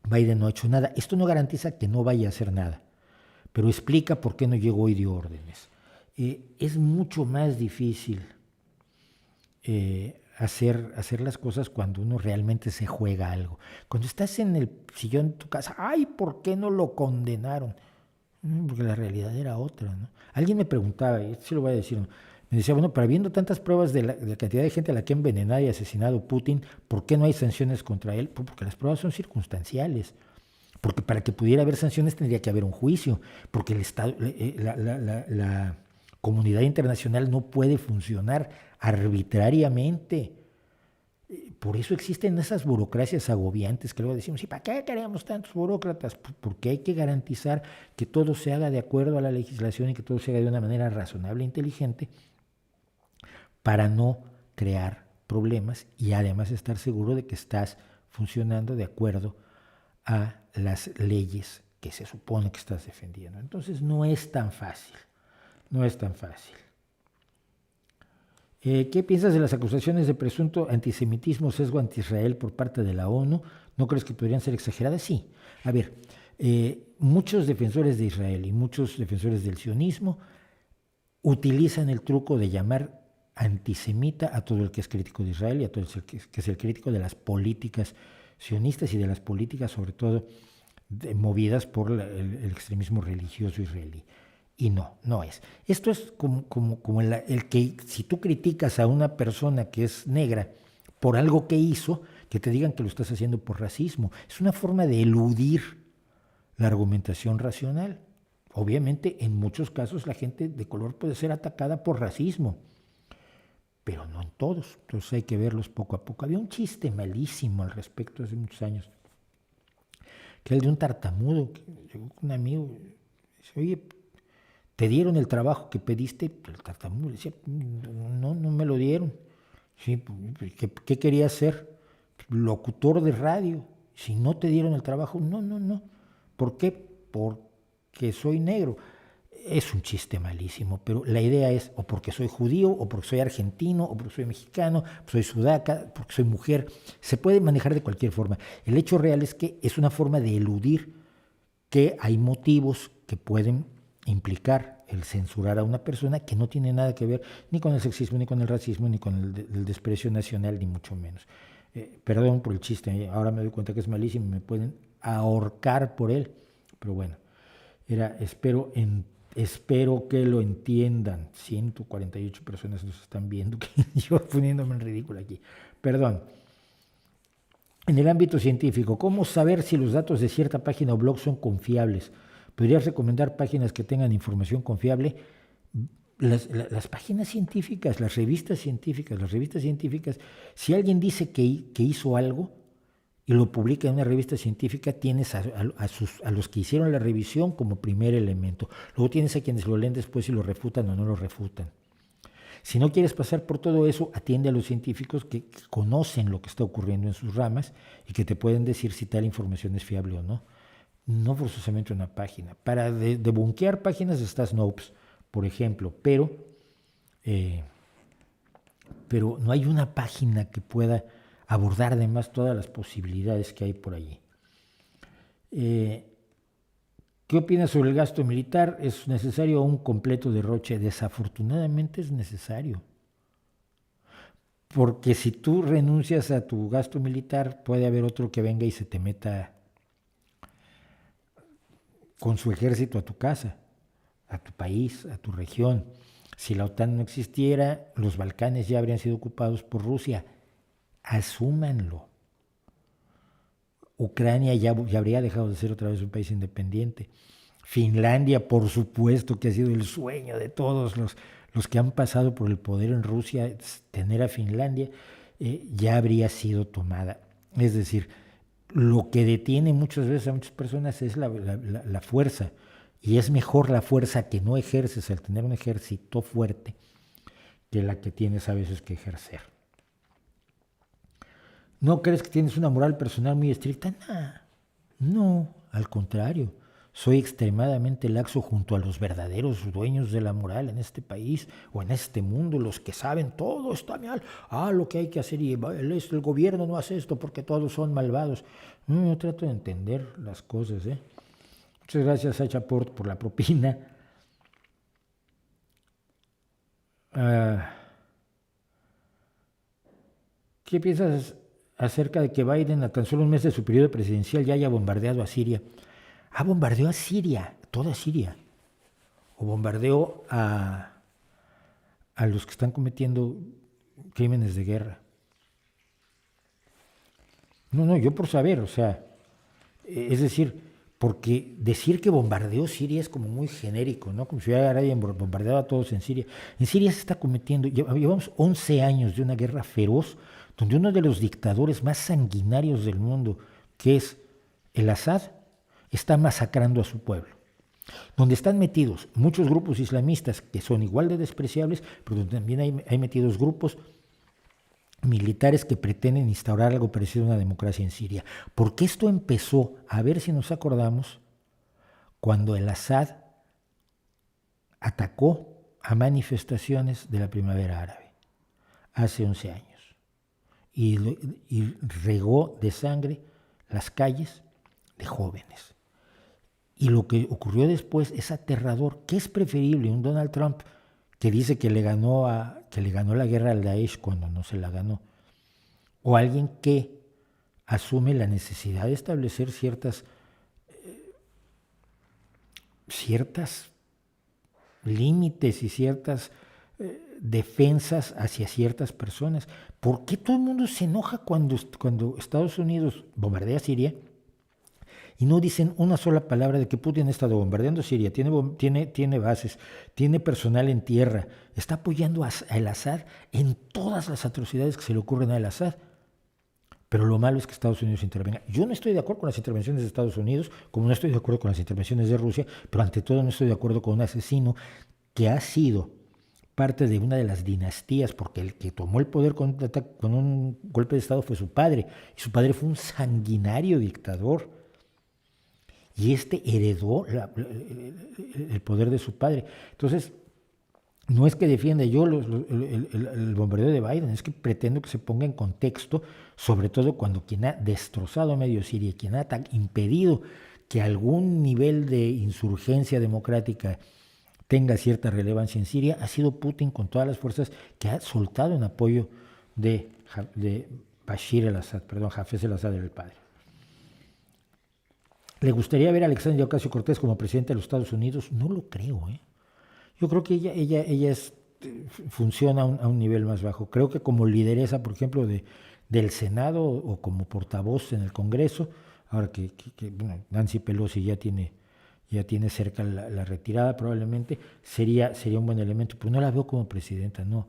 Biden no ha hecho nada. Esto no garantiza que no vaya a hacer nada, pero explica por qué no llegó y dio órdenes. Es mucho más difícil hacer las cosas cuando uno realmente se juega algo. Cuando estás en el sillón de tu casa, ¡ay, ¿por qué no lo condenaron? Porque la realidad era otra, ¿no? Alguien me preguntaba, y esto sí lo voy a decir, ¿no? Me decía, bueno, pero habiendo tantas pruebas de la cantidad de gente a la que ha envenenado y asesinado Putin, ¿por qué no hay sanciones contra él? Pues porque las pruebas son circunstanciales. Porque para que pudiera haber sanciones tendría que haber un juicio, porque el Estado, la comunidad internacional no puede funcionar arbitrariamente. Por eso existen esas burocracias agobiantes que luego decimos, ¿y para qué queremos tantos burócratas? Porque hay que garantizar que todo se haga de acuerdo a la legislación y que todo se haga de una manera razonable e inteligente para no crear problemas y además estar seguro de que estás funcionando de acuerdo a las leyes que se supone que estás defendiendo. Entonces no es tan fácil, no es tan fácil. ¿Qué piensas de las acusaciones de presunto antisemitismo o sesgo anti-Israel por parte de la ONU? ¿No crees que podrían ser exageradas? Sí. A ver, muchos defensores de Israel y muchos defensores del sionismo utilizan el truco de llamar antisemita a todo el que es crítico de Israel y a todo el que es el crítico de las políticas sionistas y de las políticas, sobre todo, movidas por el extremismo religioso israelí. Y no, no es. Esto es como el que si tú criticas a una persona que es negra por algo que hizo, que te digan que lo estás haciendo por racismo. Es una forma de eludir la argumentación racional. Obviamente, en muchos casos la gente de color puede ser atacada por racismo, pero no en todos. Entonces hay que verlos poco a poco. Había un chiste malísimo al respecto hace muchos años, que era el de un tartamudo, que llegó con un amigo y dice, oye, ¿te dieron el trabajo que pediste? El tartamudo decía, no, no me lo dieron. Sí, ¿qué quería ser? Locutor de radio. Si no te dieron el trabajo, no. ¿Por qué? Porque soy negro. Es un chiste malísimo, pero la idea es o porque soy judío, o porque soy argentino, o porque soy mexicano, soy sudaca, porque soy mujer. Se puede manejar de cualquier forma. El hecho real es que es una forma de eludir que hay motivos que pueden implicar el censurar a una persona que no tiene nada que ver ni con el sexismo, ni con el racismo, ni con el desprecio nacional, ni mucho menos. Perdón por el chiste, ahora me doy cuenta que es malísimo, me pueden ahorcar por él, pero bueno, espero que lo entiendan. 148 personas nos están viendo, que yo poniéndome en ridículo aquí. Perdón. En el ámbito científico, ¿cómo saber si los datos de cierta página o blog son confiables? ¿Podrías recomendar páginas que tengan información confiable? Las páginas científicas, las revistas científicas, si alguien dice que hizo algo y lo publica en una revista científica, tienes a los que hicieron la revisión como primer elemento. Luego tienes a quienes lo leen después y lo refutan o no lo refutan. Si no quieres pasar por todo eso, atiende a los científicos que conocen lo que está ocurriendo en sus ramas y que te pueden decir si tal información es fiable o no. No forzosamente una página. Para debunkear páginas está Snopes, por ejemplo, pero no hay una página que pueda abordar además todas las posibilidades que hay por allí. ¿Qué opinas sobre el gasto militar? ¿Es necesario un completo derroche? Desafortunadamente es necesario. Porque si tú renuncias a tu gasto militar, puede haber otro que venga y se te meta con su ejército a tu casa, a tu país, a tu región. Si la OTAN no existiera, los Balcanes ya habrían sido ocupados por Rusia. Asúmanlo. Ucrania ya habría dejado de ser otra vez un país independiente. Finlandia, por supuesto, que ha sido el sueño de todos los que han pasado por el poder en Rusia, tener a Finlandia, ya habría sido tomada. Es decir, lo que detiene muchas veces a muchas personas es la fuerza, y es mejor la fuerza que no ejerces al tener un ejército fuerte que la que tienes a veces que ejercer. ¿No crees que tienes una moral personal muy estricta? No, al contrario. Soy extremadamente laxo junto a los verdaderos dueños de la moral en este país o en este mundo, los que saben todo está mal. Lo que hay que hacer y el gobierno no hace esto porque todos son malvados. Yo trato de entender las cosas. Muchas gracias, Sacha Port, por la propina. ¿Qué piensas acerca de que Biden, a tan solo un mes de su periodo presidencial, ya haya bombardeado a Siria? Bombardeó a Siria, toda Siria. O bombardeó a los que están cometiendo crímenes de guerra. No, yo por saber, o sea, es decir, porque decir que bombardeó Siria es como muy genérico, ¿no? Como si hubiera bombardeado a todos en Siria. En Siria se está cometiendo, llevamos 11 años de una guerra feroz, donde uno de los dictadores más sanguinarios del mundo, que es el Assad, está masacrando a su pueblo. Donde están metidos muchos grupos islamistas que son igual de despreciables, pero donde también hay metidos grupos militares que pretenden instaurar algo parecido a una democracia en Siria. Porque esto empezó, a ver si nos acordamos, cuando el Assad atacó a manifestaciones de la primavera árabe. hace 11 años y regó de sangre las calles de jóvenes. Y lo que ocurrió después es aterrador. ¿Qué es preferible? Un Donald Trump que dice que le ganó la guerra al Daesh cuando no se la ganó, o alguien que asume la necesidad de establecer ciertas límites y ciertas defensas hacia ciertas personas. ¿Por qué todo el mundo se enoja cuando Estados Unidos bombardea Siria y no dicen una sola palabra de que Putin ha estado bombardeando Siria, tiene bases, tiene personal en tierra, está apoyando a al-Assad en todas las atrocidades que se le ocurren a al-Assad? Pero lo malo es que Estados Unidos intervenga. Yo no estoy de acuerdo con las intervenciones de Estados Unidos, como no estoy de acuerdo con las intervenciones de Rusia, pero ante todo no estoy de acuerdo con un asesino que ha sido parte de una de las dinastías, porque el que tomó el poder con un golpe de Estado fue su padre, y su padre fue un sanguinario dictador, y heredó el poder de su padre. Entonces, no es que defienda yo el bombardeo de Biden, es que pretendo que se ponga en contexto, sobre todo cuando quien ha destrozado a medio Siria, quien ha impedido que algún nivel de insurgencia democrática tenga cierta relevancia en Siria, ha sido Putin con todas las fuerzas que ha soltado en apoyo de Bashir al-Assad, Hafez al-Assad era el padre. ¿Le gustaría ver a Alexandria Ocasio-Cortez como presidenta de los Estados Unidos? No lo creo, ¿eh? Yo creo que ella funciona a un nivel más bajo. Creo que como lideresa, por ejemplo, del Senado o como portavoz en el Congreso, ahora que Nancy Pelosi ya tiene cerca la retirada probablemente, sería un buen elemento, pero no la veo como presidenta, no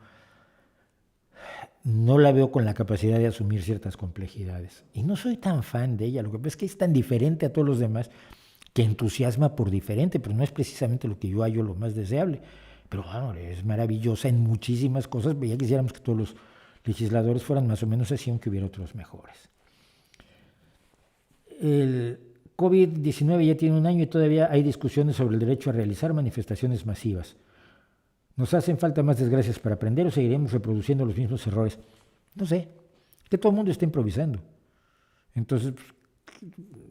la veo con la capacidad de asumir ciertas complejidades. Y no soy tan fan de ella, lo que pasa es que es tan diferente a todos los demás que entusiasma por diferente, pero no es precisamente lo que yo hallo lo más deseable. Pero bueno, es maravillosa en muchísimas cosas, ya quisiéramos que todos los legisladores fueran más o menos así, aunque hubiera otros mejores. El COVID-19 ya tiene un año y todavía hay discusiones sobre el derecho a realizar manifestaciones masivas. ¿Nos hacen falta más desgracias para aprender o seguiremos reproduciendo los mismos errores? No sé, que todo el mundo está improvisando. Entonces,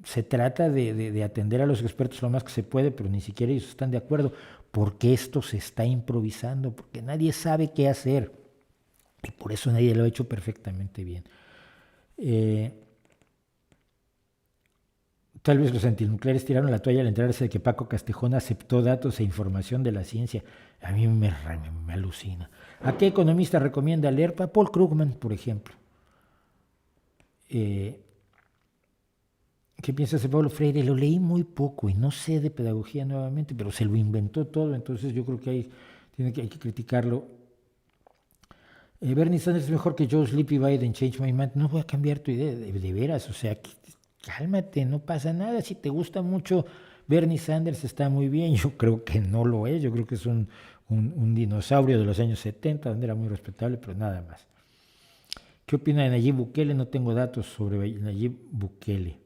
se trata de atender a los expertos lo más que se puede, pero ni siquiera ellos están de acuerdo, porque esto se está improvisando, porque nadie sabe qué hacer, y por eso nadie lo ha hecho perfectamente bien. Tal vez los antinucleares tiraron la toalla al enterarse de que Paco Castejón aceptó datos e información de la ciencia. A mí me alucina. ¿A qué economista recomienda leer? A Paul Krugman, por ejemplo. ¿Qué piensas de Paulo Freire? Lo leí muy poco y no sé de pedagogía nuevamente, pero se lo inventó todo, entonces yo creo que hay que criticarlo. Bernie Sanders es mejor que Joe Sleepy Biden, Change My Mind. No voy a cambiar tu idea, de veras, o sea, cálmate, no pasa nada. Si te gusta mucho Bernie Sanders está muy bien, yo creo que no lo es, yo creo que es un dinosaurio de los años 70, donde era muy respetable, pero nada más. ¿Qué opina de Nayib Bukele? No tengo datos sobre Nayib Bukele.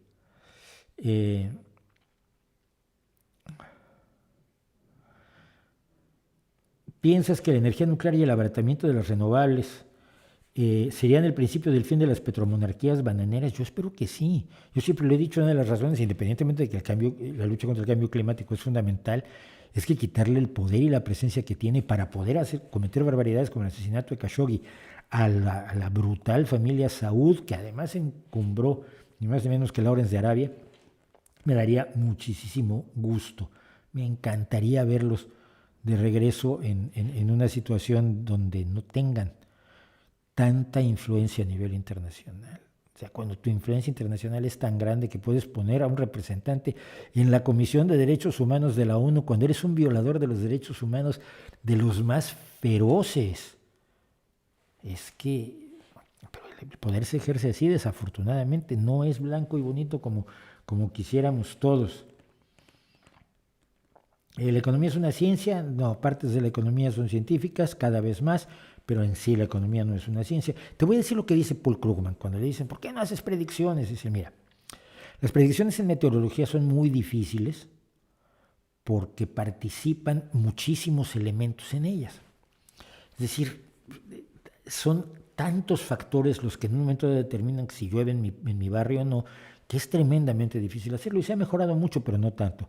¿Piensas que la energía nuclear y el abaratamiento de las renovables serían el principio del fin de las petromonarquías bananeras? Yo espero que sí. Yo siempre lo he dicho, una de las razones, independientemente de que la lucha contra el cambio climático es fundamental, es que quitarle el poder y la presencia que tiene para poder cometer barbaridades como el asesinato de Khashoggi a la brutal familia Saud, que además encumbró ni más ni menos que Lawrence de Arabia, me daría muchísimo gusto. Me encantaría verlos de regreso en una situación donde no tengan tanta influencia a nivel internacional. O sea, cuando tu influencia internacional es tan grande que puedes poner a un representante en la Comisión de Derechos Humanos de la ONU, cuando eres un violador de los derechos humanos de los más feroces. Es que el poder se ejerce así, desafortunadamente, no es blanco y bonito como quisiéramos todos. ¿La economía es una ciencia? No, partes de la economía son científicas, cada vez más, pero en sí la economía no es una ciencia. Te voy a decir lo que dice Paul Krugman, cuando le dicen, ¿por qué no haces predicciones? Dice, mira, las predicciones en meteorología son muy difíciles porque participan muchísimos elementos en ellas. Es decir, son tantos factores los que en un momento determinan si llueve en mi barrio o no, que es tremendamente difícil hacerlo y se ha mejorado mucho, pero no tanto.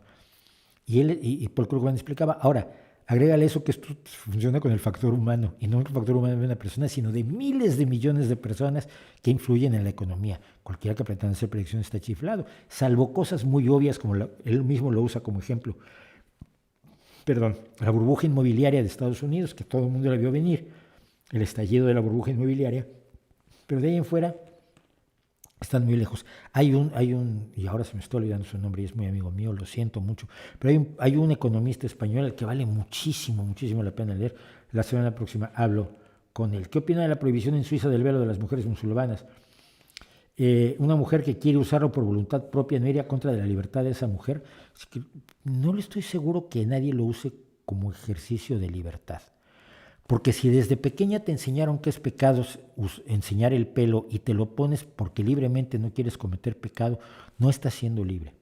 Y Paul Krugman explicaba, ahora, agrégale eso que esto funciona con el factor humano, y no el factor humano de una persona, sino de miles de millones de personas que influyen en la economía. Cualquiera que pretenda hacer predicciones está chiflado, salvo cosas muy obvias como él mismo lo usa como ejemplo. La burbuja inmobiliaria de Estados Unidos, que todo el mundo la vio venir, el estallido de la burbuja inmobiliaria, pero de ahí en fuera están muy lejos. Hay un, y ahora se me está olvidando su nombre y es muy amigo mío, lo siento mucho, pero hay un economista español al que vale muchísimo la pena leer. La semana próxima hablo con él. ¿Qué opina de la prohibición en Suiza del velo de las mujeres musulmanas? Una mujer que quiere usarlo por voluntad propia no iría contra de la libertad de esa mujer. Es que no le estoy seguro que nadie lo use como ejercicio de libertad. Porque si desde pequeña te enseñaron que es pecado enseñar el pelo y te lo pones porque libremente no quieres cometer pecado, no estás siendo libre.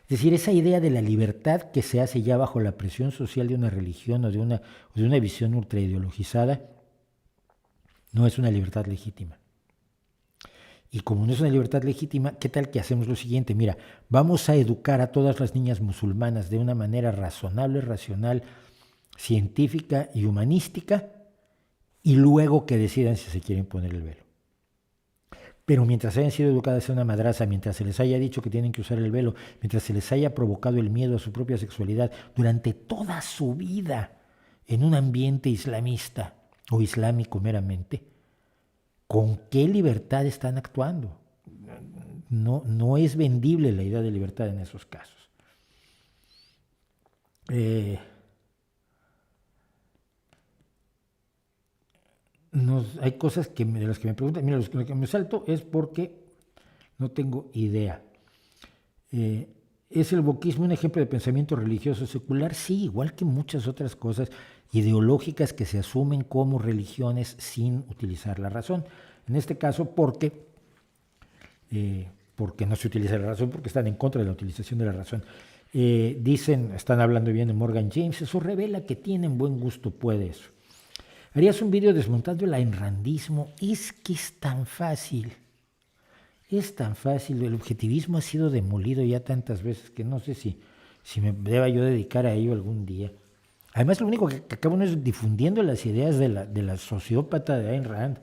Es decir, esa idea de la libertad que se hace ya bajo la presión social de una religión o de una visión ultraideologizada, no es una libertad legítima. Y como no es una libertad legítima, ¿qué tal que hacemos lo siguiente? Mira, vamos a educar a todas las niñas musulmanas de una manera razonable, racional, científica y humanística, y luego que decidan si se quieren poner el velo. Pero mientras hayan sido educadas en una madraza, mientras se les haya dicho que tienen que usar el velo, mientras se les haya provocado el miedo a su propia sexualidad durante toda su vida en un ambiente islamista o islámico meramente, ¿con qué libertad están actuando? No es vendible la idea de libertad en esos casos. Hay cosas de las que me preguntan. Mira, lo que me salto es porque no tengo idea. ¿Es el wokismo un ejemplo de pensamiento religioso secular? Sí, igual que muchas otras cosas ideológicas que se asumen como religiones sin utilizar la razón. En este caso, porque no se utiliza la razón, porque están en contra de la utilización de la razón. Están hablando bien de Morgan James, eso revela que tienen buen gusto, puede eso. ¿Harías un vídeo desmontando el aynrandismo? Es que es tan fácil. Es tan fácil. El objetivismo ha sido demolido ya tantas veces que no sé si me deba yo dedicar a ello algún día. Además, lo único que acabo es difundiendo las ideas de la sociópata de Ayn Rand.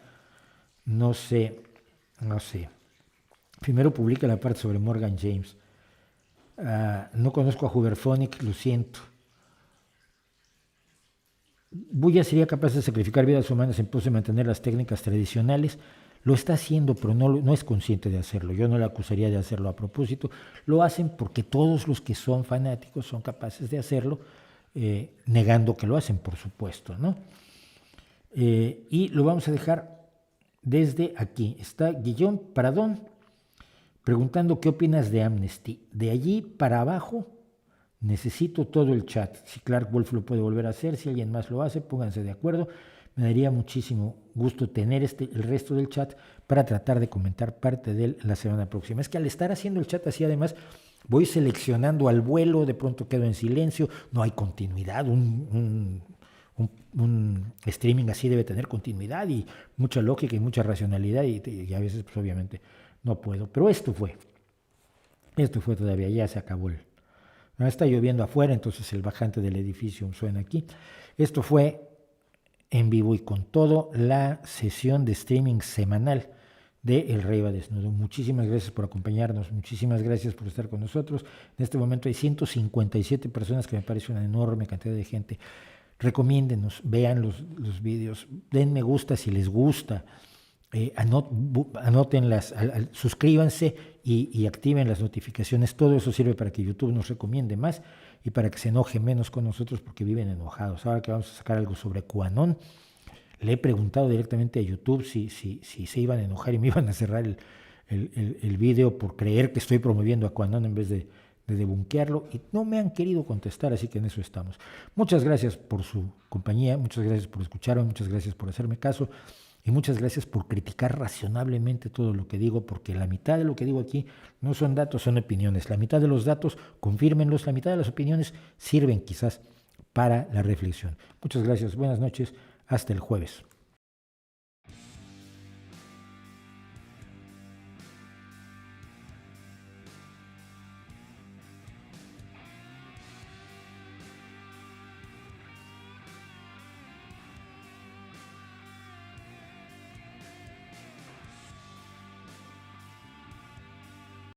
No sé. Primero publica la parte sobre Morgan James. No conozco a Huberphonic, lo siento. Bulla sería capaz de sacrificar vidas humanas en pos de mantener las técnicas tradicionales. Lo está haciendo, pero no es consciente de hacerlo. Yo no le acusaría de hacerlo a propósito. Lo hacen porque todos los que son fanáticos son capaces de hacerlo, negando que lo hacen, por supuesto, ¿no? Y lo vamos a dejar desde aquí. Está Guillón Pradón preguntando qué opinas de Amnesty. De allí para abajo necesito todo el chat. Si Clark Wolf lo puede volver a hacer, si alguien más lo hace, pónganse de acuerdo. Me daría muchísimo gusto tener el resto del chat para tratar de comentar parte de él la semana próxima. Es que al estar haciendo el chat así, además, voy seleccionando al vuelo, de pronto quedo en silencio, no hay continuidad. Un streaming así debe tener continuidad y mucha lógica y mucha racionalidad y a veces, pues, obviamente, no puedo. Pero esto fue todavía, ya se acabó está lloviendo afuera, entonces el bajante del edificio suena aquí. Esto fue en vivo y con todo la sesión de streaming semanal de El Rey va Desnudo. Muchísimas gracias por acompañarnos, muchísimas gracias por estar con nosotros. En este momento hay 157 personas, que me parece una enorme cantidad de gente. Recomiéndenos, vean los vídeos, den me gusta si les gusta. Anótenlas, suscríbanse y activen las notificaciones. Todo eso sirve para que YouTube nos recomiende más y para que se enoje menos con nosotros, porque viven enojados. Ahora que vamos a sacar algo sobre QAnon, le he preguntado directamente a YouTube si se iban a enojar y me iban a cerrar el video por creer que estoy promoviendo a QAnon en vez de debunkearlo, y no me han querido contestar, así que en eso estamos. Muchas gracias por su compañía, muchas gracias por escucharme, muchas gracias por hacerme caso. Y muchas gracias por criticar razonablemente todo lo que digo, porque la mitad de lo que digo aquí no son datos, son opiniones. La mitad de los datos, confírmenlos, la mitad de las opiniones sirven quizás para la reflexión. Muchas gracias, buenas noches, hasta el jueves.